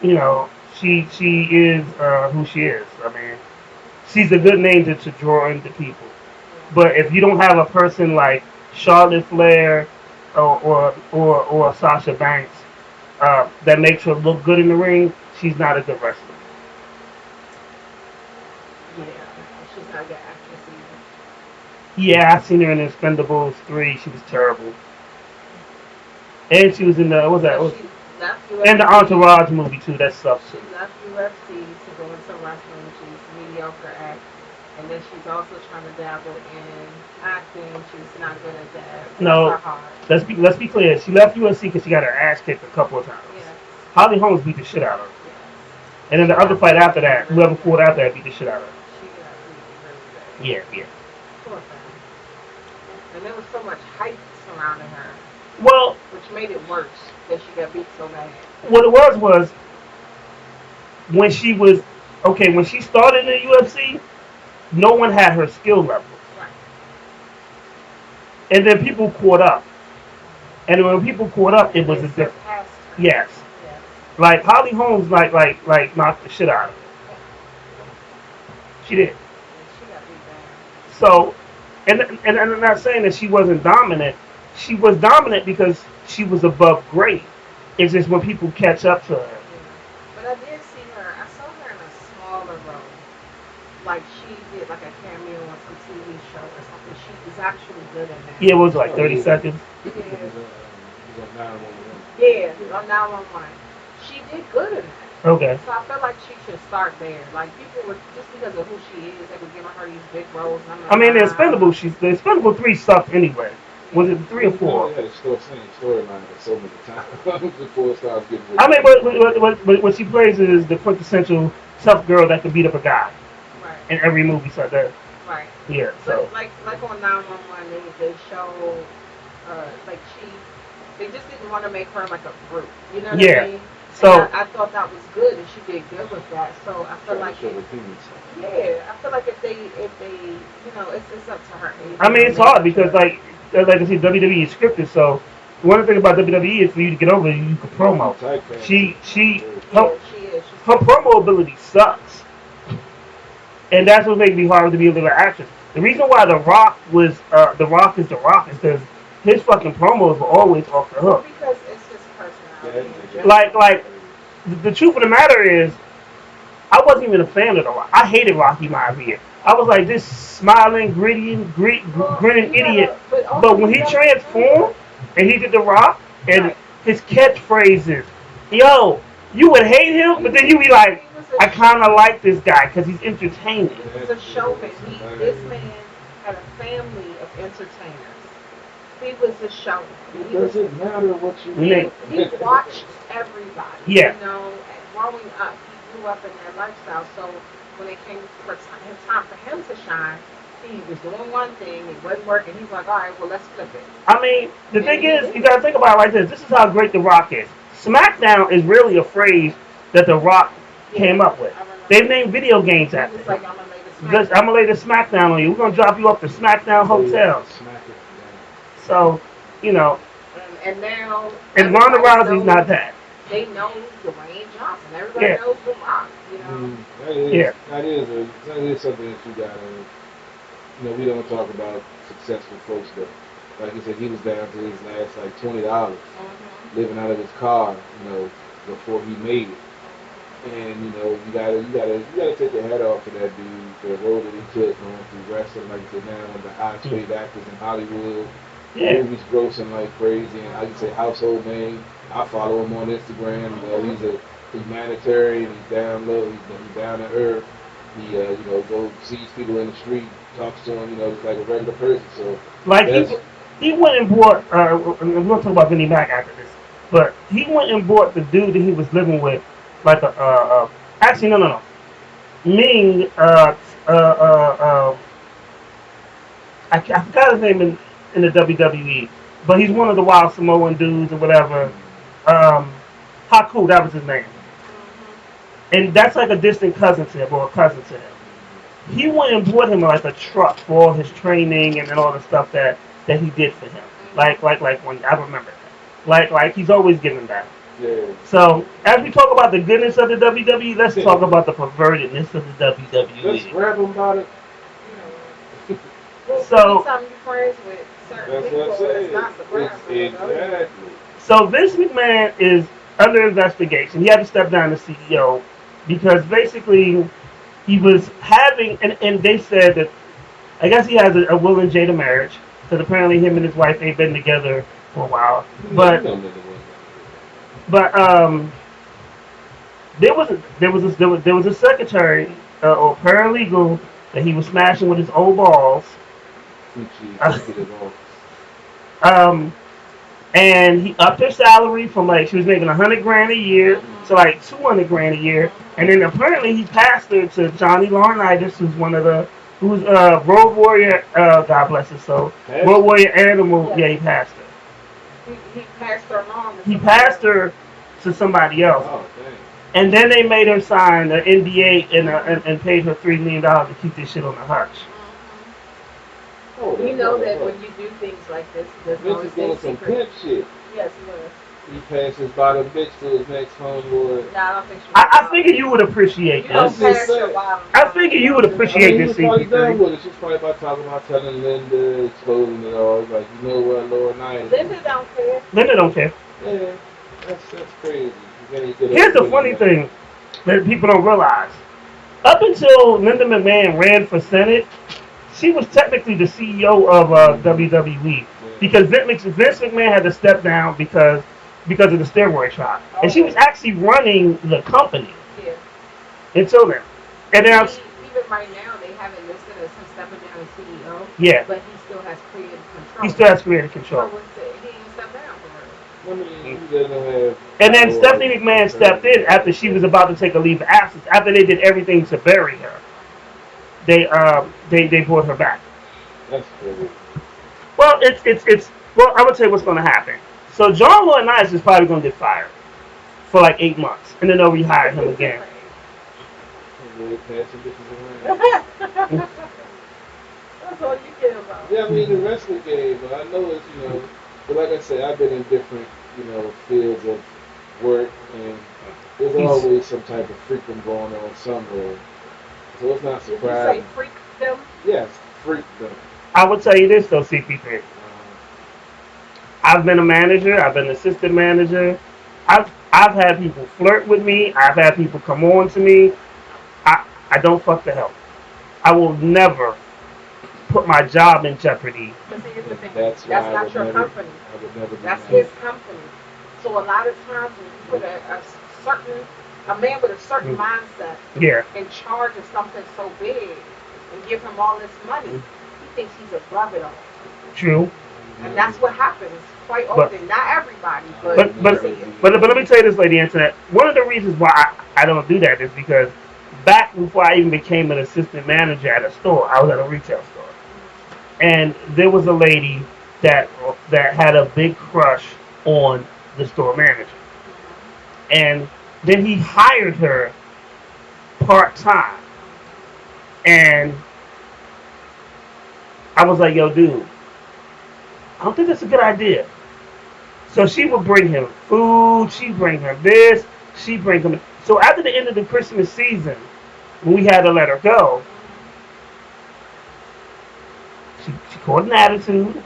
S1: She is who she is. I mean, she's a good name to draw into people. But if you don't have a person like Charlotte Flair or Sasha Banks that makes her look good in the ring, she's not a good wrestler.
S2: Yeah, she's not a good actress either.
S1: Yeah, I seen her in Expendables 3. She was terrible. And she was in the and the Entourage movie too. That sucks.
S2: She left UFC to go into wrestling. She's mediocre at, and then she's also trying to dabble in acting. She's not good at that.
S1: No, let's be clear. She left UFC because she got her ass kicked a couple of times. Yeah. Holly Holmes beat the shit out of her. Yeah. And then the other fight after that, whoever fought after that beat the shit out of her.
S2: She got
S1: Yeah.
S2: Poor thing. And there was so much hype surrounding her.
S1: Well,
S2: which made it worse that she got beat so bad.
S1: What it was when she started in the UFC, no one had her skill level.
S2: Right.
S1: And then people caught up. And when people caught up, it was a different. Yes. Like Holly Holmes like knocked the shit out of her. She did.
S2: She got beat bad.
S1: So and I'm not saying that she wasn't dominant. She was dominant because she was above grade. It's just when people catch up to her.
S2: Yeah. But I did see her. I saw her in a smaller role. Like she did like a cameo on some TV show or something. She was actually good in that.
S1: Yeah, it was like 30 seconds.
S2: Yeah, on 911. She did good in that.
S1: Okay.
S2: So I feel like she should start there. Like people were just because of who she is, they were giving her these big roles.
S1: I mean, the Expendables 3 sucked anyway. Was it 3 or 4?
S6: Yeah, it's still same storyline so many times before it starts getting.
S1: I mean, what she plays is the quintessential tough girl that can beat up a guy.
S2: Right.
S1: In every movie, so that.
S2: Right.
S1: Yeah. So.
S2: But like on 911, they show they just didn't want to make her like a brute. You know what I mean? So I thought that was good, and she did good with that. So I feel like I feel like if they it's up to her.
S1: I mean, it's hard because like I see WWE is scripted, so one thing about WWE is for you to get over, you can promo. Her promo ability sucks, and that's what makes me hard to be a little actress. The reason why The Rock was The Rock is because his fucking promos were always off the hook.
S2: Because it's his personality.
S1: Like the truth of the matter is, I wasn't even a fan of The Rock. I hated Rocky Maivia. I was like this smiling, grinning idiot. But when he transformed and he did The Rock and his catchphrases, yo, You would hate him, but then you be like, I kind of like this guy because he's entertaining.
S2: He was a showman. This man had a family of entertainers. He was a showman.
S6: It doesn't matter what you
S1: Nick.
S2: He watched everybody.
S1: Yeah.
S2: You know, and growing up, he grew up in that lifestyle. So when it came for time for him to shine, he was doing one thing, it wasn't working. He's like, all right, well, let's flip it.
S1: I mean, the thing is, you got to think about it like this. This is how great The Rock is. SmackDown is really a phrase that The Rock came up with. They've named video games after him.
S2: Like,
S1: I'm going to lay the SmackDown on you. We're going to drop you up to SmackDown hotels. So, you know.
S2: And now.
S1: And Ronda Rousey's not that.
S2: They know Dwayne Johnson. Everybody knows The Rock. You know.
S6: That is something that you got to. You know, we don't talk about successful folks, but like you said, he was down to his last like $20, living out of his car, you know, before he made it. And you know, you gotta take your hat off to that dude, the role that he took going through wrestling, like you said, now one of the highest paid actors in Hollywood.
S1: Yeah.
S6: Movies grossing like crazy, and like you say, household name. I follow him on Instagram. You know, he's a humanitarian. He's down low. He's down to earth. He you know, go sees people in the street, talks to them, you know, like a regular person. So
S1: like he went and bought. We're gonna talk about Vinnie Mac after this, but he went and bought the dude that he was living with, like actually no. Ming. I forgot his name in the WWE, but he's one of the Wild Samoan dudes or whatever. Haku, that was his name. And that's like a distant cousin to him, or a cousin to him. He went and bought him like a truck for all his training and all the stuff that he did for him. Like when I remember that. Like he's always giving back.
S6: Yeah.
S1: So as we talk about the goodness of the WWE, let's talk about the pervertedness of the WWE.
S6: Let's grab him about it.
S2: So some friends with certain
S6: That's what I'm saying.
S2: it's not surprising.
S6: Exactly.
S1: So Vince McMahon is under investigation. He had to step down as CEO because basically he was having, and they said that, I guess he has a Will and Jada marriage, because apparently him and his wife ain't been together for a while. But there was a secretary or paralegal that he was smashing with his old balls. And he upped her salary from like she was making $100,000 a year to like $200,000 a year, and then apparently he passed her to Johnny Laurinaitis, who's Road Warrior. God bless his soul. Road Warrior Animal. Yeah, he passed her.
S2: He passed her along.
S1: He passed her to somebody else, and then they made her sign an NDA and paid her $3 million to keep this shit on the hush.
S2: You know that when you do things like this, there's always
S6: doing some pimp shit.
S2: Yes, he was.
S6: He passed his bottom bitch to his next homeboy.
S2: No, I don't think she
S1: I figured you would appreciate this. I figured you would appreciate this.
S6: She's probably about talking about telling Linda, exposing it all. Like, you know what, Lord Knight.
S2: Linda don't care.
S1: Linda don't care.
S6: Yeah, that's crazy.
S1: Here's the funny thing that people don't realize. Up until Linda McMahon ran for Senate, she was technically the CEO of WWE because Vince McMahon had to step down because of the steroid trial, and she was actually running the company until then. And then
S2: even right now, they have it listed as him stepping down as CEO.
S1: Yeah,
S2: but he still has creative control.
S1: He still has creative control.
S2: He didn't step down for
S6: her.
S1: And then Stephanie McMahon stepped in after she was about to take a leave of absence. After they did everything to bury her, they brought her back.
S6: That's crazy.
S1: Well, well, I'm gonna tell you what's gonna happen. So John Laurinaitis is probably gonna get fired for like 8 months, and then they'll rehire him again.
S2: That's all you care about.
S6: Yeah, I mean the wrestling game. I know it's but like I said, I've been in different fields of work, and there's always some type of freaking going on somewhere. So it's not surprising.
S2: Did you say freakdom?
S6: Yes, freakdom.
S1: I would tell you this though, CP3. I've been a manager. I've been an assistant manager. I've had people flirt with me. I've had people come on to me. I don't fuck the help. I will never put my job in jeopardy.
S2: But see, here's the thing. That's not your company. That's his company. So a lot of times when you put a a man with a certain mindset in charge of something so big and give him all this money, he thinks he's above it all.
S1: True.
S2: And that's what happens quite often. Not everybody, but
S1: let me tell you this, Lady Antoinette. One of the reasons why I don't do that is because back before I even became an assistant manager at a store, I was at a retail store, and there was a lady that had a big crush on the store manager, and then he hired her part-time, and I was like, yo, dude, I don't think that's a good idea. So she would bring him food, she'd bring him this, she'd bring him. So after the end of the Christmas season, when we had to let her go, she caught an attitude,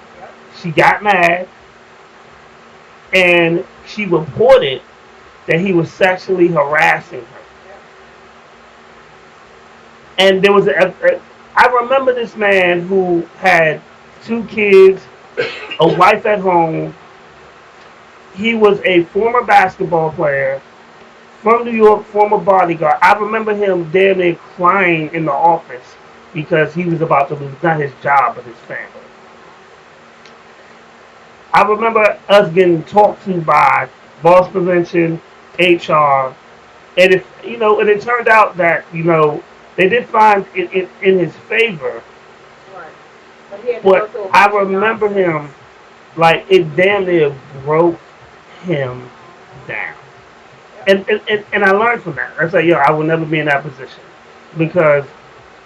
S1: she got mad, and she reported that he was sexually harassing her. And there was I remember this man who had 2 kids, a wife at home. He was a former basketball player from New York, former bodyguard. I remember him damn near crying in the office because he was about to lose not his job but his family. I remember us getting talked to by Boss Prevention, HR, and it turned out that they did find it in his favor.
S2: Right.
S1: But I remember him like it damn near broke him down. And I learned from that. I said, I will never be in that position. Because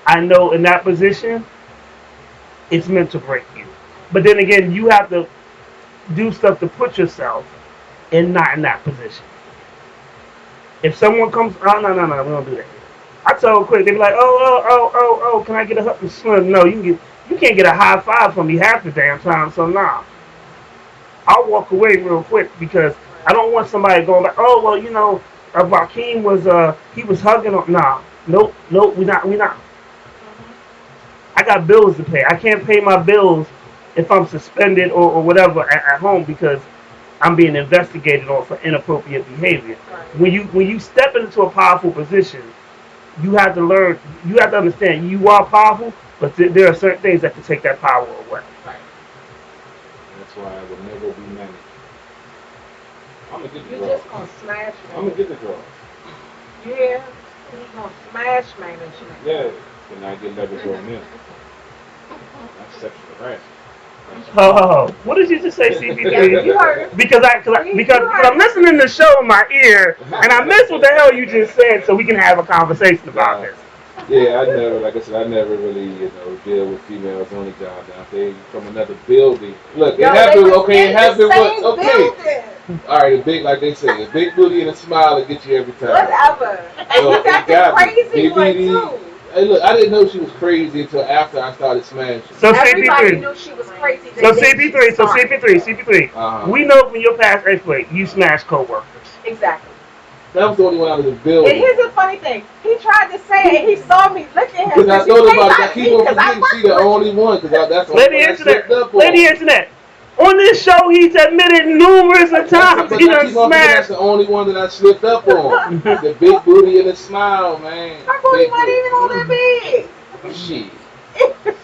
S1: I know in that position, it's meant to break you. But then again, you have to do stuff to put yourself not in that position. If someone comes, no, we don't do that. I told quick, they be like, oh, can I get a hug and Slim? No, you can't get a high five from me half the damn time, so nah. I'll walk away real quick because I don't want somebody going back, Rakeem was he was hugging on. Nah, nope, we not. I got bills to pay. I can't pay my bills if I'm suspended or whatever at home because I'm being investigated on for inappropriate behavior. When you step into a powerful position, you have to learn. You have to understand you are powerful, but there are certain things that can take that power away.
S6: That's why I would never be managed. I'm gonna get the
S2: draw. You just gonna smash me.
S6: I'm gonna get the draw.
S2: Yeah, you gonna smash management.
S6: Yeah, and I get leverage on them. That's sexual harassment.
S1: What did you just say, CP3? Because I'm listening to the show in my ear, and I missed what the hell you just said, so we can have a conversation about this.
S6: Yeah, like I said, I never really, deal with females on the job. Now, if they from another building, look, it happened. Okay. All right, a big, like they say, a big booty and a smile will get you every time.
S2: Whatever. And you got the crazy one too.
S6: Hey, look, I didn't know she was crazy until after I started smashing.
S1: So
S2: everybody knew she was crazy.
S1: So CP3. We know from your past exploit, you smashed coworkers.
S2: Exactly.
S6: That was the only one out of the building.
S2: And here's the funny thing. He tried to say it, and he saw me look at him.
S6: Because I thought about it. I keep on forgetting she the only one. Because that's the only one I slipped up on.
S1: Lady Internet. On this show, he's admitted numerous times he done smashed.
S6: That's the only one that I slipped up on. The big booty and the smile, man.
S2: Her booty wasn't even all that big.
S6: Shit.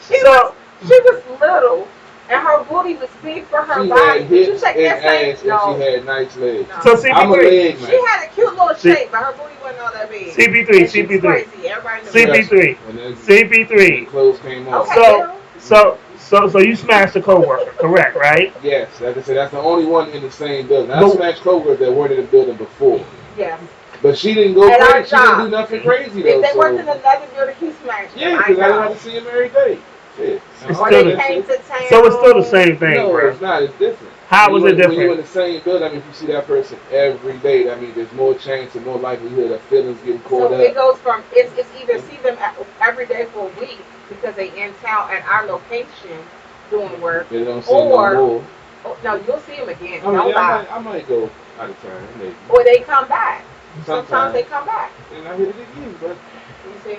S2: She was little. And her booty was big for her body. Did you check that
S6: ass? No. She had nice legs.
S1: No. So CP3.
S6: I'm a leg man.
S2: She had a cute little shape, but her booty wasn't all that big.
S1: CP3. CP3.
S6: Clothes came off.
S1: Okay. So you smashed a coworker, correct, right?
S6: Yes, like I said, that's the only one in the same building. I smashed coworkers that weren't in the building before.
S2: Yeah.
S6: But she didn't go crazy. She didn't do nothing crazy though.
S2: If they worked in another building, he smashed them.
S6: Yeah, because I didn't have to see him every day. Shit.
S2: Or they came to town.
S1: So it's still the same thing,
S6: no,
S1: bro.
S6: It's not. It's different.
S1: How was it different?
S6: When you're in the same building, I mean, if you see that person every day, that means there's more chance and more likelihood of feelings getting caught up.
S2: So it goes from, it's either see them every day for a week because they in town at our location doing work.
S6: They don't see them no more.
S2: No, you'll see them again.
S6: I might go out of town, maybe.
S2: Or they come back. Sometimes they come back.
S6: And I hit it again, but
S2: you see?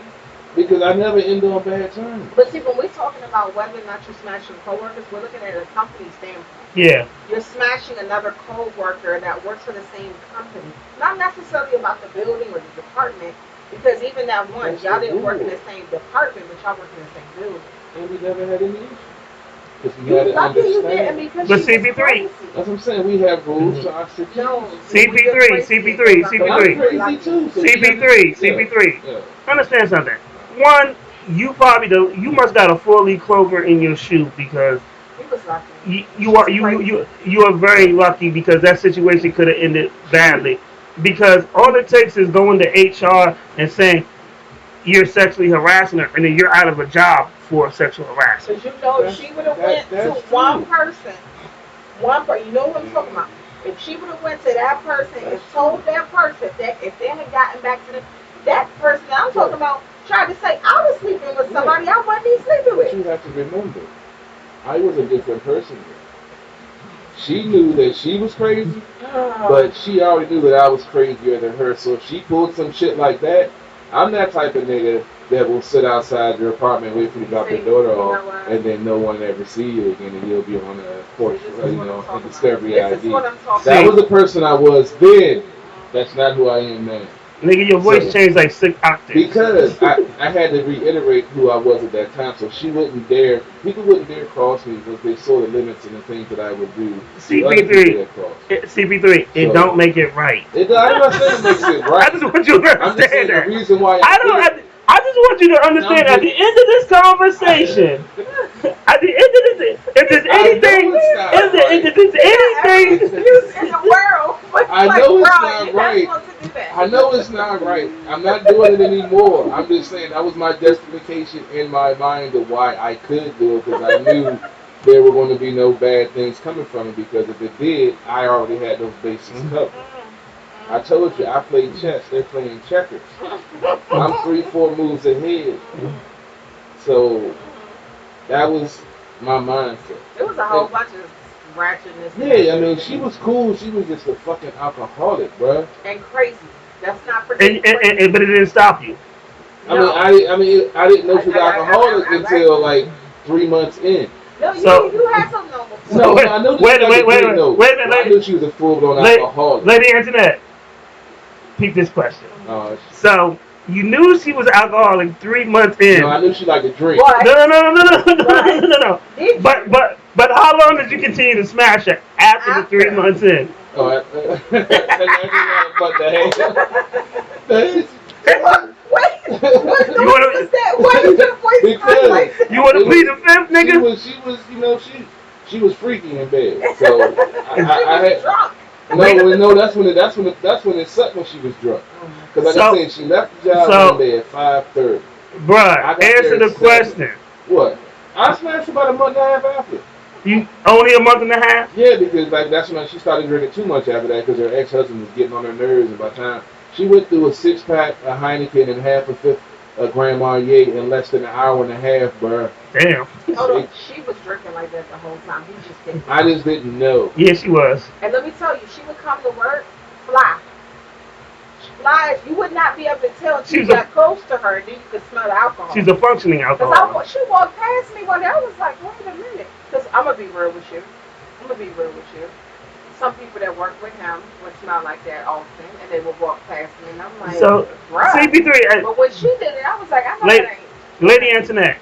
S6: Because I never end on bad terms.
S2: But see, when we're talking about whether or not you're smashing coworkers, we're looking at a company standpoint.
S1: Yeah.
S2: You're smashing another coworker that works for the same company. Not necessarily about the building or the department, because even that one, y'all didn't work in the same department, but y'all work in the same building.
S6: And we never had any issues. Because we
S2: You
S6: had to
S2: lucky you didn't
S6: understand.
S2: because
S1: But
S2: she was
S1: CP3.
S2: crazy.
S6: That's what I'm saying. We have rules to our city.
S2: No.
S1: CP3, CP3,
S6: I'm
S1: CP3.
S6: crazy too. So
S1: CP3, CP3.
S6: Yeah.
S1: Understand something. One, you must got a 4-leaf clover in your shoe because
S2: He was lucky.
S1: you are very lucky because that situation could have ended badly. Because all it takes is going to HR and saying you're sexually harassing her, and then you're out of a job for sexual harassment.
S2: Because you know, if she would have went to one person, you know what I'm talking about. If she would have went to that person and told that person that if they had gotten back to that person I'm talking about tried to say I was sleeping with somebody I wasn't even sleeping with.
S6: You have to remember, I was a different person. She knew that she was crazy, but she already knew that I was crazier than her. So if she pulled some shit like that, I'm that type of nigga that will sit outside your apartment, wait for you to drop your daughter off, and then no one ever see you again, and you'll be on a porch, in Discovery ID. That was the person I was then. That's not who I am now.
S1: Nigga, your voice changed like 6 octaves.
S6: Because I had to reiterate who I was at that time, so people wouldn't dare cross me because they saw the limits and the things that I would do.
S1: CP3, it don't make it right.
S6: I'm not saying it makes it right.
S1: I just want you to understand that.
S6: The reason why
S1: I just want you to understand at the end of this conversation, at the end of this, if there's anything,
S2: in the world,
S6: I know it's not right. I know it's not right. I'm not doing it anymore. I'm just saying that was my justification in my mind of why I could do it, because I knew there were going to be no bad things coming from it, because if it did, I already had those bases covered. I told you, I played chess. They're playing checkers. I'm 3-4 moves ahead. So that was my mindset.
S2: It was a whole bunch of ratchetness.
S6: Yeah, I mean, she was cool. She was just a fucking alcoholic, bruh.
S2: And crazy. That's not
S1: but it didn't stop you.
S6: I didn't know she was alcoholic until like 3 months in.
S2: No, you had something on before.
S1: No, I know wait a minute.
S6: I knew she was a full-blown alcoholic.
S1: Lady Antoinette, peep this question. So you knew she was alcoholic 3 months in.
S6: No, I knew she liked to drink.
S1: No. But how long did you continue to smash her after the 3 months in?
S2: Wait,
S1: you want to plead the fifth, nigga?
S6: She was freaky in bed. So I had drunk. No, that's when it sucked when she was drunk. Because like I said, she left the job one day at 5:30.
S1: Bruh, answer the question.
S6: What? I smashed about a month and a half after.
S1: You only a month and a half?
S6: Yeah, because like that's when she started drinking too much after that, because her ex-husband was getting on her nerves, and by the time she went through a 6-pack of Heineken and half a fifth of Grand Marnier in less than an hour and a half, bruh.
S1: Damn.
S2: Hold on, she was drinking like that the whole time. He just didn't.
S6: I just didn't know.
S1: Yeah, she was.
S2: And let me tell you, she would come to work, fly. Fly, you would not be able to tell until you got close to her, and then you could smell the alcohol.
S1: She's a functioning alcoholic.
S2: She walked past me one day. I was like, wait a minute. Because I'm going to be real with you. Some people that work with him would smell like that often, and they would walk past me, and I'm like,
S1: so, CP3.
S2: But when she did it, I was like, I know that ain't.
S1: Lady Antoinette,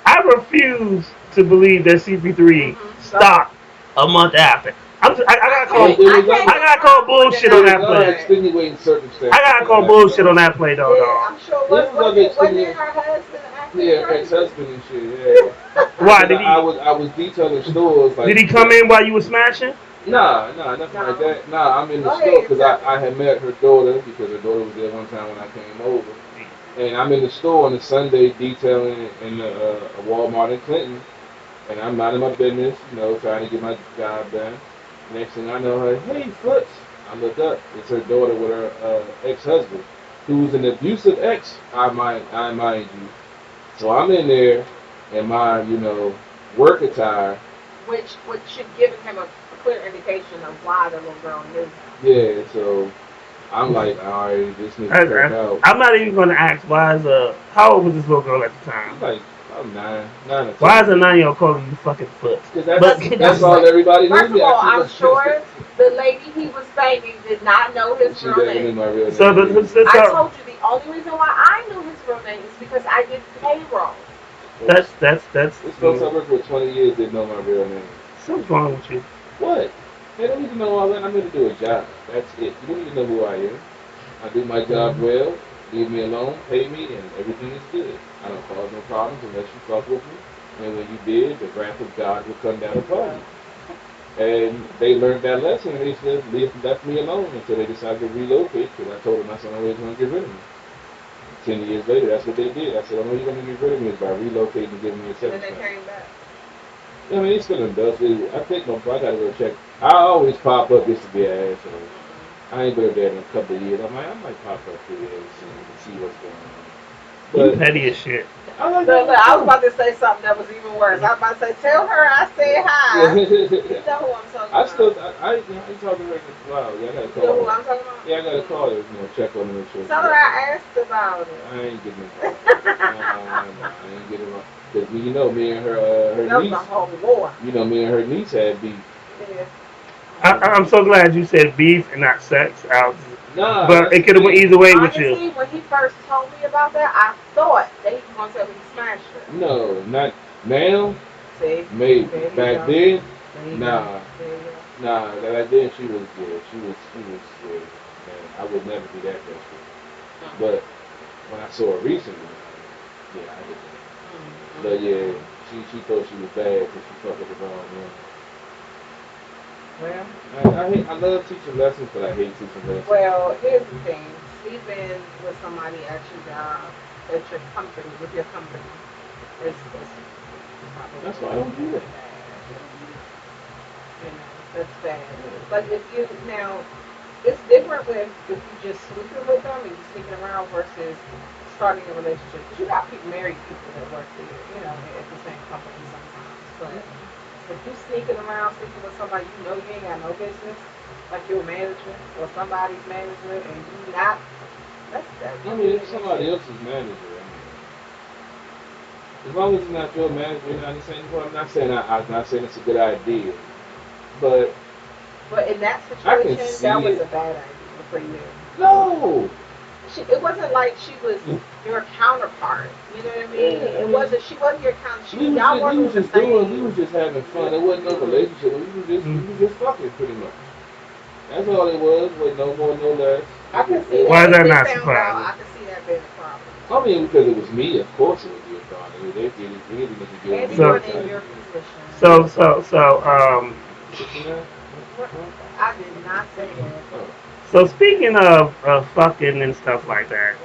S1: I refuse to believe that CP3 stopped a month after. I gotta call bullshit on that play.
S6: Extenuating circumstances.
S1: I gotta call bullshit on that play, though.
S2: Yeah, I'm sure. Wasn't her husband acting
S6: ex-husband and shit. Yeah.
S1: Why did he?
S6: I was detailing stores. Like,
S1: did he come in while you were smashing?
S6: Nah, nothing like that. Nah, I'm in the store because I had met her daughter, because her daughter was there one time when I came over. And I'm in the store on a Sunday detailing in a Walmart in Clinton. And I'm minding my business, trying to get my job done. Next thing I know, her, hey, Foots. I look up. It's her daughter with her ex-husband, who's an abusive ex, I mind you. So I'm in there in my, work attire.
S2: Which should give him a clear indication of why the little girl knew.
S6: Yeah, so I'm like, all right, this needs to work out.
S1: I'm not even going to ask why is how old was this little girl at the time?
S6: Like, I'm 9 or 10.
S1: Why is a 9-year-old calling you fucking foot?
S6: Because that's all everybody knew.
S2: First of all, I'm sure the lady he was banging did not know his real name.
S6: My real name.
S1: So
S2: I told you the only reason why I knew his real name is because I did payroll.
S1: That's.
S6: This folks I worked with 20 years didn't know my real name.
S1: Something's wrong with you.
S6: What? They don't need to know all that. I'm here to do a job. That's it. You don't need to know who I am. I do my job well. Leave me alone, pay me, and everything is good. I don't cause no problems unless you fuck with me. And when you did, the wrath of God will come down upon you. And they learned that lesson, and they just left me alone until they decided to relocate, because I told them that's the only way they're going to get rid of me. 10 years later, that's what they did. I said, the only way you're going to get rid of me is by relocating and giving me a severance.
S2: And then they came back.
S6: I mean, it's still in dust. I think I got to go check. I always pop up just to be an asshole. I ain't been there in a couple of years. I might pop up here and see what's going on.
S1: But you petty as shit.
S2: I was about to say something that was even worse. I was about to say, tell her I said hi. You know who I'm talking about.
S6: I ain't talking to her in a while. Yeah, I got to call
S2: her. You know who I'm talking about?
S6: Yeah, I got to call her, check on her and shit.
S2: Tell her I asked about it.
S6: I ain't getting it. I ain't getting it. Because, you know, me and her niece.
S2: That was a whole war.
S6: You know, me and her niece had beef.
S2: Yeah.
S1: I'm so glad you said beef and not sex, Alex.
S6: Nah,
S1: but it could have went either way with you.
S2: Honestly, when he first told me about that, I thought that he was going to tell me to smash her.
S6: No, not now.
S2: See?
S6: Maybe. Back then, nah. Back then she was good. She was good. And I would never be that desperate. But when I saw her recently, yeah, I did that. But yeah, she thought she was bad because she fucked with the wrong one.
S2: Well,
S6: I love teaching lessons, but I hate teaching lessons.
S2: Well, here's the thing: sleeping with somebody at your job, at your company, with your company, is
S6: that's why I don't do that.
S2: You know, that's bad. But if you now, it's different if you just sleeping with them and you're sneaking around versus starting a relationship. Because you got married people that work for you, at the same company sometimes, but. If you sneaking around, sleeping with somebody you know you ain't got no business, like your manager or somebody's manager, and you not, that's that.
S6: I mean, it's somebody else's manager. As long as it's not your manager, you're not saying. Well, I'm not saying it's a good idea, but
S2: in that situation, that was a bad idea for you.
S6: No.
S2: It wasn't like she was your counterpart. You know what I mean? It wasn't. She wasn't your counterpart. We
S6: was just having fun. It wasn't no relationship. We was just fucking pretty much. That's all it was. With no more, no less.
S2: I can see that.
S1: Why is that not surprising?
S2: I can see that being a problem.
S6: I mean, because it was me. Of course, it would be a problem. They didn't get
S2: anyone in your position. I did not say that.
S1: So speaking of fucking and stuff like that,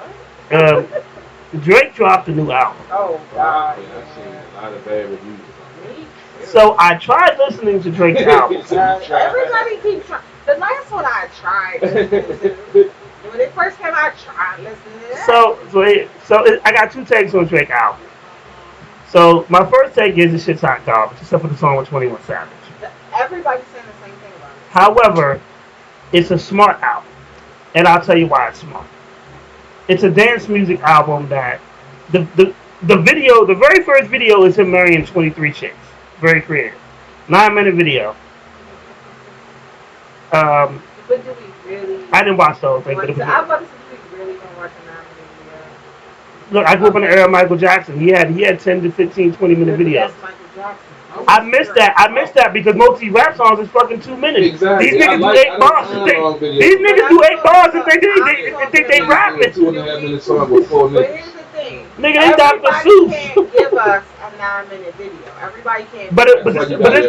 S1: Drake dropped a new album.
S2: Oh God!
S6: Yeah, I've seen a lot of bad reviews.
S1: So I tried listening to Drake's album.
S2: Everybody keeps trying. The last one I tried. When it first came out, I tried listening. So I got two takes on Drake album. So my first take is the shit's hot garbage, except for the song with 21 Savage. Everybody's saying the same thing about it.
S1: However, it's a smart album, and I'll tell you why it's smart. It's a dance music album that the video, the very first video is him marrying 23 chicks. Very creative. 9-minute video.
S2: But do we really?
S1: I didn't watch the whole thing. But
S2: I was about to say, do we really gonna watch a 9-minute video?
S1: Look, I grew up in the era of Michael Jackson. He had 10 to 15, 20-minute videos.
S2: That's Michael Jackson.
S1: I missed that because most of these rap songs is fucking 2 minutes.
S6: Exactly.
S1: These niggas do 8 bars. These niggas do 8 bars and think they rapping.
S6: 2.5-minute song with 4 minutes.
S2: But here's the thing.
S1: Nigga, they Dr. Seuss.
S2: Can't give us a 9-minute video. Everybody can't.
S1: But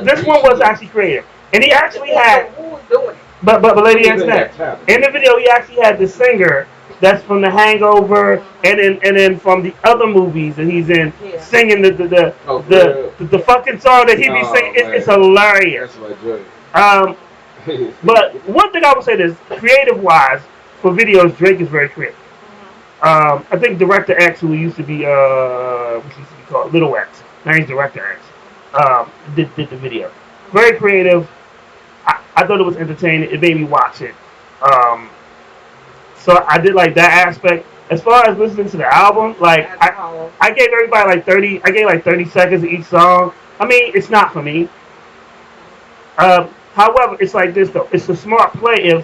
S1: this one was actually creative, and he actually had.
S2: Who was doing it?
S1: But lady, answer that. In the video, he actually had the singer that's from The Hangover, and then from the other movies that he's in, singing the fucking song that he be singing. It's hilarious. But one thing I would say is, creative wise, for videos, Drake is very creative. I think Director X, who used to be what used to be called Little X, now he's Director X, did the video. Very creative. I thought it was entertaining. It made me watch it. So I did like that aspect. As far as listening to the album, like I gave everybody like 30. I gave like 30 seconds of each song. I mean, it's not for me. However, it's like this though. It's a smart play.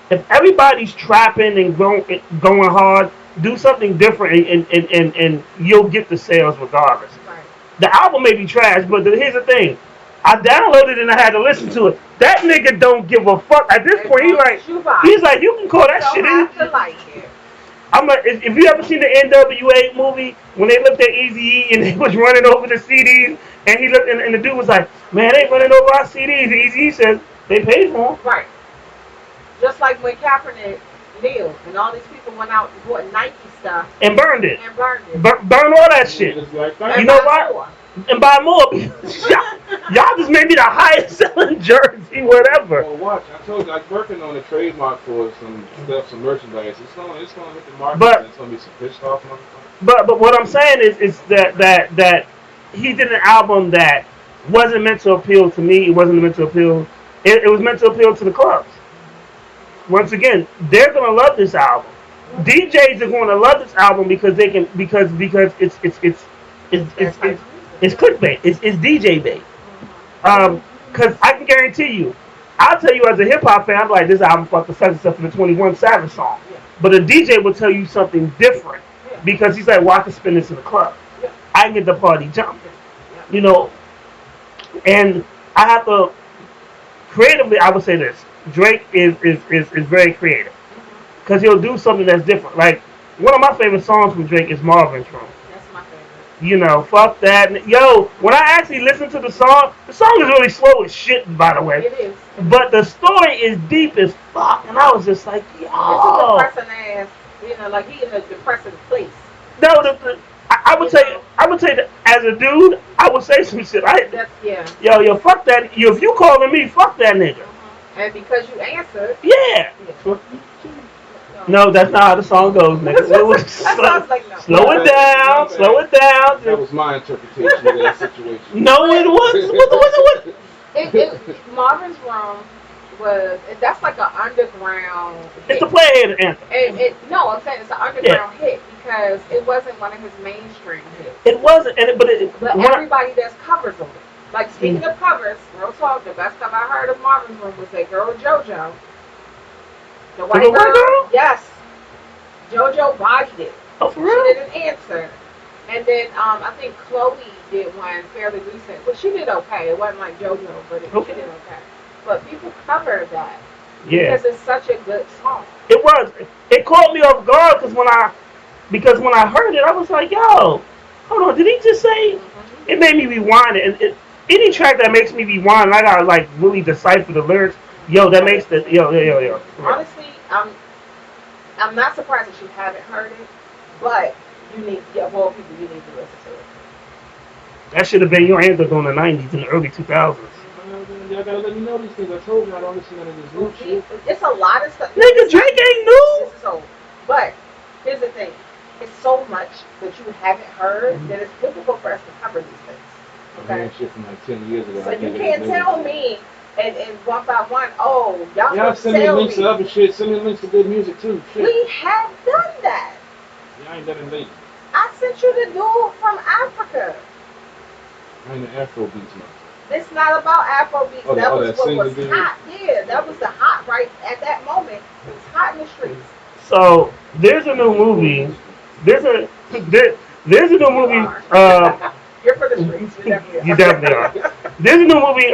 S1: If everybody's trapping and going hard, do something different and you'll get the sales regardless.
S2: Right.
S1: The album may be trash, but here's the thing. I downloaded it and I had to listen to it. That nigga don't give a fuck. At this point, he's like, you can call that shit in.
S2: Like it.
S1: I'm like, if you ever seen the NWA movie when they looked at Eazy-E and they was running over the CDs, and he looked and the dude was like, man, they running over our CDs. And Eazy-E says they paid for them.
S2: Right. Just like when Kaepernick kneeled and all these people went out and bought Nike stuff
S1: and burned it. Burn all that shit.
S6: Like
S1: you know what? And buy more. y'all just made me the highest selling jersey, whatever.
S6: Well, watch. I told you, I'm working on a trademark for some stuff, some merchandise. It's gonna hit the market.
S1: But
S6: it's gonna be some pissed off motherfuckers.
S1: But what I'm saying is that he did an album that wasn't meant to appeal to me. It wasn't meant to appeal. It was meant to appeal to the clubs. Once again, they're gonna love this album. DJs are gonna love this album because they can because it's clickbait. It's DJ bait. Because I can guarantee you, I'll tell you as a hip hop fan, I'm like, this album fucked the such and such for the 21 Savage song. But a DJ will tell you something different because he's like, well, I can spin this in the club. I can get the party jumping. You know, and I have to creatively. I would say this: Drake is very creative because he'll do something that's different. Like one of my favorite songs from Drake is Marvin's Room. You know, fuck that. Yo, when I actually listen to the song is really slow as shit, by the way.
S2: It is.
S1: But the story is deep as fuck, and I was just like, yo.
S2: It's a depressing ass, you know, like he in a depressing place.
S1: No, I would say that as a dude, I would say some shit. Yo, fuck that. If you calling me, fuck that nigga.
S2: And because you answered.
S1: Yeah. No, that's not how the song goes, nigga. Slow it down. Slow it down.
S6: That was my interpretation of that situation.
S1: No, it wasn't.
S2: Marvin's Room that's like an underground hit.
S1: It's the Playhead anthem.
S2: No, I'm saying it's an underground hit because it wasn't one of his mainstream hits.
S1: It wasn't, but
S2: everybody does covers of it. Like speaking of covers, real talk, the best cover I heard of Marvin's Room was that girl JoJo. The white girl? Yes. JoJo bodied it.
S1: Oh, for real?
S2: She did an answer. And then I think Chloe did one fairly recent. But she did okay. It wasn't like JoJo, but she did okay. But people cover that.
S1: Yeah.
S2: Because it's such a good song.
S1: It was. It caught me off guard because when I heard it, I was like, yo, hold on, did he just say? Mm-hmm. It made me rewind it. And any track that makes me rewind, I gotta like really decipher the lyrics. Yo, that makes the yo.
S2: Honestly, I'm not surprised that you haven't heard it, but you need people you need to listen to it.
S1: That should have been your anthem in the 90s and the early 2000s.
S6: Y'all gotta let me know these things. I told you I don't listen to this new shit.
S2: It's a lot of stuff.
S1: Nigga, Drake ain't new.
S2: But here's the thing: it's so much that you haven't heard that it's difficult for us to cover these things.
S6: Okay. Shit from like 10 years ago.
S2: So you can't tell me. And one by one, y'all
S6: send me links to other shit. Send me links to good music too. Shit.
S2: We have done that.
S6: Y'all ain't done it lately.
S2: I sent you the dude from Africa.
S6: I ain't an Afro beats man.
S2: It's not about Afro beats. That was what was
S6: dude.
S2: hot. Yeah, that was the hot right at that moment. It was hot in the streets.
S1: So there's a new movie. There's a new movie.
S2: You're for the streets.
S1: You definitely are. There's a new movie.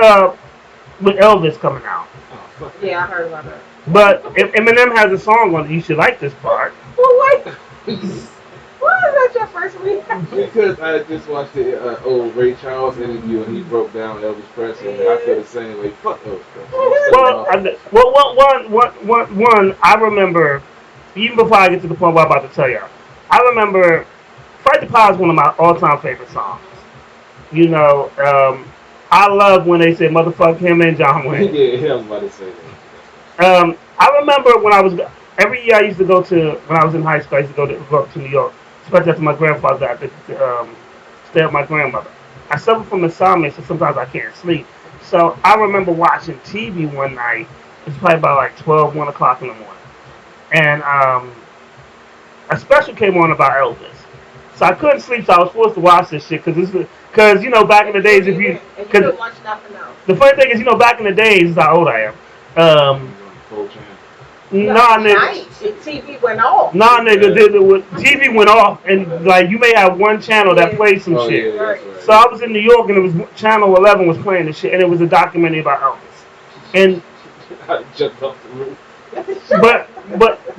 S1: With Elvis coming out.
S2: Yeah, I heard about that.
S1: But if Eminem has a song on it, you should like this part.
S2: Well, wait. Why is that your first reaction?
S6: Because I just watched the old Ray Charles interview and he broke down Elvis Presley. And I feel the same way. Fuck Elvis Presley. Well,
S1: I remember, even before I get to the point where I'm about to tell y'all, I remember Fight the Power is one of my all-time favorite songs. You know, I love when they say motherfuck him and John Wayne.
S6: Yeah, I was about to say that.
S1: I remember when every year I used to go to, when I was in high school, I used to go up to New York, especially after my grandfather died, to stay with my grandmother. I suffer from insomnia, so sometimes I can't sleep. So I remember watching TV one night. It's probably about like 1 o'clock in the morning. and a special came on about Elvis. So I couldn't sleep, so I was forced to watch this shit because you know back in the days if you
S2: couldn't watch nothing else.
S1: the funny thing is you know back in the days this is how old I am. Nah, nigga.
S2: TV went off.
S1: Nah, nigga. TV went off, and like you may have one channel that plays some shit.
S6: Yeah, right.
S1: So I was in New York, and it was channel 11 was playing this shit, and it was a documentary about Elvis. And
S6: I jumped off the roof.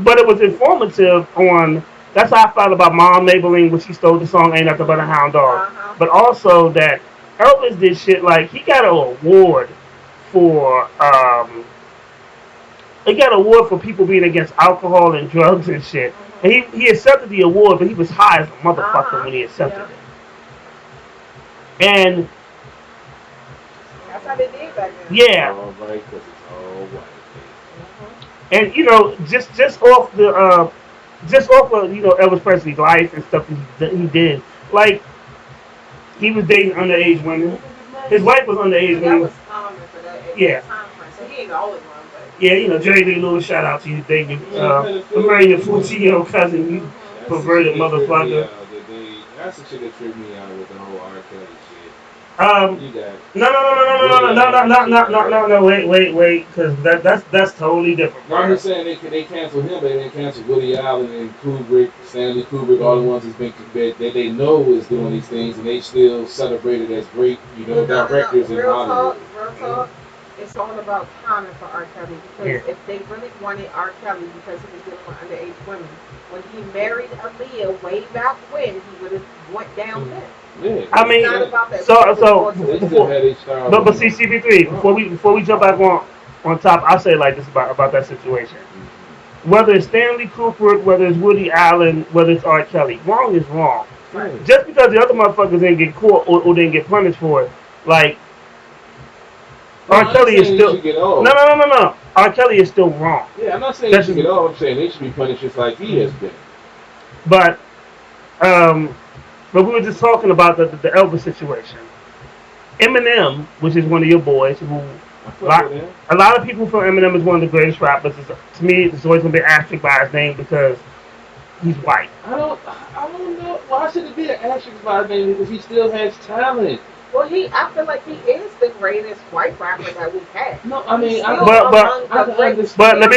S1: but it was informative on. That's how I felt about Mom Maybelline when she stole the song "Ain't Nothing But a Hound Dog." But also that Elvis did shit like he got an award for. He got an award for people being against alcohol and drugs and shit. And he accepted the award, but he was high as a motherfucker when he accepted it. And
S2: that's how they did back then.
S1: Yeah.
S6: All right, because it's all white.
S1: And you know, just off of you know Elvis Presley's life and stuff that he did, like he was dating underage women. His wife was underage women.
S2: That was common for that age.
S1: Yeah.
S2: So he ain't the only one.
S1: Yeah, you know, Jerry Lee Lewis, shout out to you. Thank you. Marrying your 14-year-old cousin, you perverted motherfucker.
S6: That's the shit that tripped me out with the whole R. Kelly shit.
S1: No, wait, because that's totally different.
S6: No, I'm just saying they canceled him, but they didn't cancel Woody Allen and Kubrick, Stanley Kubrick, all the ones that they know is doing these things, and they still celebrated as great, you know, directors in Hollywood.
S2: Real talk. It's all about timing for R. Kelly because if they really wanted R. Kelly because he was dealing with underage women, when he married Aaliyah way back when, he would have went down there.
S6: Yeah.
S1: I mean, but see, CP3, before we jump back on top, I'll say like this about that situation. Whether it's Stanley Kubrick, whether it's Woody Allen, whether it's R. Kelly, wrong is wrong. Right. Just because the other motherfuckers didn't get caught or didn't get punished for it, like. R. Kelly is still no. R. Kelly is still wrong.
S6: Yeah, I'm not saying they should get off. I'm saying they should be punished just like he has been.
S1: But we were just talking about the Elvis situation. Eminem, which is one of your boys, who a lot of people feel Eminem is one of the greatest rappers. To me, it's always gonna be asterisk by his name because he's white.
S6: I don't know. Why should it be an asterisk by his name? Because he still has talent.
S2: Well, I feel like he is the greatest white rapper that we've had.
S6: No, I mean,
S1: but let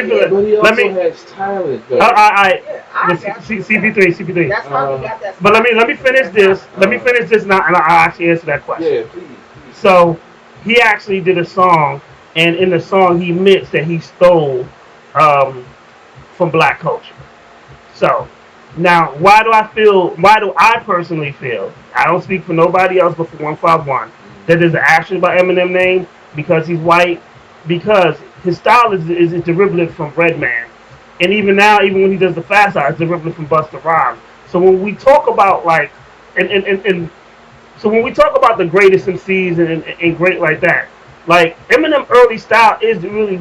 S1: me
S6: has talent.
S1: CP3.
S2: That's how he got that.
S1: But let me finish this. Let me finish this now, and I'll actually answer that question.
S6: Yeah, please.
S1: So he actually did a song, and in the song he admits that he stole from black culture. So. Now, why do I personally feel, I don't speak for nobody else but for 151, that there's an action about Eminem name because he's white, because his style is a derivative from Redman. And even now, even when he does the Fast Eye, it's derivative from Busta Rhymes. So when we talk about like, so when we talk about the greatest MCs and great like that, like Eminem early style is really,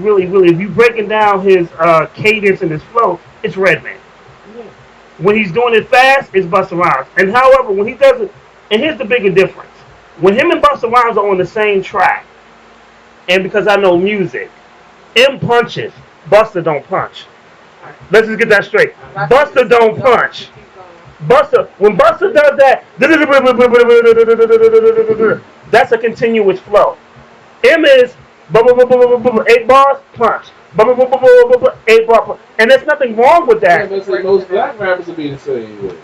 S1: if you breaking down his cadence and his flow, it's Redman. When he's doing it fast, it's Busta Rhymes. And however, when he does it, and here's the bigger difference. When him and Busta Rhymes are on the same track, and because I know music, M punches, Busta don't punch. Let's just get that straight. Busta don't punch. When Busta does that, that's a continuous flow. M is 8 bars, punch. 8 bar, and there's nothing wrong with that.
S6: Yeah, most black rappers would be the same way.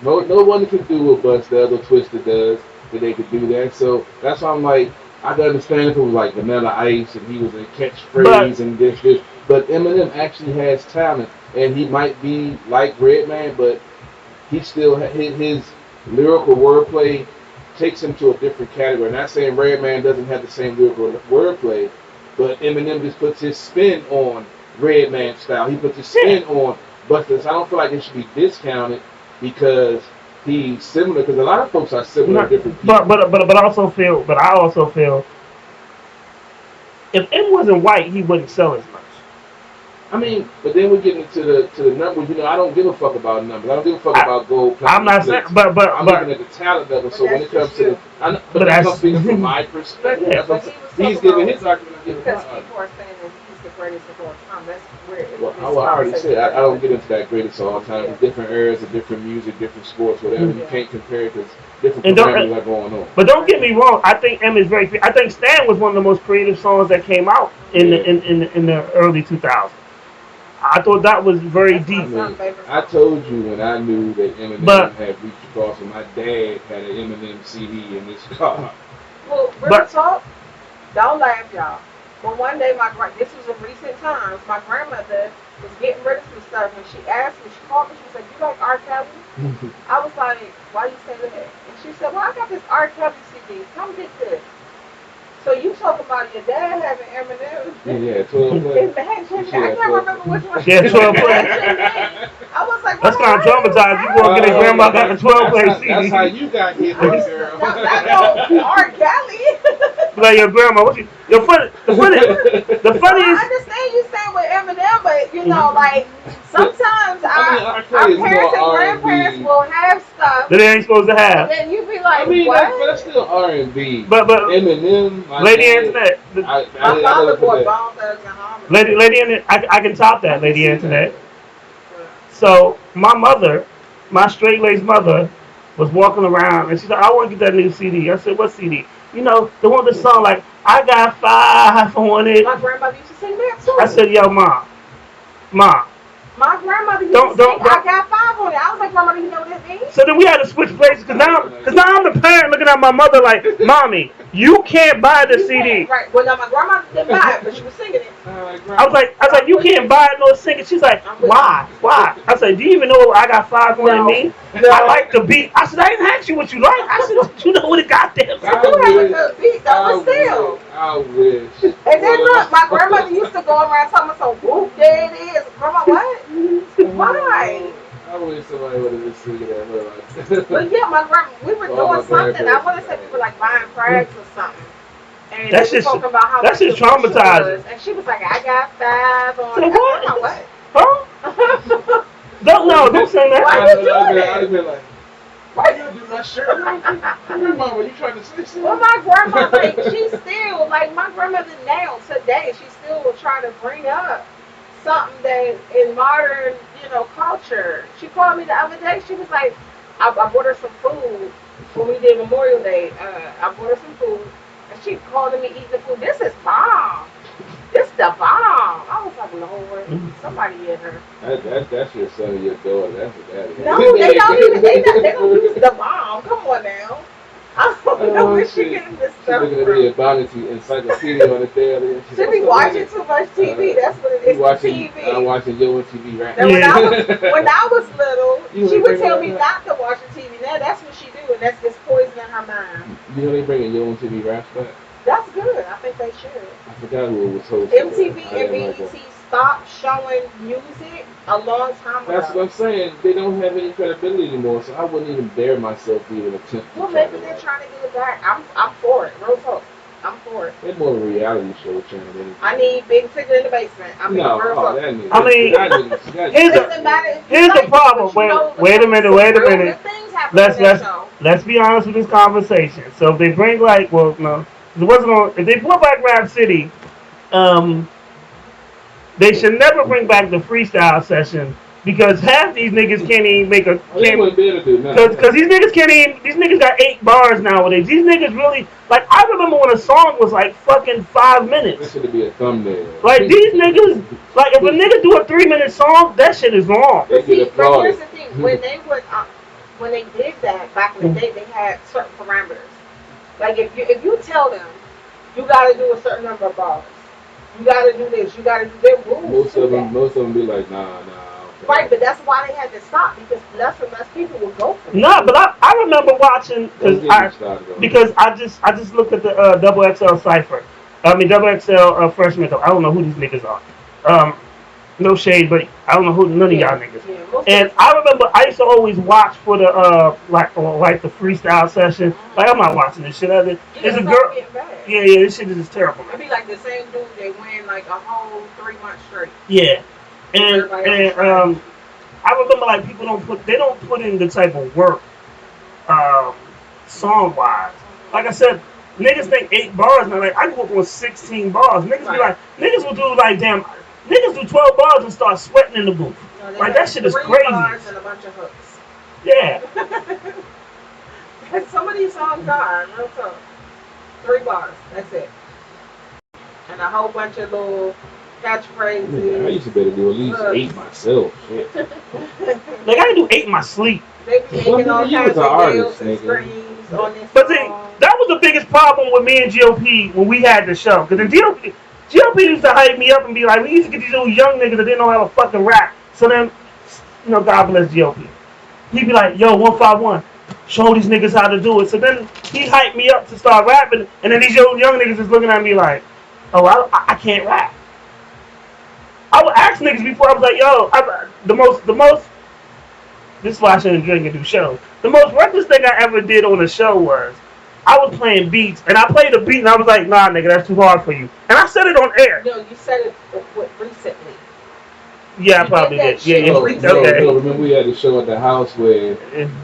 S6: No one could do what Busta or Twista does, that they could do that. So that's why I'm like, I can understand if it was like Vanilla Ice and he was a catchphrase and this. But Eminem actually has talent, and he might be like Redman, but he still his lyrical wordplay takes him to a different category. Not saying Redman doesn't have the same lyrical wordplay. But Eminem just puts his spin on Redman style. He puts his spin on Busta. I don't feel like it should be discounted because he's similar. Because a lot of folks are similar to different people.
S1: But I also feel if M wasn't white, he wouldn't sell as much.
S6: I mean, but then we get into the numbers. You know, I don't give a fuck about numbers. I don't give a fuck about gold.
S1: I'm not saying, but
S6: I'm looking at the talent level. So when it comes to but that's speaking from my perspective. He's giving his argument.
S2: Because people are saying that he's the greatest of all time. That's where
S6: Well, I already said I don't get into that greatest of all time. There's different eras of different music, different sports, whatever. You can't compare it because different parameters are going on.
S1: But don't get me wrong. I think M is very. I think Stan was one of the most creative songs that came out in the early 2000s. I thought that was very deep.
S6: I told you when I knew that Eminem had reached across, and my dad had an Eminem CD in his car.
S2: Well, real talk, don't laugh, y'all. But one day, this was in recent times, my grandmother was getting rid of some stuff, and she asked me, she called me, she said, "You like R. Kelly?" I was like, "Why you say that?" And she said, "Well, I got this R. Kelly CD. Come get this." So you talk about your dad having Eminem?
S6: Yeah, 12 plays.
S2: I can't remember which one.
S1: Yeah, 12 plays.
S2: I was like,
S1: that's kind of traumatized. You going to get a grandma got a 12 play CD.
S6: That's how you got hit, girl.
S2: I know R. Kelly.
S1: Like your grandma, the funniest.
S2: I understand you saying with Eminem, but you know, like sometimes our parents and grandparents will have stuff
S1: that they ain't supposed to have.
S2: And then you be like,
S6: but that's still R&B.
S1: But
S6: Eminem,
S1: Lady Internet.
S2: My father bought Bone Thugs and Harmony.
S1: Lady Internet, I can top that, Lady Internet. So my mother, my straight-laced mother, was walking around and she said, "I want to get that new CD." I said, "What CD?" You know, the one that song like, "I got 5 on it."
S2: My grandmother used to sing that too.
S1: I said, "Yo, Mom.
S2: My grandmother used to sing, "I got 5 on it." I was like, "Grandmother, you know what that means?"
S1: So then we had to switch places because now I'm the parent looking at my mother like, "Mommy, you can't buy the CD."
S2: Right. Well, now my grandmother didn't buy it, but she was singing it.
S1: I was like, "You can't buy it nor sing it." She's like, "Why? Why?" I said, "Do you even know what I got 5 on it mean?" I like the beat. I said, "I didn't ask you what you like." I said, "You know what it got there."
S2: I do have a good beat though, but still.
S6: I wish.
S2: And then look, my grandmother used to go around telling me some whoop, there it is. Grandma, what? Why?
S6: I wish somebody would have been singing that her.
S2: But yeah, my grandma, we were doing something. I want to say we were like buying frags or something. And
S1: that's
S2: we were talking about how
S1: that's just traumatizing.
S2: And she was like, "I got 5 on it."
S1: What? Huh? Don't say that.
S2: Why you doing that?
S6: I'd been like, "Why you do my shirt?" Mama, you trying to say something?
S2: Well, my grandma, like, she still, like, my grandmother now, today, she still will try to bring up something that in modern, you know, culture. She called me the other day. She was like, I bought her some food when we did Memorial Day. I bought her some food, and she called me eating the food. "This is bomb. This the bomb." I was like, "Lord, somebody get her."
S6: That's your son or your daughter. That's what that is.
S2: No, they don't even. They don't use the bomb. Come on now. I don't know where she getting this stuff from.
S6: She's looking at the Abonity encyclopedia on the daily.
S2: She be watching too much TV. That's what it is. TV.
S6: I'm watching Yo on TV right
S2: now. When I was little, she would tell me not to watch the TV. Now that's what she do, and that's just poisoning her mind.
S6: You know they bringing Yo on TV raps back?
S2: That's good. I think they should.
S6: I forgot who was hosting.
S2: MTV and BET stopped showing music a long time ago.
S6: That's what I'm saying. They don't have any credibility anymore, so I wouldn't even dare myself to even attempt.
S2: Well, maybe they're trying to get it back. I'm for it. Real talk. I'm for it.
S6: They're more of a reality show channel.
S2: I need Big Ticket in the Basement. I mean,
S1: here's the problem. Wait a minute. Let's be honest with this conversation. So if they bring like, well, no, it wasn't on. If they brought back Rap City, they should never bring back the freestyle session because half these niggas can't even make a. Because these niggas can't even. These niggas got 8 bars nowadays. These niggas really like. I remember when a song was like fucking 5 minutes.
S6: That should be a thumbnail.
S1: Like these niggas, like if a nigga do a 3-minute song, that shit is long.
S2: But here's the thing: when they did that back in the day, they had certain parameters. Like if you tell them you gotta do a certain number of bars, you gotta do this, you gotta do their rules.
S6: Most of them be like, nah.
S2: Right, but that's why they had to stop because less and less people would go for it.
S1: No, but I remember watching because I just looked at the Double XL Cypher. I mean Double XL Freshman. I don't know who these niggas are. No shade, but I don't know who none of y'all niggas. Yeah, and I remember I used to always watch for the like the freestyle session. Like I'm not watching this shit. It's a girl. Yeah, this shit is terrible.
S2: It'd be like the same dude they win like a whole 3 months straight.
S1: Yeah. And I remember like people don't put in the type of work song wise. Like I said, niggas think 8 bars, and like I grew up with 16 bars. Niggas be like, niggas will do like damn, niggas do 12 bars and start sweating in the booth.
S2: No,
S1: like that shit is
S2: 3
S1: crazy.
S2: bars and a bunch of hooks.
S1: Yeah.
S2: And some of these songs are real tough. 3 bars, that's it. And a whole bunch of little catchphrases.
S6: Yeah, I used to better do at least 8 myself. Shit.
S1: Like I can do 8 in my sleep.
S2: They be making all kinds of yells and screams on this
S1: But see,
S2: song.
S1: that was the biggest problem with me and GOP when we had the show. Because the GOP used to hype me up and be like, we used to get these little young niggas that didn't know how to fucking rap. So then, you know, God bless GOP. He'd be like, yo, 151, show these niggas how to do it. So then he hyped me up to start rapping. And then these young niggas is looking at me like, oh, I can't rap. I would ask niggas before, I was like, yo, the most, this is why I shouldn't drink and do shows. The most reckless thing I ever did on a show was I was playing beats, and I played a beat, and I was like, nah, nigga, that's too hard for you. And I said it on air.
S2: No, you said it recently.
S1: Yeah, I probably did. Yeah, okay.
S6: No, remember we had the show at the house where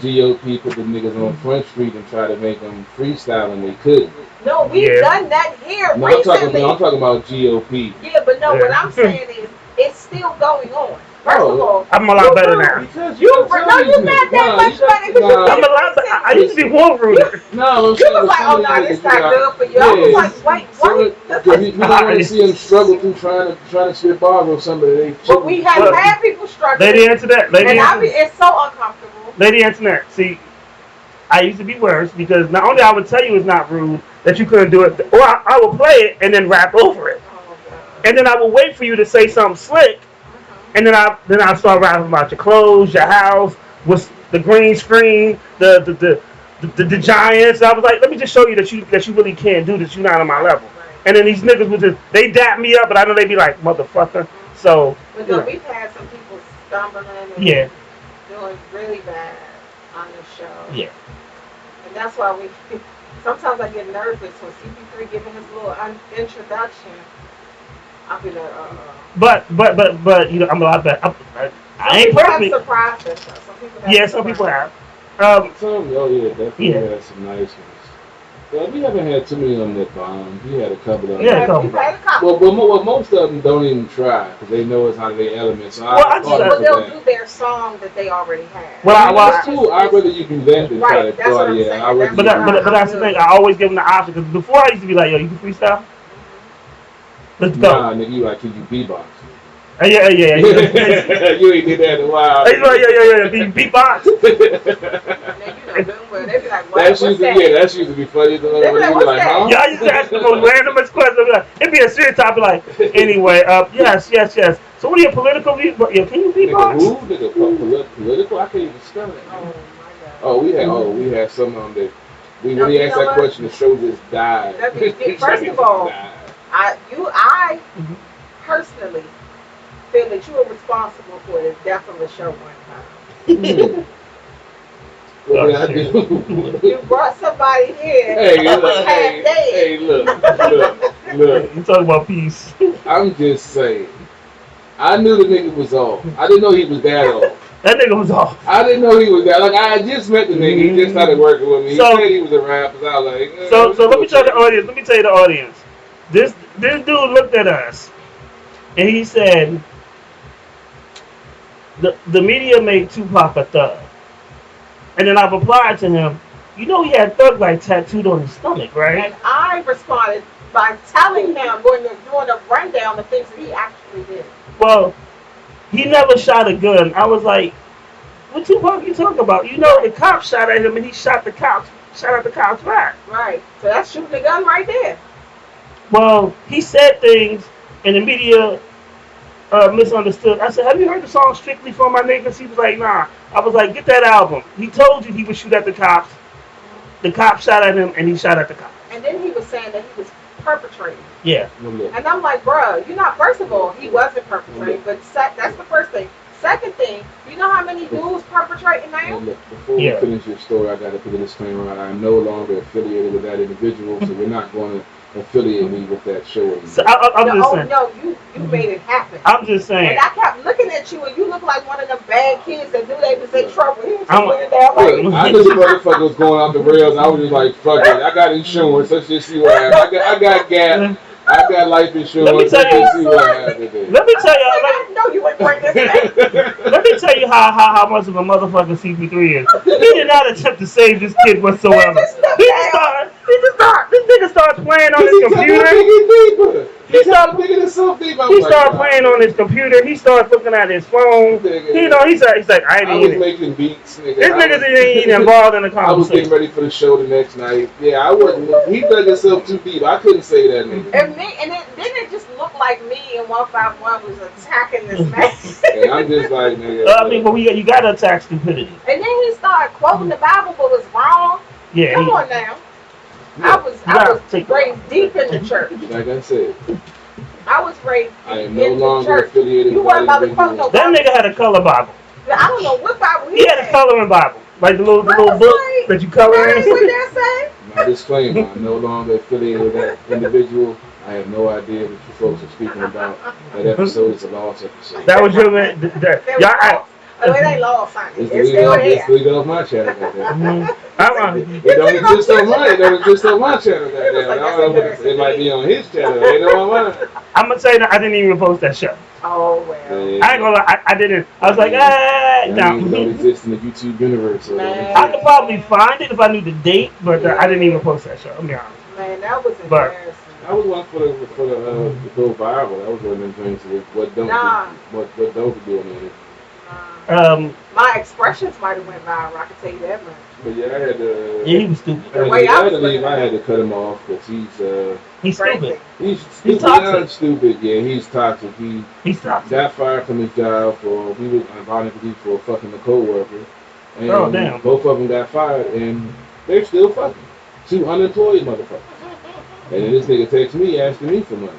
S6: GOP put the niggas on Front Street and tried to make them freestyle, and they couldn't.
S2: No, we've done that here
S6: No,
S2: recently.
S6: I'm talking about GOP.
S2: Yeah, but no, what I'm saying is it's still going on. First of all,
S1: I'm a lot better now.
S2: You not that much better because
S1: I'm a lot better. I used to be more rude.
S6: No,
S2: you was like, oh no, this not good for you. I was like, wait, what?
S6: You don't want to see them struggle through trying to spit bars on somebody.
S2: But we have had people struggling.
S1: Lady Internet.
S2: It's so uncomfortable.
S1: Lady Internet. See, I used to be worse because not only I would tell you it's not rude that you couldn't do it, or I would play it and then rap over it, and then I would wait for you to say something slick. And then I start rapping about your clothes, your house, with the green screen, the Giants. I was like, let me just show you that you really can't do this. You're not on my level. And then these niggas would they dap me up, but I know they be like, motherfucker. So.
S2: But no, we've had some people stumbling and doing really bad on this show.
S1: Yeah. And
S2: that's why sometimes I get nervous when CP3 giving his little introduction. I'll be like,
S1: But you know, I'm a lot better. I ain't perfect. Some people have.
S6: Definitely had some nice ones. Yeah, we haven't had too many of them that bomb. We had a couple of them.
S1: Yeah, a couple.
S6: Well, most of them don't even try because they know it's out of their element. So
S2: they'll do their song that they already have.
S6: That's cool. I'd rather you do that than try to draw the air.
S1: But that's the thing. I always give them the option because before I used to be like, yo, you can freestyle. Let's go.
S6: Nah, nigga, you like, can you beatbox?
S1: Yeah.
S6: You ain't did that in a while.
S1: Yeah. Beatbox.
S6: That's usually be funny. Like, huh?
S1: Yeah, I used to ask the most randomest questions. It'd be a serious topic like, anyway, yes. So what are your political views? Can you beatbox?
S6: Nigga, political? I can't even spell it. We had some of them that, when he asked that question, the show just died.
S2: First of all, I personally feel that you were responsible for the death of the show one time. You brought somebody here.
S6: Hey, look.
S1: You talking about peace?
S6: I'm just saying. I knew the nigga was off. I didn't know he was that off.
S1: That nigga was off.
S6: I didn't know he was that. Like, I had just met the nigga. He just started working with me. He said he was a rapper. So I was like,
S1: so let me tell the audience. Let me tell you the audience. This dude looked at us, and he said, "The media made Tupac a thug." And then I replied to him, "You know he had Thug Life tattooed on his stomach, right?"
S2: And I responded by telling him, doing a rundown of things that he actually did.
S1: Well, he never shot a gun. I was like, "What Tupac you talking about? You know the cop shot at him, and he shot the cops. Shot at the cops back."
S2: Right. So that's shooting a gun right there.
S1: Well, he said things, and the media misunderstood. I said, "Have you heard the song Strictly for My Niggas?" He was like, "Nah." I was like, "Get that album. He told you he would shoot at the cops. The cops shot at him, and he shot at the cops."
S2: And then he was saying that he was perpetrating.
S1: Yeah.
S2: And I'm like, bruh, first of all, he wasn't perpetrating, but that's the first thing. Second thing, you know how many dudes perpetrating now?
S6: Before we finish your story, I got to put a disclaimer out. I'm no longer affiliated with that individual, so we're not going to affiliate me with that show anymore.
S1: So I'm just saying.
S2: No, you made it happen.
S1: I'm just saying.
S2: And I kept looking at you, and you look like one of them bad kids that knew they was in trouble. He was just
S6: I'm-
S2: looking down like,
S6: Look, I knew the motherfucker was going off the rails. I was just like, fuck it. I got insurance. Let's just see what happens. I got gas. I got life insurance.
S1: Let me tell you.
S6: Let's see what happens.
S1: Let me tell you.
S2: I know you wouldn't bring this back.
S1: Let me tell you how much of a motherfucker CP3 is. He did not attempt to save this kid whatsoever. This nigga started playing on his computer. He started playing on his computer. He started looking at his phone. You know, he's like,
S6: I was making beats.
S1: This nigga ain't even involved in the conversation.
S6: I was getting ready for the show the next night. Yeah, I wasn't. He dug himself too deep. I couldn't say that nigga.
S2: And then it just looked like me and 151 was attacking this man.
S6: And I'm just like, nigga.
S1: I mean, but you gotta attack stupidity.
S2: And then he started quoting the Bible, but was wrong.
S1: Yeah.
S2: Come on now. I was raised deep in the church.
S6: Like I said,
S2: I was raised
S6: I am
S2: in
S6: no
S2: the
S6: longer
S2: church.
S6: affiliated
S2: You
S6: with
S2: weren't about to quote no
S1: That
S2: Bible.
S1: nigga had a color Bible.
S2: I don't know what Bible
S1: He had a coloring Bible, like the little book that you color in.
S2: What that say?
S6: My disclaimer, I'm no longer affiliated with that individual. I have no idea what you folks are speaking about. That episode is a lost episode.
S1: That was your man. Y'all.
S2: Oh, it ain't law signing.
S6: It's
S2: It's still there.
S6: It's legal off my channel. Goddamn.
S1: I'm
S6: It don't exist on mine. It don't exist on my channel. Goddamn. I don't know if it might be on his channel. It ain't on mine.
S1: gonna tell you that I didn't even post that show.
S2: Oh well.
S1: I ain't gonna lie, I didn't. I was like,
S6: That
S1: no.
S6: means it don't exist in the YouTube universe. So
S1: I could probably find it if I knew the date, but I didn't even post that show. I'll be honest.
S2: Man, that was
S1: But
S2: embarrassing.
S6: I was one for the go viral. That was one of them things with what don't do on it.
S2: My expressions might have went viral. I can tell you that much.
S6: But yeah, I had to.
S1: Yeah, he was stupid.
S6: I had to leave. I had to cut him off because
S1: he's stupid.
S6: He's
S1: toxic.
S6: Stupid. Yeah, he's toxic.
S1: He's toxic.
S6: Got fired from his job for he was ironically for fucking a coworker. And
S1: Oh, damn.
S6: Both of them got fired, and they're still fucking. Two unemployed motherfuckers. And then this nigga texts me asking me for money.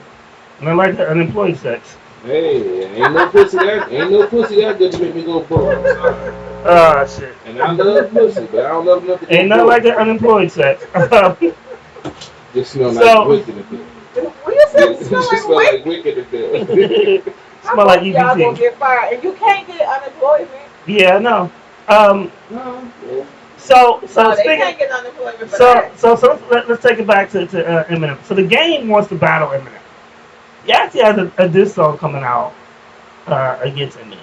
S1: And I like that unemployed sex.
S6: Hey, ain't no pussy that good to make me go broke.
S1: Shit.
S6: And I love pussy, but I don't love enough to go
S1: Ain't nothing
S6: broke.
S1: like that unemployed sex.
S6: Just smell
S1: So-
S6: like wicked in there.
S2: What you said?
S6: Just
S2: Smell
S6: smell
S2: like
S6: like wicked in there.
S1: Smell like
S2: y'all gonna
S1: EBT.
S2: get fired, and you can't get unemployment.
S1: Yeah, no.
S6: No.
S1: So
S2: No, they
S1: speaking.
S2: can't get unemployment for that.
S1: So let's take it back to Eminem. So the game wants to battle Eminem. He actually has a diss song coming out against Eminem.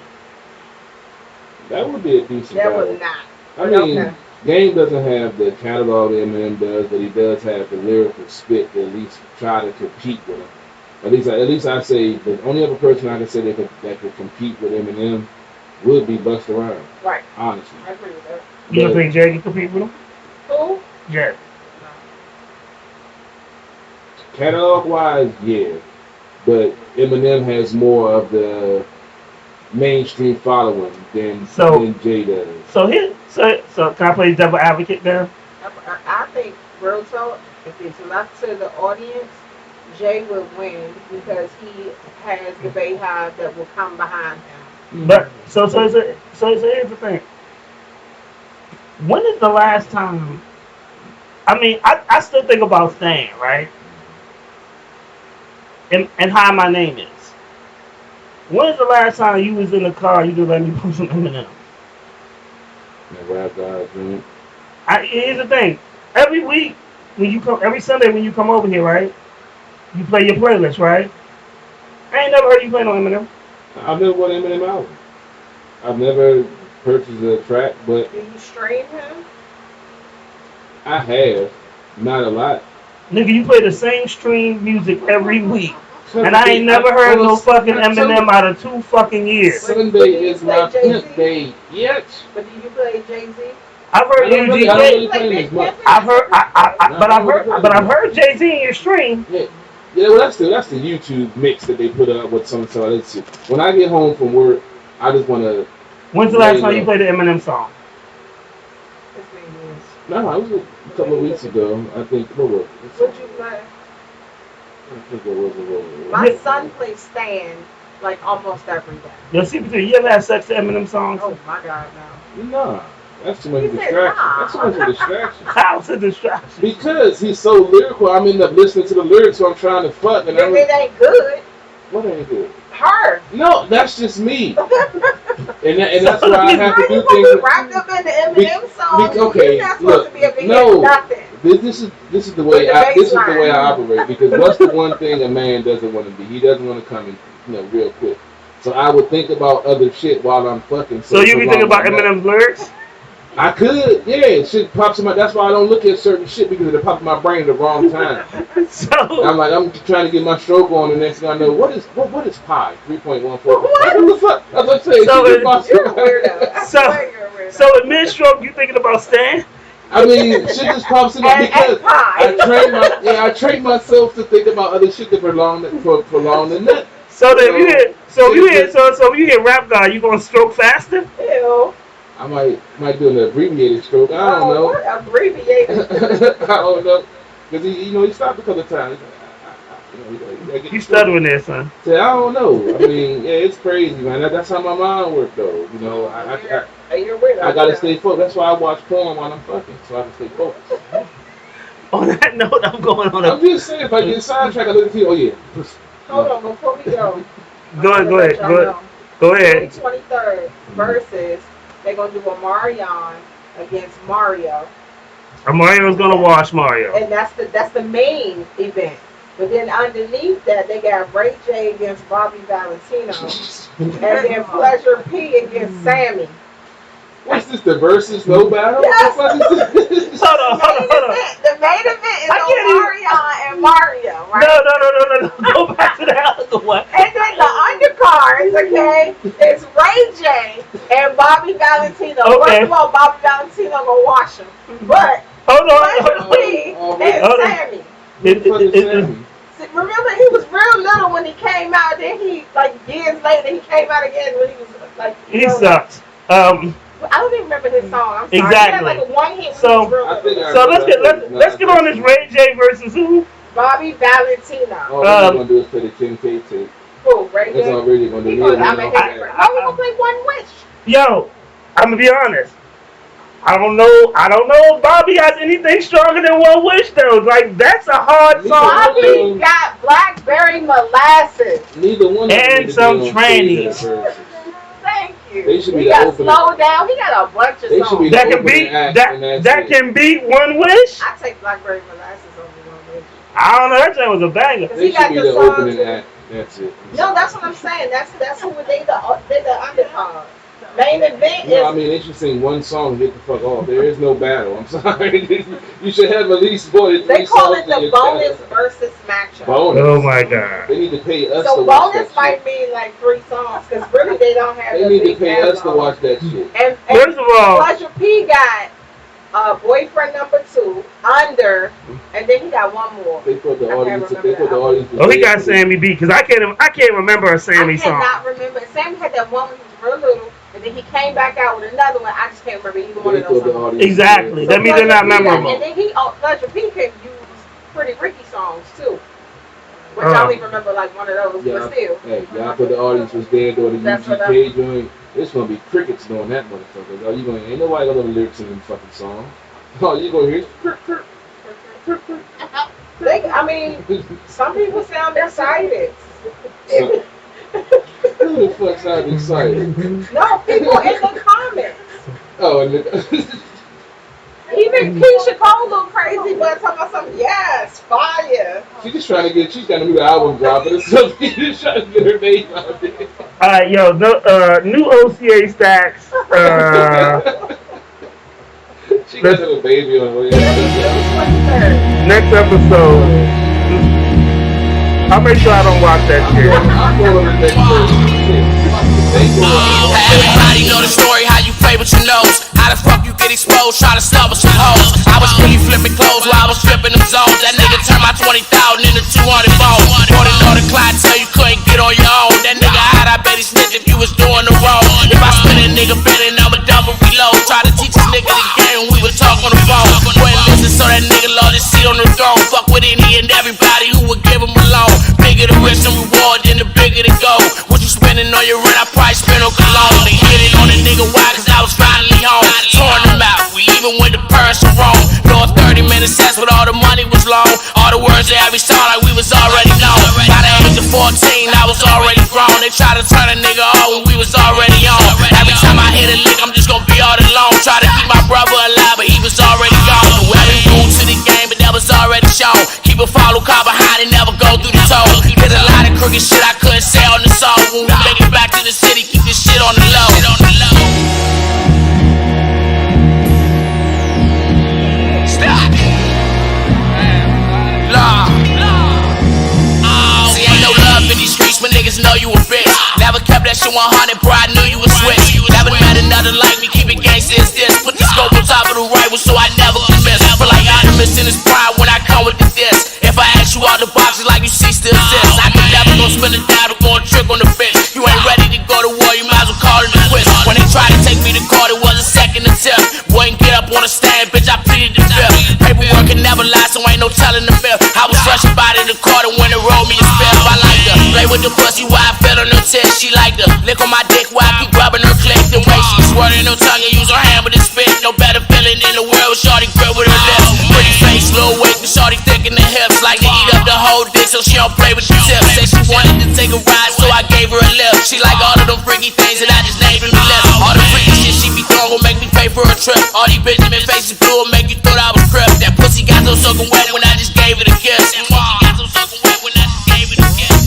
S6: That would be a decent
S2: That
S6: battle.
S2: was not.
S6: I mean,
S2: Okay.
S6: Game doesn't have the catalog that Eminem does, but he does have the lyrical spit to at least try to compete with him. At least I say the only other person I can say that could compete with Eminem would be Busta Rhymes.
S2: Right.
S6: Honestly.
S2: I agree with that.
S1: You don't think Jay can compete with him?
S2: Who?
S1: Jay.
S6: Catalog wise, yeah. But Eminem has more of the mainstream following than Jay does.
S1: So can I play devil advocate there?
S2: I think real talk, if it's left to the audience, Jay will win because he has the Bayhive that will come behind him.
S1: But so here's the thing. When is the last time? I mean, I still think about Stan, right? And How My Name Is. When is the last time you was in the car you could let me put some Eminem?
S6: Rap God, dream.
S1: Here's the thing. Every week when you come, every Sunday when you come over here, right? You play your playlist, right? I ain't never heard you play no Eminem.
S6: I've never bought Eminem album. I've never purchased a track, but
S2: Do you stream him?
S6: I have. Not a lot.
S1: Nigga, you play the same stream music every week. And I ain't never heard no fucking Eminem out of 2 fucking years.
S6: Sunday is my pimp day. Yes.
S2: But do you play Jay-Z?
S1: I've heard
S6: I don't really
S1: UGK.
S6: play as much.
S1: I've heard Jay-Z in your stream.
S6: Yeah, well, that's the YouTube mix that they put up with some other shit. When I get home from work, I just want to.
S1: When's the last time you played the Eminem song?
S6: No, it was a couple of weeks ago. I think. What was it?
S2: What'd you play?
S6: I think it was.
S2: My son plays Stan like almost every day.
S1: Yo, CP3, you ever had sex to Eminem songs?
S2: Oh my God, no.
S6: Nah. That's too much of a distraction. That's too much of a distraction.
S1: How's a distraction?
S6: Because he's so lyrical, I'm end up listening to the lyrics while I'm trying to fuck. And
S2: it ain't good.
S6: What ain't good?
S2: Her.
S6: No, that's just me. and that's why I have to do things.
S2: Wrapped up in the Eminem song.
S6: Okay,
S2: You're not supposed to be a big nothing.
S6: This is the way I operate, because what's the one thing a man doesn't want to be? He doesn't want to come in, real quick. So I would think about other shit while I'm fucking.
S1: So you be thinking about Eminem's lyrics?
S6: I could, yeah. Shit pops in my. That's why I don't look at certain shit, because it pops in my brain at the wrong time.
S1: So
S6: I'm trying to get my stroke on, and next thing I know, what is pi? 3.14. What the fuck? I was like, saying,
S2: you're a weirdo.
S6: So
S2: in
S1: mid-stroke, you thinking about Stan?
S6: I mean, shit just pops in because I train myself to think about other shit that prolong the nut.
S1: So then you hear Rap God, you gonna stroke faster?
S2: Ew.
S6: I might do an abbreviated stroke. I don't know.
S2: What abbreviated?
S6: I don't know, because he stopped a couple of times.
S1: You stuttering there, son?
S6: I don't know. I mean, yeah, it's crazy, man. That's how my mind works, though. You know, I gotta stay focused. That's why I watch porn while I'm fucking, so I can stay focused.
S1: On that note, I'm going on.
S6: I'm just saying, if I get sidetracked, I look at you. Oh yeah.
S2: Hold on, before we go.
S1: Go ahead.
S2: 23rd versus they're gonna do a Marion against Mario.
S1: Mario's gonna wash Mario.
S2: And that's the main event. But then underneath that, they got Ray J against Bobby Valentino, and then Pleasure P against Sammy.
S6: What's this? The versus no battle?
S2: Yes.
S1: Hold on.
S2: The main event is Marion and Mario, right?
S1: No. Go back to the other one.
S2: And then the undercards, okay, is Ray J and Bobby Valentino.
S1: Okay.
S2: First of all, Bobby Valentino gonna wash him, but Pleasure P and Sammy. Remember, he was real little when he came out. Then he, years later, he came out again when he was
S1: He sucks.
S2: I don't even remember his song. I'm sorry.
S1: Exactly.
S2: He had a one hit.
S1: So let's get on this Ray J versus who?
S2: Bobby Valentino.
S6: All we're gonna do is play the Kim K tape.
S2: Who? Ray J.
S6: That's all we're gonna do.
S2: We're gonna play One Wish.
S1: Yo, I'm gonna be honest. I don't know if Bobby has anything stronger than One Wish though. That's a hard song.
S2: Bobby got Blackberry Molasses.
S6: Neither one.
S1: And some trannies.
S2: Thank you.
S6: They should be
S2: he got Slow Down. He got a bunch of songs.
S1: That can beat One Wish.
S2: I take Blackberry Molasses over One Wish.
S1: I don't know. That thing was a banger.
S6: They should be the opening act. That's it.
S2: No, that's what I'm saying. That's who they the undercard. Main event is.
S6: I mean, they should sing one song and get the fuck off. There is no battle. I'm sorry. You should have at least one.
S2: They call it the bonus versus matchup.
S6: Bonus.
S1: Oh my god.
S6: They need to pay us.
S2: So
S6: to watch
S2: bonus
S6: that
S2: might mean 3 songs, because really they don't have.
S6: They need to pay us to watch that shit.
S2: And
S1: first of all,
S2: Pleasure P got Boyfriend Number 2, Under, and then he got one more.
S6: They put the audience.
S1: Oh, he got Sammy B, because I can't remember a Sammy song.
S2: I cannot remember. Sammy had that one when he was real little. And then he came back out with another one. I just can't remember either one of those songs.
S1: Exactly. That means they're not memorable.
S2: And then Pleasure P can use Pretty Ricky songs too. Which I don't even remember one of those, but still.
S6: Hey, y'all put the audience was there doing the UGK doing. It's gonna be crickets doing that motherfucker. Ain't nobody gonna know the lyrics in them fucking song. All you gonna hear is
S2: some people sound excited.
S6: Who the fuck sound excited?
S2: No, people in the comments.
S6: Oh,
S2: even Keisha Cole look crazy, but talking about something. Yes, fire.
S6: She's got a new album dropping or something. She's trying to get her name out there.
S1: Alright, yo, new OCA stacks.
S6: She got a baby on her.
S1: Next episode. I'll make sure I don't watch that shit.
S13: Everybody know the story, how you play with your nose. How the fuck you get exposed, try to snub with some hoes. I was really flipping clothes while I was stripping them zones. That nigga turned my 20,000 into 200 bones. Bought another clientele you couldn't get on your own. That nigga hot, I bet he snitch if you was doing the road. If I spin a nigga bending, I'ma double reload. Try to teach this nigga the game, we would talk on the phone. Wouldn't listen, so that nigga lost his seat on the throne. Fuck with any and everybody who would give him a loan. Bigger the risk and reward, then the bigger the goal. What you spending on your rent, I probably spend on cologne. They hit it on a nigga, why? Cause I was finally home. Torn even when the parents are wrong. Lost 30 minutes sex with all the money was long. All the words that we saw like we was already known. By the age of 14, I was already grown. They try to turn a nigga on when we was already on. Every time I hit a lick, I'm just gonna be all alone. Try to keep my brother alive, but he was already gone. Well, we moved to the game, but that was already shown. Keep a follow car behind and never go through the toll. Did a lot of crooked shit I couldn't say on the song. When we make it back to the city, keep this shit on the low. Stop. See, ain't no love in these streets when niggas know you a bitch. Never kept that shit 100, bro, I knew you would switch. Never met another like me, keep it gangsta as this. Put the scope on top of the rifle so I never can miss. Feel like Optimus in his pride when I come with the diss. If I ask you out the boxes like you cease to exist, I could never gon' spend a dime to go and trick on the bitch. You ain't ready to go to war, you might as well call it a quit. When they tried to take me to court, it was a second attempt. Wouldn't get up on the stand, bitch, I pleaded the fifth. Paperwork can never lie, so ain't no telling the myth. I was fresh about it in the court and when it rolled me a spiff. I like her, play with the pussy while I fell on her tits. She liked her, lick on my dick while I keep rubbing her clit. The way she swirling her tongue and use her hand with the spit. No better feeling in the world with shorty grip with her lips. Pretty face, little weight, but shorty thick in the hips. Like to eat up the whole dick so she don't play with the tips. Say she wanted to take a ride, so I gave her a lift. She like all of them freaky things that I just named in the list. All the freaky shit she be throwing will make me pay for a trip. All these Benjamin faces blue will make you thought I was crip. That pussy got so soaking wet when I just gave it a kiss. That pussy got so soaking wet when I just gave it a kiss.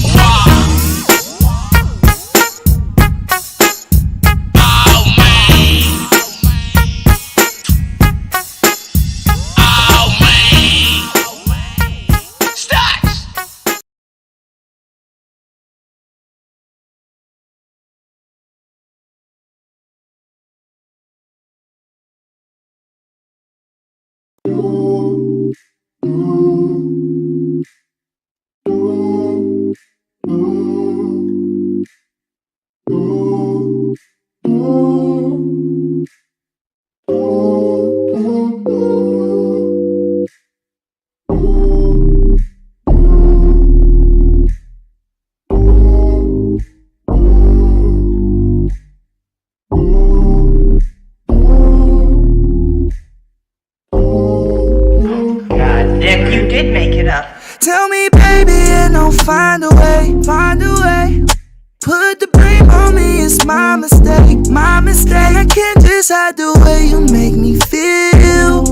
S14: Tell me, baby, and I'll find a way, find a way. Put the blame on me, it's my mistake, my mistake. I can't just hide the way you make me feel.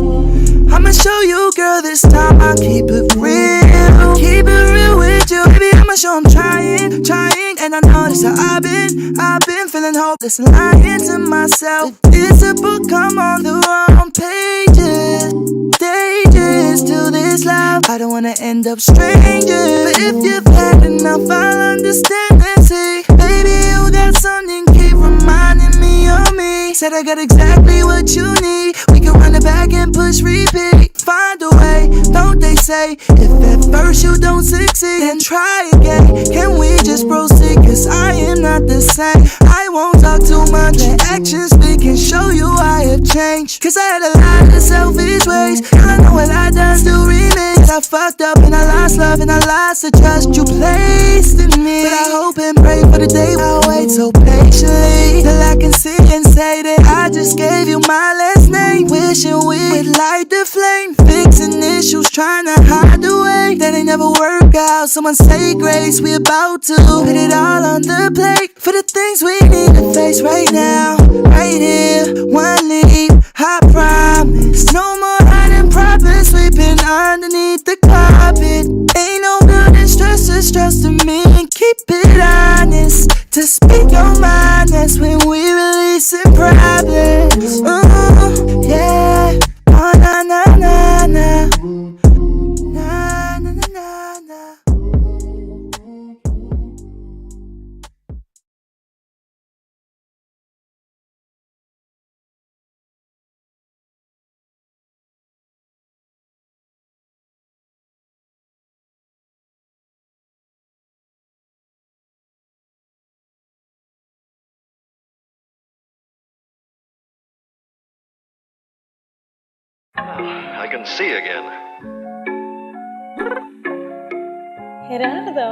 S14: I'ma show you, girl, this time I'll keep it real. Keep it real with you, baby, I'ma show I'm trying, trying. And I notice how I've been feeling hopeless and lying to myself. If it's a book, I'm on the wrong pages, stages to this life. I don't wanna end up strangers, but if you've had enough, I'll understand and see. Baby, you got something, keep reminding me of me. Said I got exactly what you need. We can run it back and push repeat. Find a way, don't they say? If at first you don't succeed, then try again. Can we just proceed? Cause I am not the same. I won't talk too much, let actions speak and show you I have changed. Cause I had a lot of selfish ways, and I know what I done still remains. I fucked up and I lost love and I lost the trust you placed in me. But I hope and pray for the day I'll wait so patiently till I can see and say that I just gave you my last name. Wishing we would light the flame, fixing issues, trying to hide the way that ain't never work out. Someone say grace, we about to put it all on the plate for the things we need to face right now, right here. One leap, I promise. No more hiding prophets sweeping underneath the carpet. Ain't no building stress, just trust in me and keep it honest. To speak your mind, that's when we releasing problems. Yeah, oh na na na na, na na na na na.
S15: I can see again.
S16: Gerardo.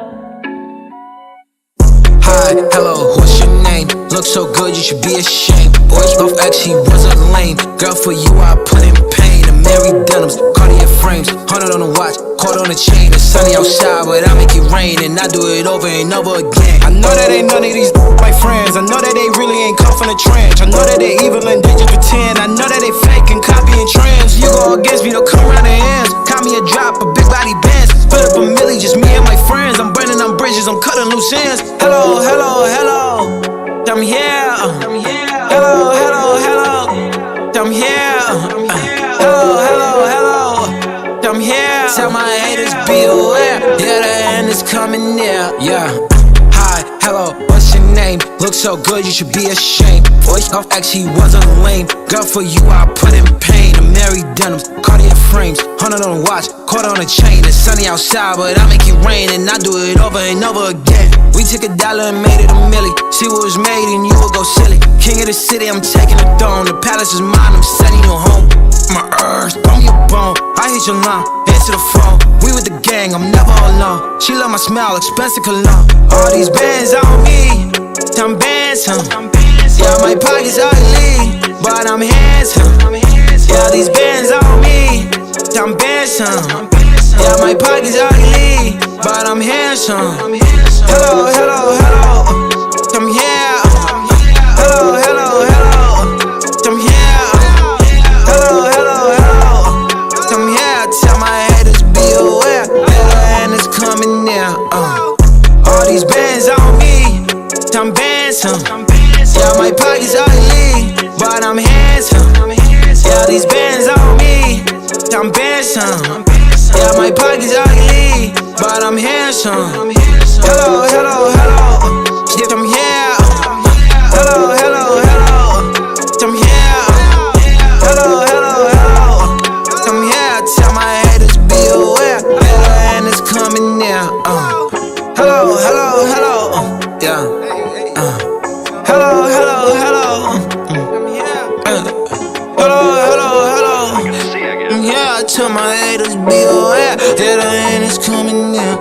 S7: Hi, hello, what's your name? Look so good, you should be ashamed. Boys off X, he wasn't lame. Girl, for you, I put in pain. The Mary Denims, Cartier frames, 100 on the watch, caught on the chain. It's sunny outside, but I make it rain, and I do it over and over again. I know that ain't none of these my friends. I know that they really ain't come from the trench. I know that they evil and they just pretend. I know that they fake and copying trends. You go against me, they'll come around the ends. Call me a drop, a big body Benz. Split up a milli, just me and my friends. I'm burning on bridges, I'm cutting loose ends. Hello, hello, hello, I'm here. Hello, hello, hello, I'm here. Hello, hello, hello, I'm here. Tell my haters be aware. Yeah, the end is coming near. Yeah. Hi, hello, what's your name? Look so good, you should be ashamed. Voice off X, he wasn't lame. Girl, for you, I put in pain. The Mary Denims, Cartier frames, 100 on the watch, caught on a chain. It's sunny outside, but I make it rain, and I do it over and over again. We took $1 and made it a milli. See what was made, and you will go silly. King of the city, I'm taking the throne. The palace is mine, I'm sending you home. My earth, throw me a bone. I hit your line, answer the phone. We with the gang, I'm never alone. She love my smile, expensive cologne. All these bands on me, I'm handsome. Yeah, my pockets ugly, but I'm handsome. Yeah, these bands on me, I'm handsome. Yeah, my pockets ugly, but I'm handsome. Hello, hello, hello, I'm here. Hello, hello, hello, I'm here. Hello, hello, hello, I'm here. Tell my haters be aware, the end is coming near. All these bands on me, I'm handsome. Yeah, my pockets ugly, but I'm handsome. Yeah, these bands on me, I'm handsome. Yeah, my pockets ugly, but I'm handsome. Hello, hello, hello, yeah, I'm here. Hello, hello, hello, I'm here. Hello, hello, hello, I'm here. Tell my haters be aware, the end is coming near. Hello, hello, hello, yeah. Hello, hello, hello. Hello, hello, hello. Yeah, tell my haters be aware that the end is coming near.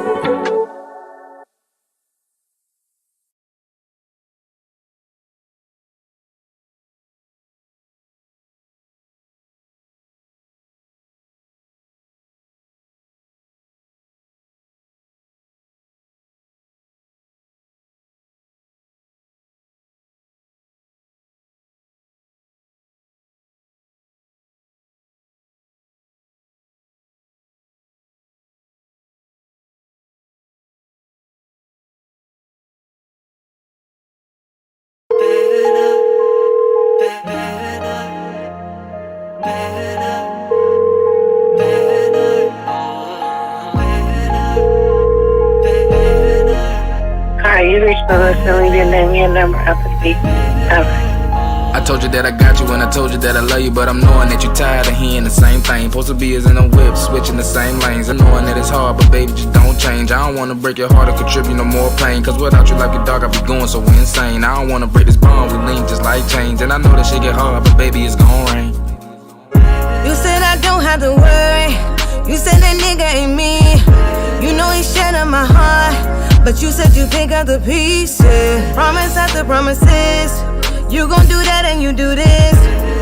S15: You reached the listening, your name, your number, up to speak.
S7: I told you that I got you and I told you that I love you, but I'm knowing that you're tired of hearing the same thing. Supposed to be is in a whip, switching the same lanes. I'm knowing that it's hard, but baby, just don't change. I don't wanna break your heart or contribute no more pain, cause without you like a dog, I'd be going so insane. I don't wanna break this bond, we lean just like chains. And I know that shit get hard, but baby, it's gon' rain.
S16: You said I don't have to worry. You said that nigga ain't me. You know he shattered my heart, but you said you pick up the pieces. Promise after promises. You gon' do that and you do this.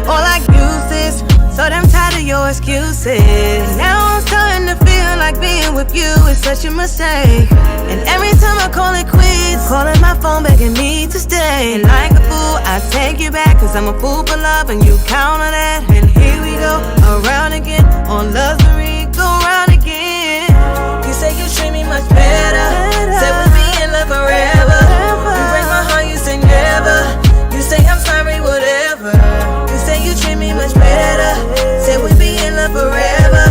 S16: All I use this, so damn tired of your excuses. Now I'm starting to feel like being with you is such a mistake. And every time I call it quits, calling my phone begging me to stay. And like a fool, I take you back, cause I'm a fool for love and you count on that. And here we go, around again, on love's merry-go round again. You say you treat me much better, say we'll be in love forever. You break my heart, you say never. You say I'm sorry, whatever. You say you treat me much better, say we'll be in love forever.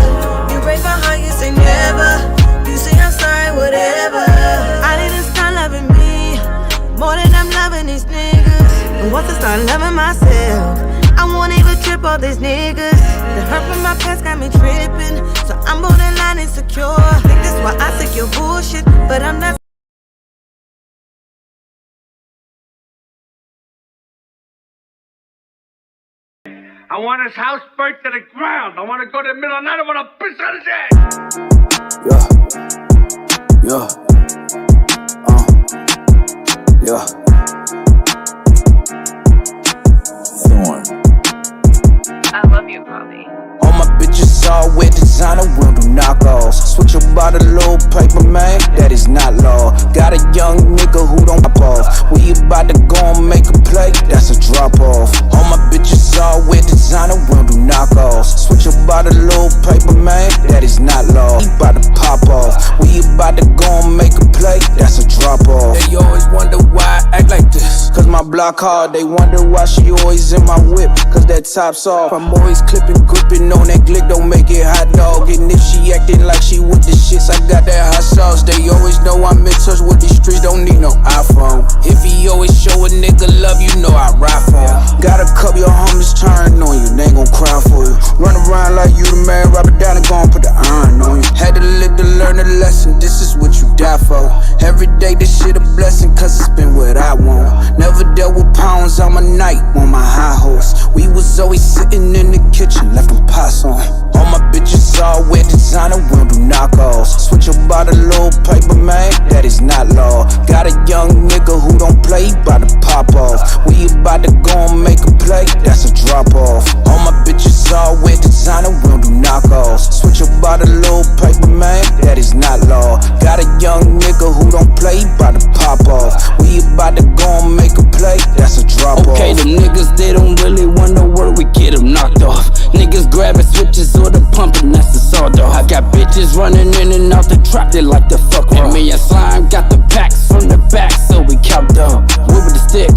S16: You break my heart, you say never. You say I'm sorry, whatever. I didn't start loving me more than I'm loving these niggas. And once I start loving myself, I won't even trip all these niggas. The hurt from my past got me tripping, so I'm borderline insecure. I think that's why I take your bullshit, but I'm not.
S17: I want his house burnt to the ground. I want to go to the middle of the night. I want to piss on his head.
S18: Yeah.
S7: Yeah.
S18: I love you, Bobby.
S7: All my bitches all wear designer, we'll do knockoffs. Switch about a little paper, man, that is not law. Got a young nigga who don't pop off. We about to go and make a play, that's a drop off. All my bitches all wear designer, we'll do knockoffs. Switch about a little paper, man, that is not law. We about to pop off. We about to go and make a play, that's a drop off. They always wonder why I act like this, cause my block hard. They wonder why she always in my whip, cause that top's off. I'm always clipping, gripping on that glick, don't make it hot dog. And if she acting like she with the shits, I got that hot sauce. They always know I'm in touch with these streets, don't need no iPhone. If he always show a nigga love, you know I ride for him. Got a couple your homies turn on you, they ain't gon' cry for you. Run around like you the man, rub it down and gon' put the iron on you. Had to live to learn a lesson, this is what you die for. Every day this shit a blessing, cause it's been what I want. Never dealt with pounds on my night, on my high horse. We was always sitting in the kitchen, left them pots on. All my bitches all wear designer, we'll do knockoffs. Switch about a little paper, man, that is not law. Got a young nigga who don't play, bout to pop off. We about to go and make a play, that's a drop off. All my bitches all wear designer, we'll do knockoffs. Switch about a little paper, man, that is not law. Got a young nigga who don't play, bout to pop off. We about to go and make a play, that's a drop off.
S19: Okay, the niggas, they don't really want no work, we get them knocked off. Niggas grabbing switches or the pumping, that's the sawed off. I got bitches running in and out the trap, they like the fuck raw. And me and Slime got the packs from the back, so we capped up. Whip with the stick.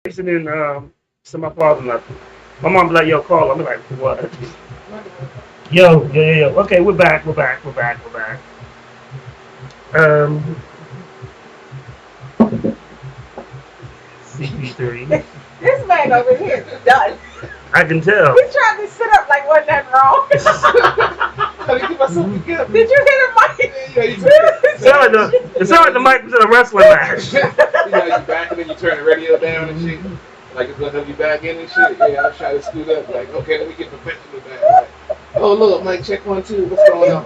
S1: Listening to my father nothing. My mom be like, yo, call. I'm be like, what? Yo. Okay, we're back. CP3.
S2: This man over here is done.
S1: I can tell.
S2: He's trying to sit up like wasn't that wrong. Did you hit a mic?
S1: It sounded like the mic was in a wrestling match.
S6: You know, you back and then you turn the radio down and shit. Like it's gonna have you back in and shit. Yeah, I was trying to scoot up. Like, okay, let me get professional back. Like, oh look, Mike, check 1 2. What's going on?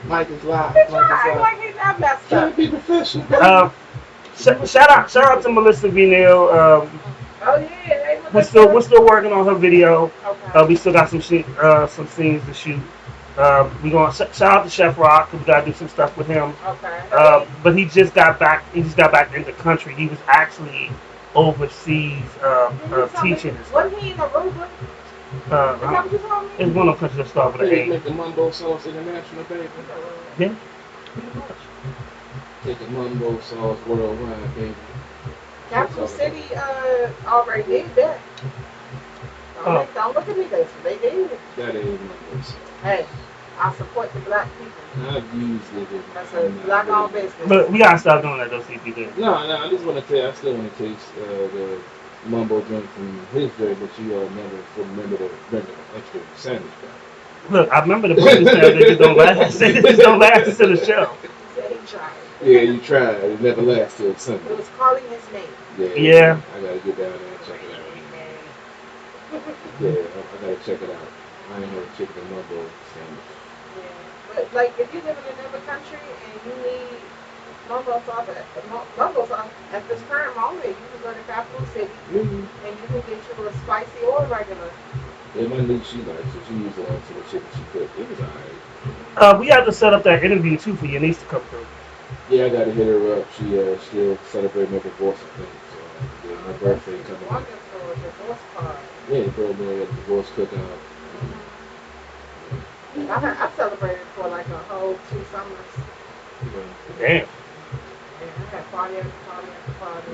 S6: Mike is live.
S2: Like he's not messed
S6: Trying
S2: up.
S6: to be professional.
S1: Shout out to Melissa V. Neal.
S2: Oh yeah,
S1: We're still working on her video.
S2: Okay.
S1: We still got some scenes to shoot. We gonna shout out to Chef Rock. We gotta do some stuff with him.
S2: Okay.
S1: But he just got back. He just got back in the country. He was actually overseas teaching and stuff.
S2: Wasn't he in Aruba? Is that what you told me?
S1: It's one of the countries that start with an
S6: They
S1: A.
S6: make the Mumbo Sauce International, baby.
S1: Yeah.
S6: Take the Mumbo Sauce worldwide, baby.
S2: Capital City already did that. Don't look at me, they did it.
S6: That is Mumbo Sauce.
S2: Hey, I support the black people.
S6: I've used it.
S2: That's a black-owned business.
S1: But we gotta stop doing that though, CP3.
S6: No, I just want to tell you, I still want to taste the Mumbo drink from his drink, but you all never remember to bring an extra sandwich back.
S1: Look, I remember the breakfast sandwich. They just don't last. They just don't last until the show.
S2: He said he tried.
S6: Yeah, you tried. It never lasts till Sunday.
S2: It was calling his name.
S1: Yeah.
S6: I gotta get down there and check it out. Yeah, I gotta check it out. I ain't heard chicken and mumbo sandwich.
S2: Yeah. But like, if you live in another country and you need mumbo sauce at this current moment, you can go to Capital City and you can get you a spicy or regular.
S6: Yeah, my niece, she likes it. She used it on to the chicken she cooked. It was alright.
S1: We have to set up that interview too for your niece to come through.
S6: Yeah, I gotta hit her up. She still celebrating her divorce, I think. So yeah, my birthday coming up.
S2: Wonderful divorce card.
S6: Yeah, they throw me a divorce cookout.
S2: I celebrated for like a whole 2 summers.
S1: Damn.
S2: Yeah, I had party after party after party.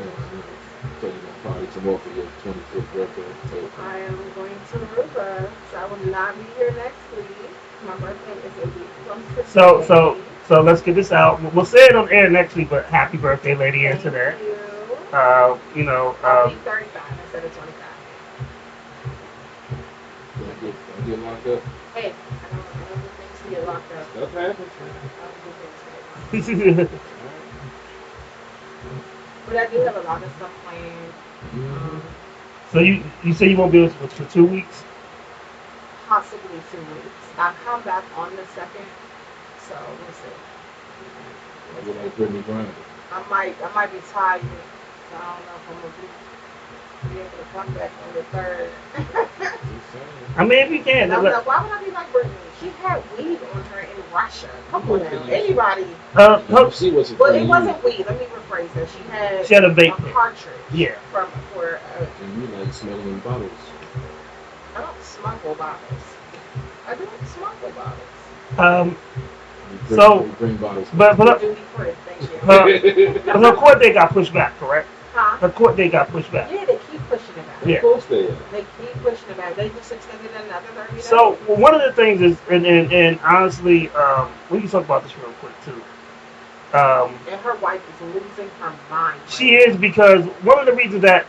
S6: So you're gonna party some more for your 25th birthday?
S2: I am going to Aruba, so I will not be here next week. My birthday is a week from today.
S1: So let's get this out. We'll say it on air next week, but happy birthday, Lady Antoinette.
S2: I'll be 35 instead of 25.
S6: Don't get locked up.
S2: Hey, I don't do things to get locked up.
S6: Stuff happens.
S2: But I do have a lot of stuff planned.
S1: So you say you won't be able to for 2 weeks?
S2: Possibly 2 weeks. I come back on the 2nd, So we'll see.
S6: I would like Brittany Griner.
S2: I might be tired. So I don't know if I'm gonna be able to come back on the 3rd.
S1: I mean, if you can.
S2: I'm like, why would I be like Brittany? She had weed on her in Russia. Come on now. Anybody.
S6: Well, it
S2: wasn't weed. Let me rephrase that. She had
S1: a vape
S2: cartridge.
S1: Yeah.
S2: For
S6: and you like smelling bottles.
S2: I don't smuggle bottles. I don't smuggle bottles.
S1: So,
S6: bring bottles.
S1: but her court date got pushed back, correct?
S2: Huh?
S1: Her court date got pushed back.
S2: Yeah, they keep pushing it back.
S1: Yeah.
S6: Of course they are.
S2: They keep pushing it back. They just extended another 30 days.
S1: So one of the things is, and honestly, we can talk about this real quick too.
S2: And her wife is losing her mind.
S1: She is, because one of the reasons that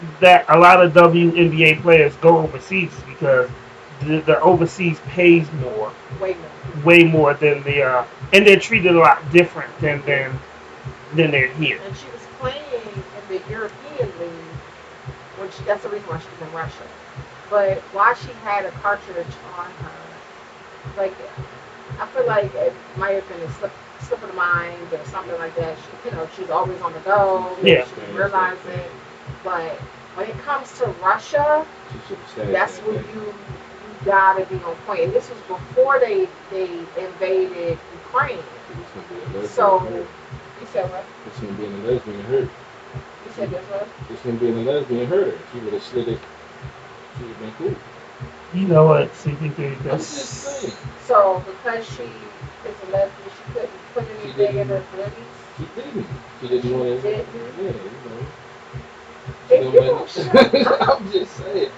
S1: a lot of WNBA players go overseas is because the overseas pays more. Way more than and they're treated a lot different than they're here.
S2: And she was playing in the European League, which that's the reason why she's in Russia. But why she had a cartridge on her, like, I feel like it might have been a slip of the mind or something like that. She, she's always on the go.
S1: Yeah.
S2: She didn't realize it. But when it comes to Russia, that's when you gotta be on point. And this was before they invaded Ukraine. So you said what?
S6: This one being a lesbian hurt.
S2: You said this what?
S6: This one being a lesbian hurt her. She would have slid it. She would have been cool.
S1: You know what? CP3 does.
S2: So because she is a lesbian, she couldn't put anything in her booties.
S6: She didn't. She didn't want to. Yeah, I'm just saying.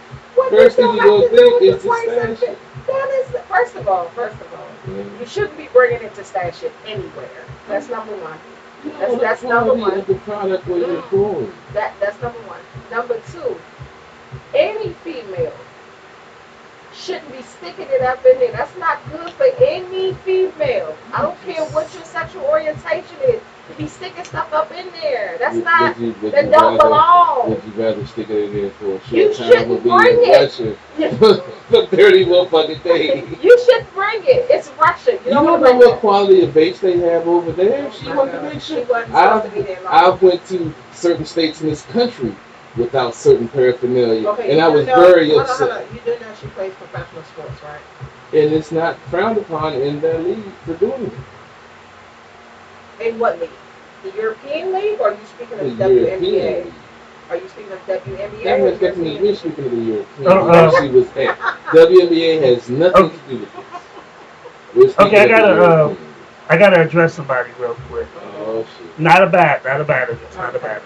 S6: First thing you gonna think is to stash it.
S2: That is, first of all, you shouldn't be bringing it to stash it anywhere. That's number one. That's number one.
S6: The product where you're going.
S2: That's number one. Number two, any female shouldn't be sticking it up in there. That's not good for any female. I don't care what your sexual orientation is. To be sticking stuff up in there. That's that don't belong.
S6: Would you rather stick it in there for a short
S2: You
S6: time
S2: shouldn't
S6: or be
S2: bring
S6: in Russia for 31 fucking days?
S2: You should bring it. It's Russia. You
S6: don't know what quality of vapes they have over there. She wanted to make sure. I went to certain states in this country without certain paraphernalia, and I was very upset.
S2: You do know she plays professional sports, right?
S6: And it's not frowned upon in their league for doing it.
S2: In what league? The European League, or are you speaking of the WNBA? Are you speaking of WNBA?
S6: That has nothing to do with speaking of the European. She was at WNBA has nothing to do with this.
S1: Okay, I gotta address somebody real quick.
S6: Oh shit!
S1: Not a bad address.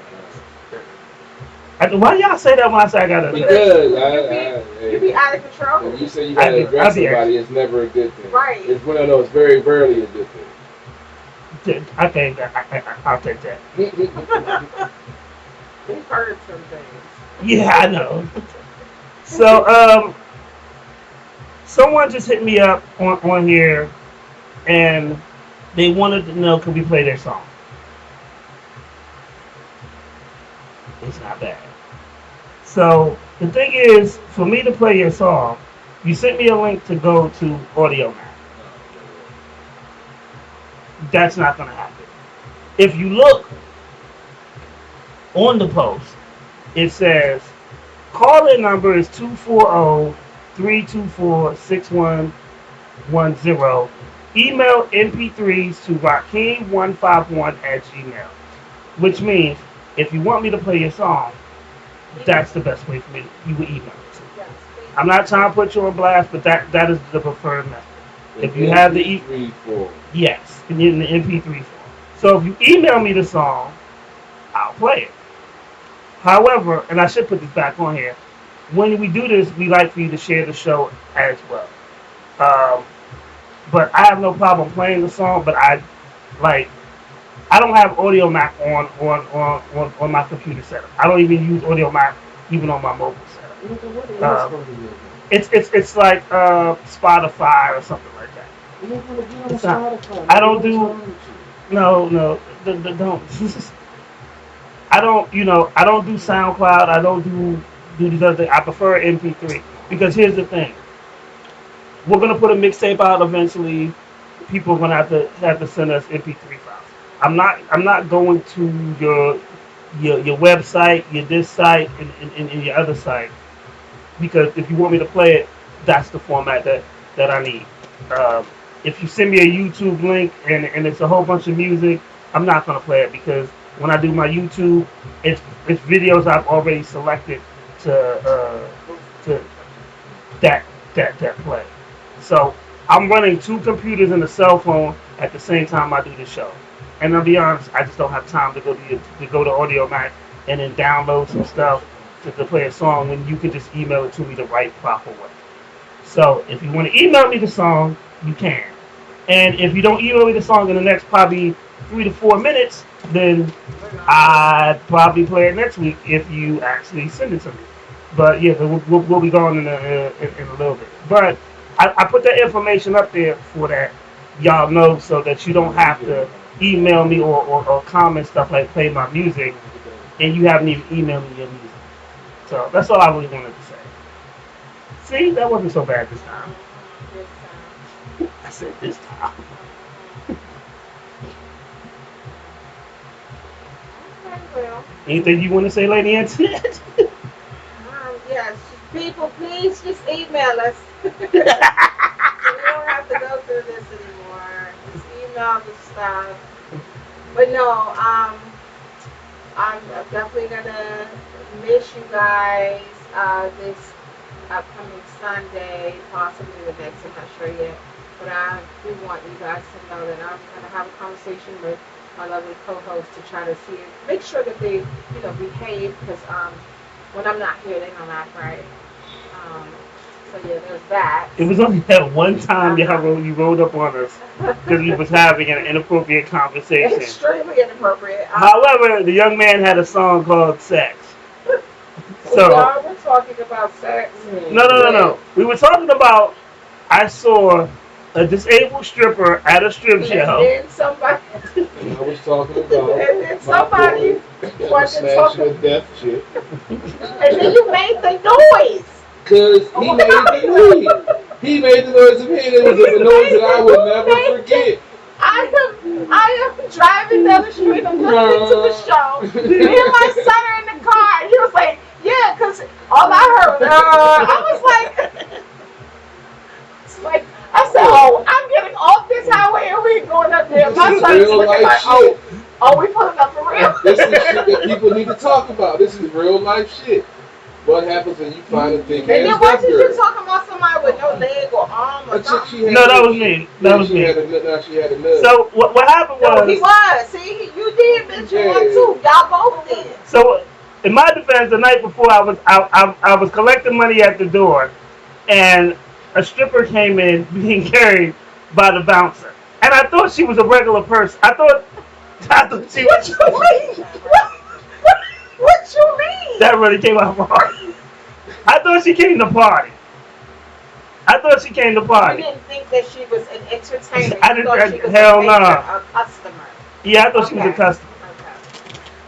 S1: Why do y'all say that when I say I gotta address?
S6: Because
S2: you be out of control.
S6: When you say you gotta address somebody, it's never a good thing.
S2: Right.
S6: It's it's very rarely a good thing.
S1: I think I'll take that.
S2: We've heard some things.
S1: Yeah, I know. So, someone just hit me up on here, and they wanted to know, could we play their song? It's not bad. So, the thing is, for me to play your song, you sent me a link to go to AudioMac. That's not going to happen. If you look on the post, it says call-in number is 240-324-6110. Email MP3s to Rakeem151@gmail. Which means if you want me to play your song, that's the best way for me. You would email it to me. I'm not trying to put you on blast, but that is the preferred method. If you have the
S6: MP3 form.
S1: Yes, in the MP3 form. So if you email me the song, I'll play it. However, and I should put this back on here, when we do this, we like for you to share the show as well. But I have no problem playing the song, but I don't have AudioMac on my computer setup. I don't even use AudioMac even on my mobile setup. It's like Spotify or something like that. I don't do don't. I don't do SoundCloud. I don't do these other things. I prefer MP3 because here's the thing. We're gonna put a mixtape out eventually. people are gonna have to send us MP3 files. I'm not going to your website, your this site, and your other site, because if you want me to play it, that's the format that I need. If you send me a YouTube link and it's a whole bunch of music, I'm not gonna play it, because when I do my YouTube, it's videos I've already selected to that play. So I'm running 2 computers and a cell phone at the same time I do the show. And I'll be honest, I just don't have time to go to Audiomack and then download some stuff to play a song when you can just email it to me the right proper way. So if you want to email me the song, you can. And if you don't email me the song in the next probably 3 to 4 minutes, then I'd probably play it next week if you actually send it to me. But yeah, we'll be going in a little bit. But I put that information up there for that y'all know, so that you don't have to email me or comment stuff like play my music and you haven't even emailed me your music. So that's all I really wanted to say. See, that wasn't so bad this time. I said this time.
S2: Well,
S1: Anything you want to say, Lady Antoinette?
S2: yes, people, please just email us. We don't have to go through this anymore. Just email the stuff. But no, I'm definitely gonna miss you guys this upcoming Sunday, possibly the next. I'm not sure yet. But I do want you guys to know that I'm gonna have a conversation with my lovely co-host to try to see, make sure that they, behave, because when I'm not here, they don't act right. So yeah, there's that.
S1: It was only that one time you rolled up on us because we was having an inappropriate conversation.
S2: Extremely inappropriate.
S1: However, the young man had a song called Sex. So
S2: we're talking about sex.
S1: No. We were talking about, I saw a disabled stripper at a strip show.
S2: And then somebody.
S6: And I was talking about.
S2: And then somebody wasn't talking.
S6: Death shit.
S2: And then you made the noise.
S6: Because he made the noise. He made the noise of me, and it was a noise that I would never forget.
S2: I am driving down the street. I'm listening to the show. Me and my son are in the car. And he was like, yeah, because all I heard was, I was like, I said, oh, I'm getting off this highway and we're going up there. My son is looking like, oh, we pulling up for real.
S6: This is shit that people need to talk about. This is real life shit. What happens when you find a big ass
S2: And then why did you talking about somebody with no leg or arm or something?
S1: No, that was me. That was me.
S6: She had a nut.
S1: So what happened was...
S2: No, he was. See, you did mention one too. Y'all both did.
S1: So in my defense, the night before I was collecting money at the door, and a stripper came in being carried by the bouncer, and I thought she was a regular person. I thought she was.
S2: What you mean? What you mean?
S1: That really came out hard. I thought she came to party. You
S2: didn't think that she was an entertainer.
S1: I didn't.
S2: A customer.
S1: Yeah, I thought she was a customer. Okay.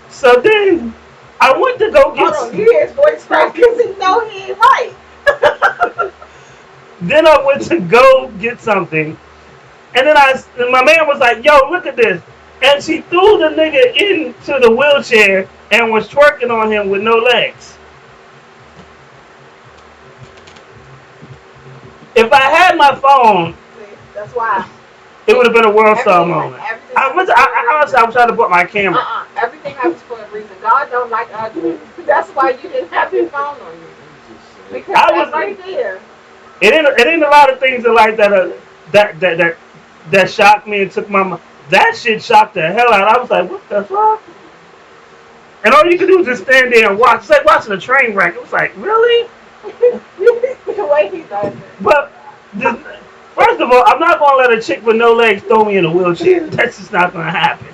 S1: So then I went to go get.
S2: Hold on, you hear his voice crack because he know he ain't right.
S1: Then I went to go get something, and then my man was like, "Yo, look at this," and she threw the nigga into the wheelchair and was twerking on him with no legs. If I had my phone,
S2: that's why
S1: it would have been a world star moment. I was trying to put my camera.
S2: Everything happens for a reason. God don't like ugly. That's why you didn't have your phone on you. Because that's right there.
S1: It ain't a lot of things like that shocked me and took my mind. That shit shocked the hell out. I was like, what the fuck? And all you could do is just stand there and watch. It's like watching a train wreck. It was like, really?
S2: The way he does it.
S1: But first of all, I'm not gonna let a chick with no legs throw me in a wheelchair. That's just not gonna happen.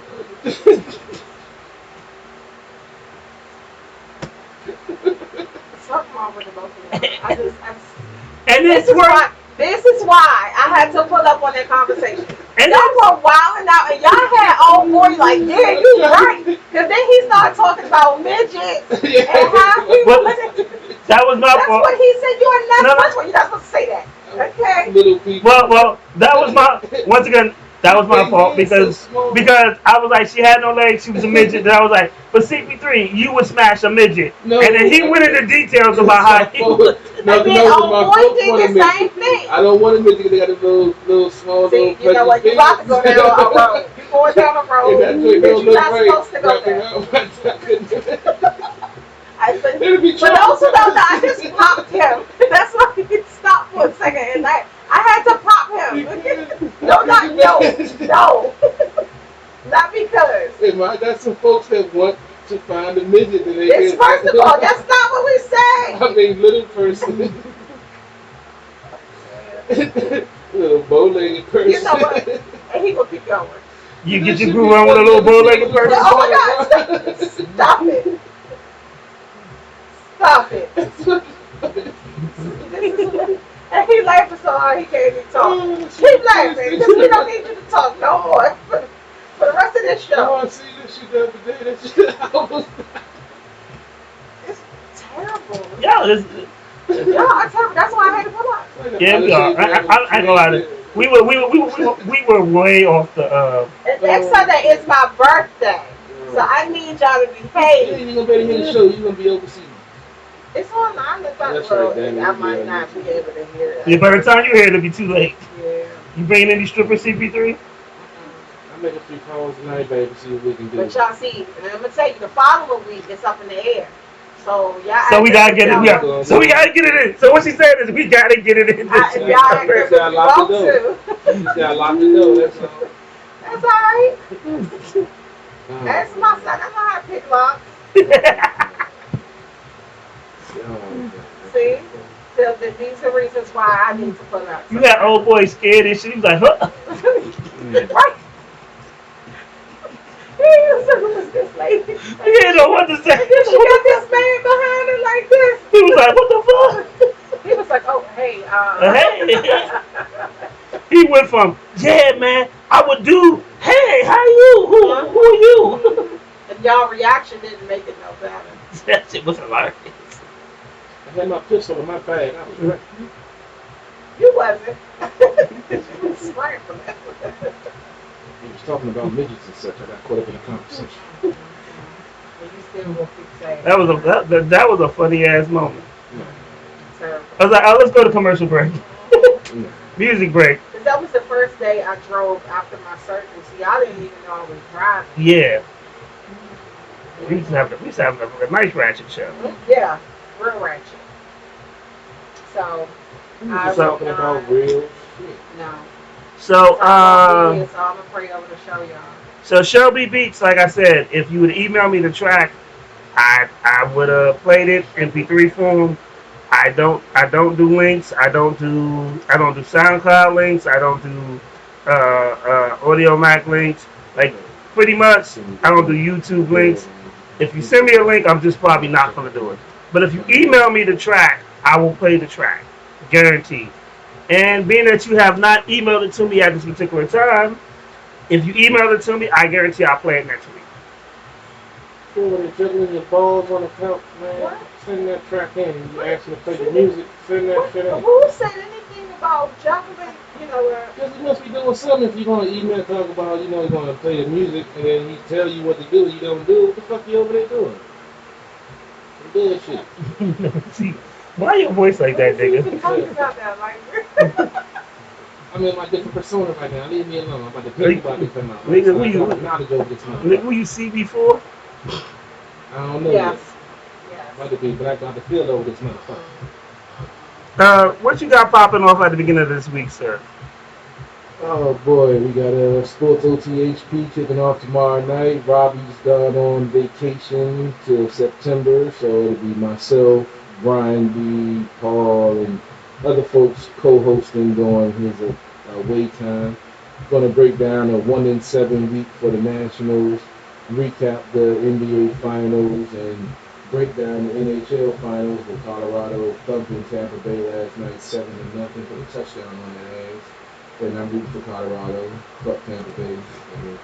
S2: Something wrong with the both of them.
S1: And
S2: this is why I had to pull up on that conversation. And y'all were wilding out, and y'all had old boy like, yeah, you right. Because then he started talking about midgets and how he was.
S1: That was my fault.
S2: That's what he said. You are not supposed to. You're not supposed to say that. Okay.
S6: Little people.
S1: Well, that was my once again. That was my fault because I was like, she had no legs, she was a midget. And I was like, but CP3, you would smash a midget.
S6: No,
S1: and then he went into details about how he would.
S2: No, boy did the same thing.
S6: I don't want a midget because they got a little small
S2: See,
S6: little.
S2: you know what? You about to go down a road. You going down a road that you're not supposed to go down. For those who don't know, I just popped him. That's why he stopped for a second, and I had to pop him. No, not because.
S6: That's some folks that want to find a midget.
S2: It's first of all, that's not what we say.
S6: I mean, little person. Little bow-legged person.
S2: You know what? And he will keep going.
S1: You get your groove on with a little bow-legged person?
S2: Oh my God! Stop it! Stop it! And he laughing so hard he can't even talk. Keep laughing because we don't need you to talk no more for the rest of this show.
S6: I see this shit the other day. That shit almost.
S2: It's terrible.
S1: Yeah,
S2: it's terrible. That's why I had to come out.
S1: Yeah, we are. I ain't gonna lie to you. We were way off the.
S2: Next Sunday is my birthday, so I need y'all to behave.
S6: You ain't gonna be able to hear the show. You gonna be overseas.
S2: It's online. It's not world. I might not be able to hear it.
S1: Yeah, by the time you hear it, it'll be too late.
S2: Yeah.
S1: You bringing any strippers, CP3?
S6: I'm making 3 calls tonight, baby. See what we can do.
S2: But y'all see, and I'm gonna tell you, the following week it's up in the air. So y'all.
S1: So we gotta get it. Yeah. So we gotta get it in. So what she said is we gotta get it in.
S2: Y'all lock the door.
S6: You gotta lock the door. That's all.
S2: That's all right. That's my son. I know how to pick locks. See? So these are reasons why I need to put up.
S1: You had old boy scared and shit. He was like, huh?
S2: Right. Who was this lady?
S1: He didn't know what to say.
S2: She got this man behind her like this.
S1: He was like, what the fuck?
S2: He was like, oh, hey.
S1: Hey. He went from, yeah, man, I would do, hey, how you? Who are you?
S2: And y'all reaction didn't make it no better.
S1: That shit was hilarious.
S6: I had my pistol in my bag. I was ready.
S2: You wasn't. You was smart for that.
S6: He was talking about midgets and such. I got caught up in the conversation.
S2: You still will keep saying
S1: That was a funny ass moment.
S2: Terrible.
S1: I was like, oh, let's go to commercial break. Music break.
S2: Because that was the first day I drove after my surgery. See, I didn't even know I was driving.
S1: Yeah. We used to have a nice ratchet show.
S2: Yeah, real ratchet. So, I
S6: talking about real shit.
S2: No.
S1: So,
S2: I'm gonna pray over the show, y'all.
S1: So Shelby Beats, like I said, if you would email me the track, I would have played it in MP3 form. I don't do links. I don't do SoundCloud links. I don't do Audio Mac links. Like pretty much, I don't do YouTube links. If you send me a link, I'm just probably not gonna do it. But if you email me the track, I will play the track, guaranteed. And being that you have not emailed it to me at this particular time, if you email it to me, I guarantee I'll play it next week.
S6: So when you're juggling your balls on the couch, man, send that track in. You ask me to play the music, send that shit in.
S2: Who said anything about juggling?
S6: Because he must be doing something if you're going to email talk about, you're going to play the music and then he tell you what to do, you don't do. What the fuck you over there doing? Bullshit.
S1: See, why your voice like that, nigga?
S6: I'm in my different persona right now. Leave me alone. I'm about to think about this now.
S1: Nigga,
S6: who
S1: you see before?
S6: I don't know.
S2: Yes.
S6: I'm about to be black out the field over this motherfucker.
S1: What you got popping off at the beginning of this week, sir?
S6: Oh boy, we got a Sports OTHP kicking off tomorrow night. Robbie's gone on vacation till September, so it'll be myself, Brian B, Paul, and other folks co-hosting during his away time. Going to break down a 1-7 week for the Nationals, recap the NBA Finals, and break down the NHL Finals with Colorado thumping Tampa Bay last night 7-0 for the touchdown on their ass. And I'm rooting for Colorado, fuck Tampa Bay, and then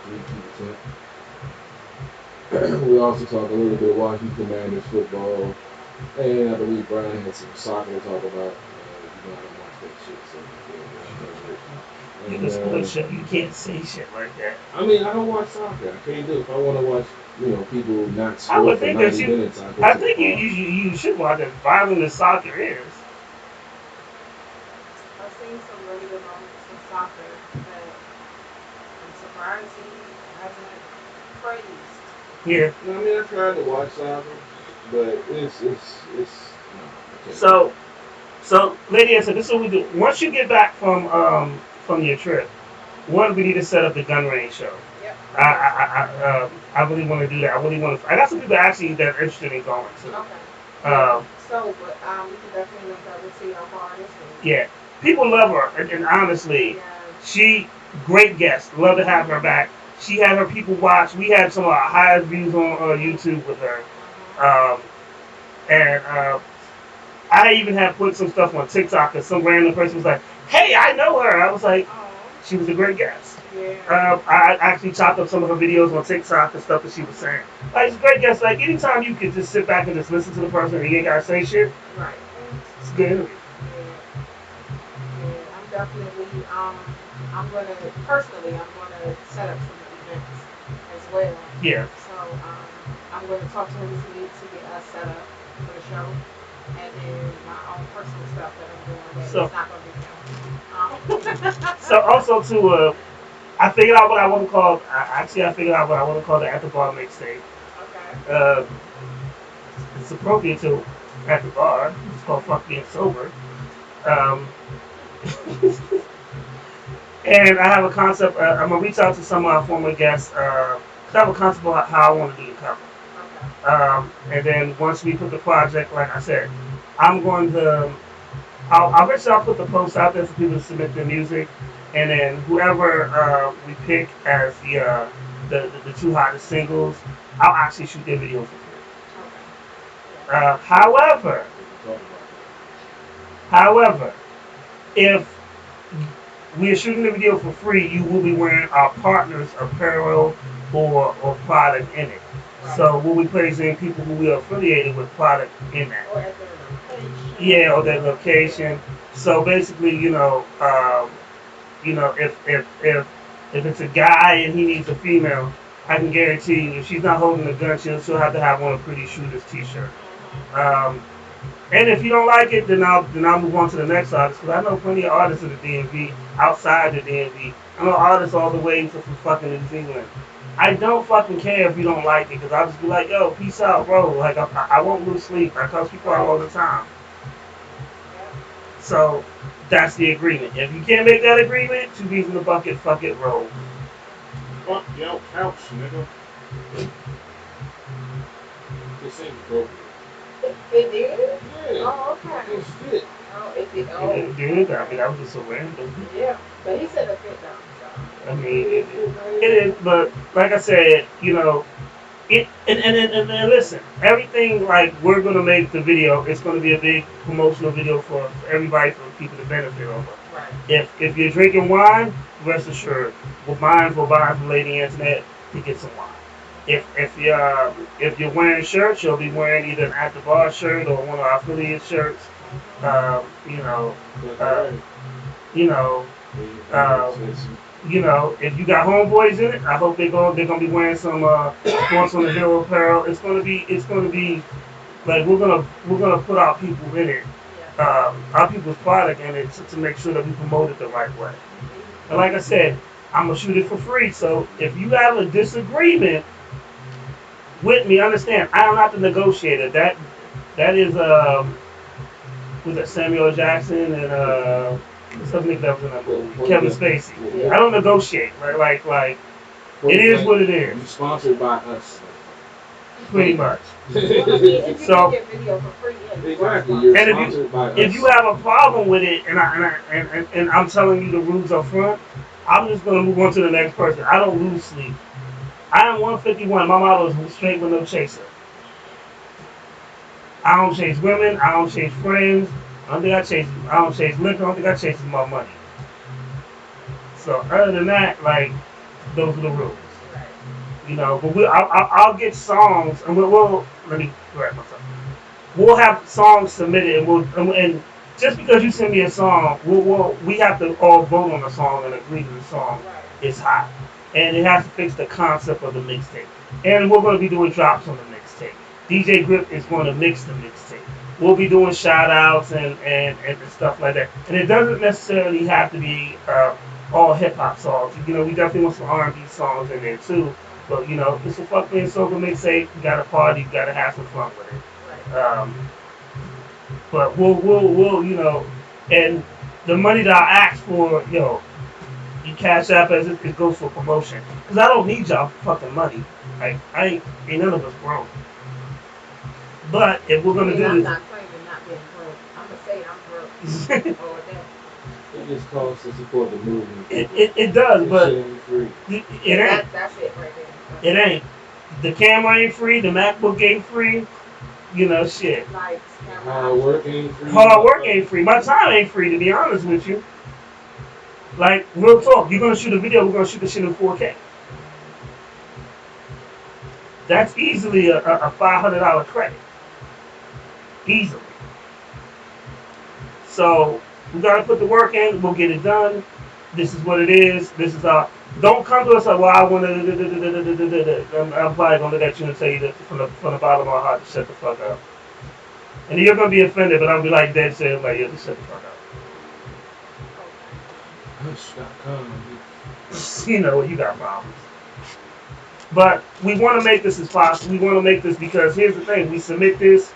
S6: 3-2%. We also talk a little bit of Washington Commanders football, and I believe Brian had some soccer to talk about. You know, I don't watch
S1: You can split shit. You can't say shit like that.
S6: I mean, I don't watch soccer. I can't do it. If I want to watch, people not
S1: I would
S6: score for
S1: think that
S6: 90
S1: you.
S6: minutes,
S1: I think you should watch as violent as soccer is.
S2: I've seen some really good moments in soccer that I'm surprised he hasn't praised.
S1: Yeah.
S6: I mean, I tried to watch soccer, but it's
S1: So, lady, I said, this is what we do. Once you get back from your trip, one, we need to set up the gun range show.
S2: Yep.
S1: I really want to do that. I got some people actually that are interested in going too.
S2: Okay. We can definitely link up with see how far this is.
S1: Yeah, people love her, and honestly, she great guest. Love to have her back. She had her people watch. We had some of our highest views on YouTube with her, and I even had put some stuff on TikTok because some random person was like, "Hey, I know her." I was like, "She was a great guest."
S2: Yeah.
S1: I actually chopped up some of her videos on TikTok and stuff that she was saying. Like, she's a great guest. Like, anytime you can just sit back and just listen to the person and you ain't gotta say shit,
S2: Right.
S1: it's a good interview.
S2: Yeah, I'm definitely, I'm gonna set up some events as well.
S1: Yeah.
S2: So, I'm gonna talk to him this week to get us set up for the show. And then my own personal stuff that I'm doing that
S1: So-
S2: it's not gonna be filmed.
S1: So also too, I figured out what I want to call. I figured out what I want to call the At the Bar mixtape.
S2: Okay.
S1: It's appropriate to At the Bar. It's called Fuck Being Sober. And I have a concept. I'm gonna reach out to some of our former guests. I have a concept about how I want to do the cover. And then once we put the project, like I said, I'm going to. I'll put the post out there for people to submit their music, and then whoever we pick as the two hottest singles, I'll actually shoot their video for free. However, if we are shooting the video for free, you will be wearing our partners' apparel or product in it. So we'll be placing people who we are affiliated with product in that. Yeah, or their location. So basically, if it's a guy and he needs a female, I can guarantee you, if she's not holding a gun, she'll have to have on a Pretty Shooters t-shirt. And if you don't like it, then I'll move on to the next artist, because I know plenty of artists in the DMV, outside the DMV. I know artists all the way from fucking New Zealand. I don't fucking care if you don't like it, because I'll just be like, yo, peace out, bro. Like, I won't lose sleep. I cuss people out all the time. So, that's the agreement. If you can't make that agreement, 2 bees in the bucket, fuck it, roll.
S6: Fuck your couch, nigga. This ain't broke.
S2: It did?
S6: Yeah.
S2: Oh, okay.
S6: It fit.
S2: Oh, it did. Oh.
S1: It did. I mean, that was just so random.
S2: Yeah, but he said it fit though.
S1: I mean, it is, but like I said, and listen, everything like we're gonna make the video, it's gonna be a big promotional video for everybody, for people to benefit over.
S2: Right.
S1: If you're drinking wine, rest assured, we'll buy from Lady Antoinette to get some wine. If you're wearing shirts, you'll be wearing either an At the Bar shirt or one of our affiliate shirts. If you got homeboys in it, I hope they're gonna be wearing some Sports on the Hill apparel. It's gonna be like we're gonna put our people in it, our people's product in it to make sure that we promote it the right way. And like I said, I'm gonna shoot it for free. So if you have a disagreement with me, understand I am not the negotiator. That is was that Samuel Jackson and something that was in that movie, Kevin Spacey.
S6: Yeah.
S1: I don't negotiate, right? Like it is what it is.
S6: You're sponsored by us.
S1: Pretty much.
S2: If you
S1: So
S2: get video for free,
S6: exactly. You're
S1: and
S6: sponsored by us.
S1: if you have a problem with it, and I'm telling you the rules up front, I'm just gonna move on to the next person. I don't lose sleep. I am 151. My motto is straight with no chaser. I don't chase women. I don't chase friends. I don't chase liquor. I don't think I chase my money. So other than that, like, those are the rules. But I'll get songs, and we'll let me correct myself. We'll have songs submitted, and just because you send me a song, we have to all vote on the song and agree that the song is hot. And it has to fix the concept of the mixtape. And we're going to be doing drops on the mixtape. DJ Grip is going to mix the mixtape. We'll be doing shout outs and stuff like that. And it doesn't necessarily have to be all hip hop songs. You know, we definitely want some R&B songs in there too. But, you know, it's a fucking soca mixtape. You got to party. You got to have some fun with it. But we'll, you know, and the money that I ask for, yo, you cash app as it goes for promotion. Because I don't need y'all fucking money. Like, ain't none of us broke. But if we're going to do
S2: I'm
S1: this.
S2: not claiming not being broke. I'm going to say I'm broke. Or that.
S6: It just costs to support the movement.
S1: It does, but it ain't.
S2: That's it right there.
S1: It ain't. The camera ain't free. The MacBook ain't free. You know, shit.
S6: Hard work ain't free.
S1: Hard work ain't free. My time ain't free, to be honest with you. Like, real talk. You're going to shoot a video. We're going to shoot the shit in 4K. That's easily a $500 credit. Easily. So, we got to put the work in. We'll get it done. This is what it is. This is our... Don't come to us like, well, I want to... I'm probably going to look at you and tell you that from the bottom of my heart to shut the fuck up. And you're going to be offended, but I'll be like dead serious, like, yeah, just shut the fuck up. You know, you got problems. But we want to make this as possible. We want to make this because here's the thing. We submit this.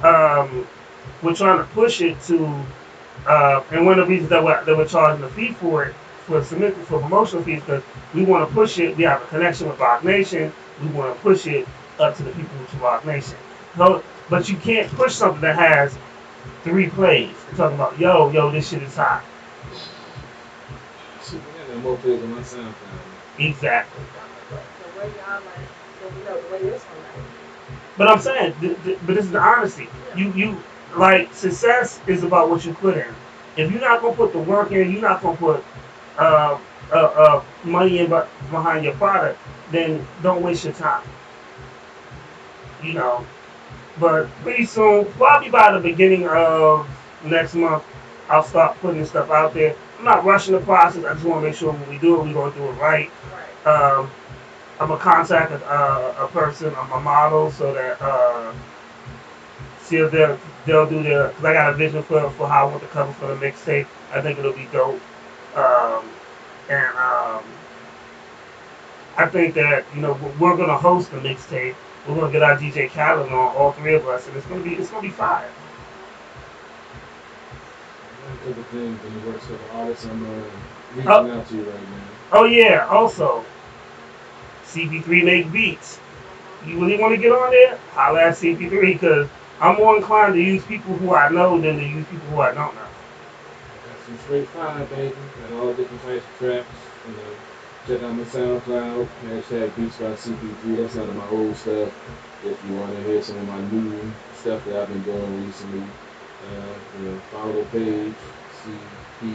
S1: We're trying to push it to... and one of the reasons that we're charging a fee for it, for promotional fees, because we want to push it. We have a connection with Rock Nation. We want to push it up to the people with Rock Nation. No, but you can't push something that has 3 plays. We're talking about, yo, this shit is hot.
S6: More plays on my SoundCloud.
S1: Exactly.
S2: The way y'all like, the way this one like.
S1: But I'm saying, but this is the honesty. You like, success is about what you put in. If you're not gonna put the work in, you're not gonna put money in behind your product, then don't waste your time. You know. But pretty soon, probably by the beginning of next month, I'll start putting this stuff out there. I'm not rushing the process. I just want to make sure when we do it, we're going to do it right. I'm going to contact a person, a model, so that see if they'll do their, because I got a vision for how I want the cover for the mixtape. I think it'll be dope. I think that, you know, we're going to host the mixtape. We're going to get our DJ Khaled on, all 3 of us, and it's going to be fire.
S6: One of the things when you work with the artists, I'm reaching out to you right now.
S1: Oh yeah, also, CP3 make beats. You really want to get on there? Holla at CP3, because I'm more inclined to use people who I know than to use people who I don't know.
S6: Got some straight fire, baby. Got all different types of tracks. You know, check out my SoundCloud, # Beats by CP3. That's none of my old stuff. If you want to hear some of my new stuff that I've been doing recently, you know, follow the page, CP, and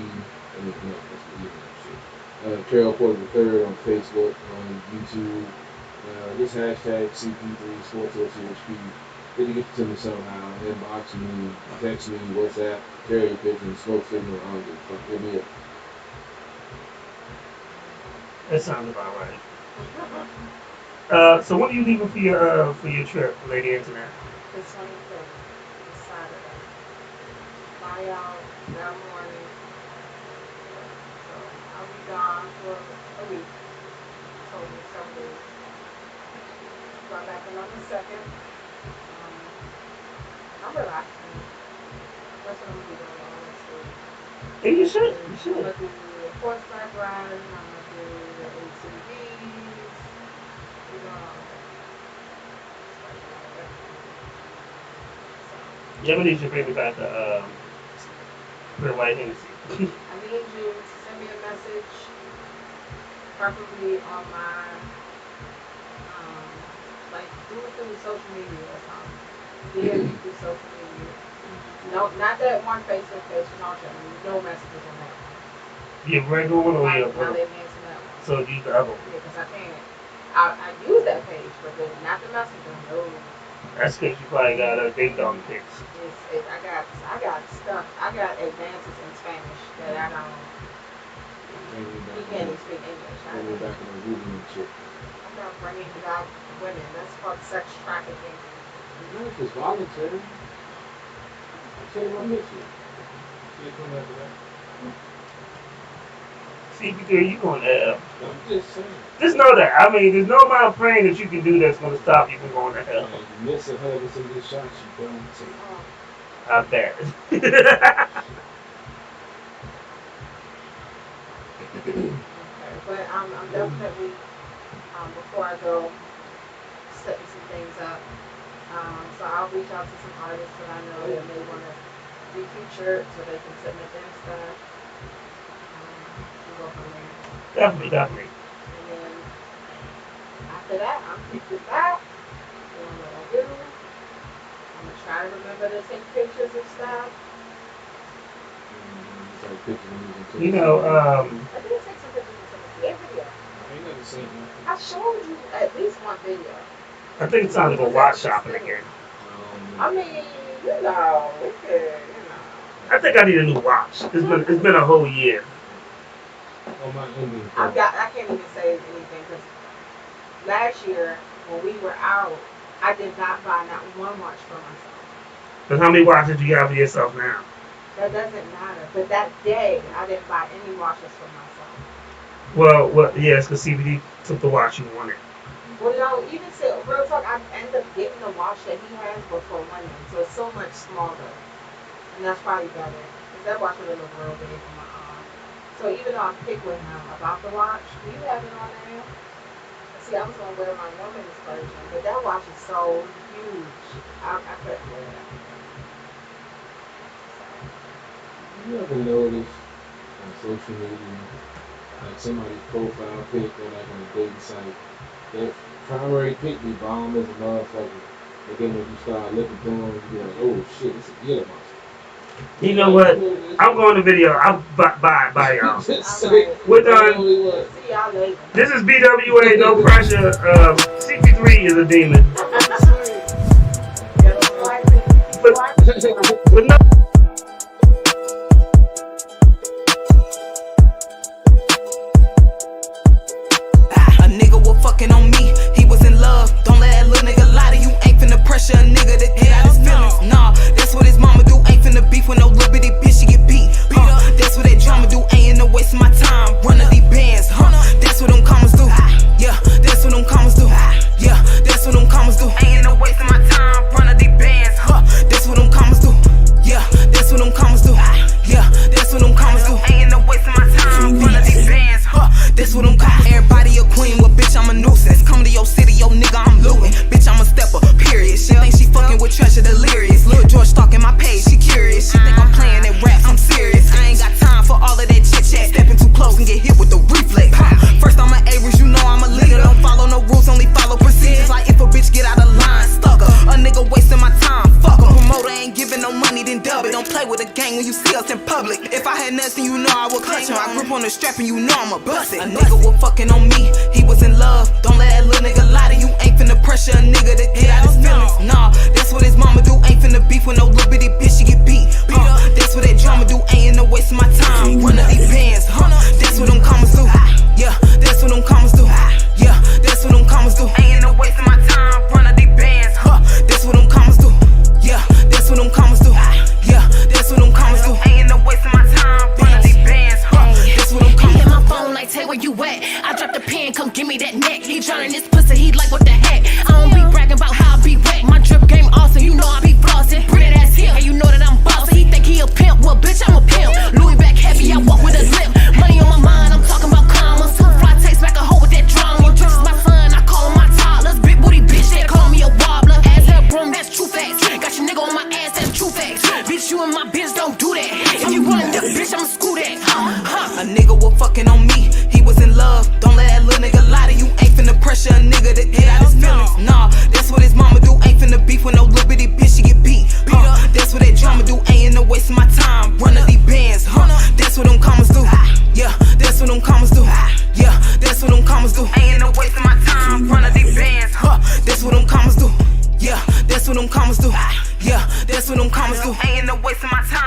S6: you know, that's the shit. Carol Porter III on Facebook, on YouTube. This # CP3 Sports OCHP. Did get to me somehow? Inbox me, text me, WhatsApp, carrier pigeon, smoke signal. I don't give a fuck. Hit me up.
S1: That sounds about right. So when are you leaving for your trip, Lady Internet?
S2: The 25th, it's Saturday. Fly out that morning. So I'll be gone for a week. Totally 7 days. Fly back in on the 2nd. I'm relaxing. That's what I'm gonna be doing all next week.
S1: Yeah, you should. You should.
S2: I'm gonna do horseback riding. I'm gonna do the ATVs. You know.
S1: Yeah, we need you to bring me back to Red White Hennessy.
S2: I need you to send me a message, preferably on my, like, do it through social media or something. DM me through social media. No, not that one Facebook page, no messages on that one.
S1: Your regular one or your
S2: Now they answer that one.
S1: So use the other one.
S2: Yeah, because I can't. I use that page, but not the messenger. No.
S1: That's because you probably got a ding dong pics.
S2: I I got stuff. I got advances in Spanish that I don't. You can't even speak English.
S6: I went back in the Ruby and shit.
S2: I'm not bringing out women. That's called sex trafficking.
S6: No, if it's voluntary. I'll tell you what makes you. Can't come after that.
S1: CP3, you going to hell.
S6: I'm just saying.
S1: Just know that. I mean, there's no amount of praying that you can do that's going to stop you from going to hell.
S6: Man, you miss a hug and some good shots, you don't take.
S1: I bet.
S2: Okay, but I'm definitely, before I go, setting some things up. So I'll reach out to some artists that I know that may want to be featured so they can submit their stuff. We'll go from there.
S1: Definitely.
S2: And then after that, I'm kicking back, doing what I do. I'm going to try to remember to take pictures of stuff.
S1: You know,
S2: I did take some pictures of some video.
S6: I ain't never seen that.
S2: I showed you at least one video.
S1: I think it's time to go watch shopping again.
S2: I mean, you know, okay, you know.
S1: I think I need a new watch. It's been a whole year.
S6: Oh, my Indian.
S2: I can't even say anything because last year when we were out, I did not buy not one watch for myself.
S1: But how many watches do you have for yourself now?
S2: That doesn't matter. But that day, I didn't buy any watches for myself.
S1: Well, yeah, it's because CBD took the watch you wanted.
S2: Well, no, even still, real talk, I ended up getting the watch that he has, but for women, so it's so much smaller, and that's probably better. Because that watch would have looked real big for my arm. So even though I picked with him about the watch, do you have it on there? See, I was gonna wear my woman's version, but that watch is so huge. I couldn't wear it.
S6: You ever notice on social media, like somebody's profile pic or like on a dating site, their primary pic be bomb as a motherfucker. But then when you start looking through them, you be like, oh shit, it's a Gila monster.
S1: You know what? I'm going to video. I'll bye y'all. We're done.
S2: See y'all later.
S1: This is BWA, no pressure. CP3 is a demon. But no.
S16: Fucking on me, he was in love. Don't let that little nigga lie to you. Ain't finna pressure a nigga to get out his feelings. Nah, that's what his mama do. Ain't finna beef with no little bitty bitch, she get beat. That's what that drama do. Ain't in the waste of my time. Run of these bands, that's what them commas do. Yeah, that's what them commas do. Yeah, that's what them commas do. Ain't in the waste of my time. Run of these bands, that's what them commas do. Yeah, that's what them commas do. Yeah, that's what them commas do. Ain't in the waste of my time. Run of these bands, that's what them commas do. Everybody a queen, well bitch I'm a nuisance. Come to your city, yo nigga I'm looting. Bitch I'm a stepper, period. She think she fucking with treasure delirious. Lil' George stalking my page, she curious. She think I'm playing that rap, I'm serious. I ain't got time for all of that chit chat. Stepping too close and get hit with the reflex. First I'm an Average, you know I'm a leader. Don't follow no rules, only follow procedures. Like if a bitch get out of line, stuck her. A nigga wasting my time, fuck her. Promoter ain't giving no money, then dub it. Don't play with a gang when you see us in public. If I had nothing, you know I would clutch him. I grip on the strap and you know I'ma bust it. A nigga was fucking on me, he was in love. Don't let that little nigga lie to you. Ain't finna pressure a nigga to get out his feelings. Nah, that's what his mama do. Ain't finna beef with no little bitty bitch, she get beat. That's what that drama do. Ain't in the waste of my time. Run of these bands, that's what them commas do. Yeah, that's what them commas do. Yeah, that's what them commas do. Ain't in the waste of my time. Run of these bands, that's what them commas do. Yeah, that's what them commas do. Yeah, that's what them commas do. Ain't in the waste of my time. Run of these bands, that's what them commas do.
S20: He hit my phone like, Tay, where you at? I dropped the pen, come give me that neck. He drowning this pussy, he like, what the heck? I don't be bragging about how I be wet. My drip game awesome, you know I be flossing. Pretty ass here, and you know that I'm bossy. He think he a pimp, well bitch I'm a pimp. Louis back heavy, I walk with a limp. Money on my mind, I'm talking about commas. Fly takes back a hoe with that drama. This is my son, I call him my toddlers. Big booty bitch, they call me a wobbler. Ass hell broom, that's true facts. Got your nigga on my ass, that's true facts. Bitch, you and my bitch don't do that. If you running this bitch, I'ma screw that.
S16: A nigga was fucking on me, he was in love. Don't let that little nigga lie to you. Ain't finna pressure a nigga to get out his feelings. Nah, that's what his mama do. Ain't finna beef with no little bitty bitch, she get beat. That's what that drama do. Ain't in the waste of my time. Run of these bands, that's what them commas do. Yeah, that's what them commas do. Yeah, that's what them commas do. Ain't in the waste of my time. Run of these bands, that's what them commas do. Yeah, that's what them commas do. Yeah, that's that's what them comments do. Ain't no wasting my time.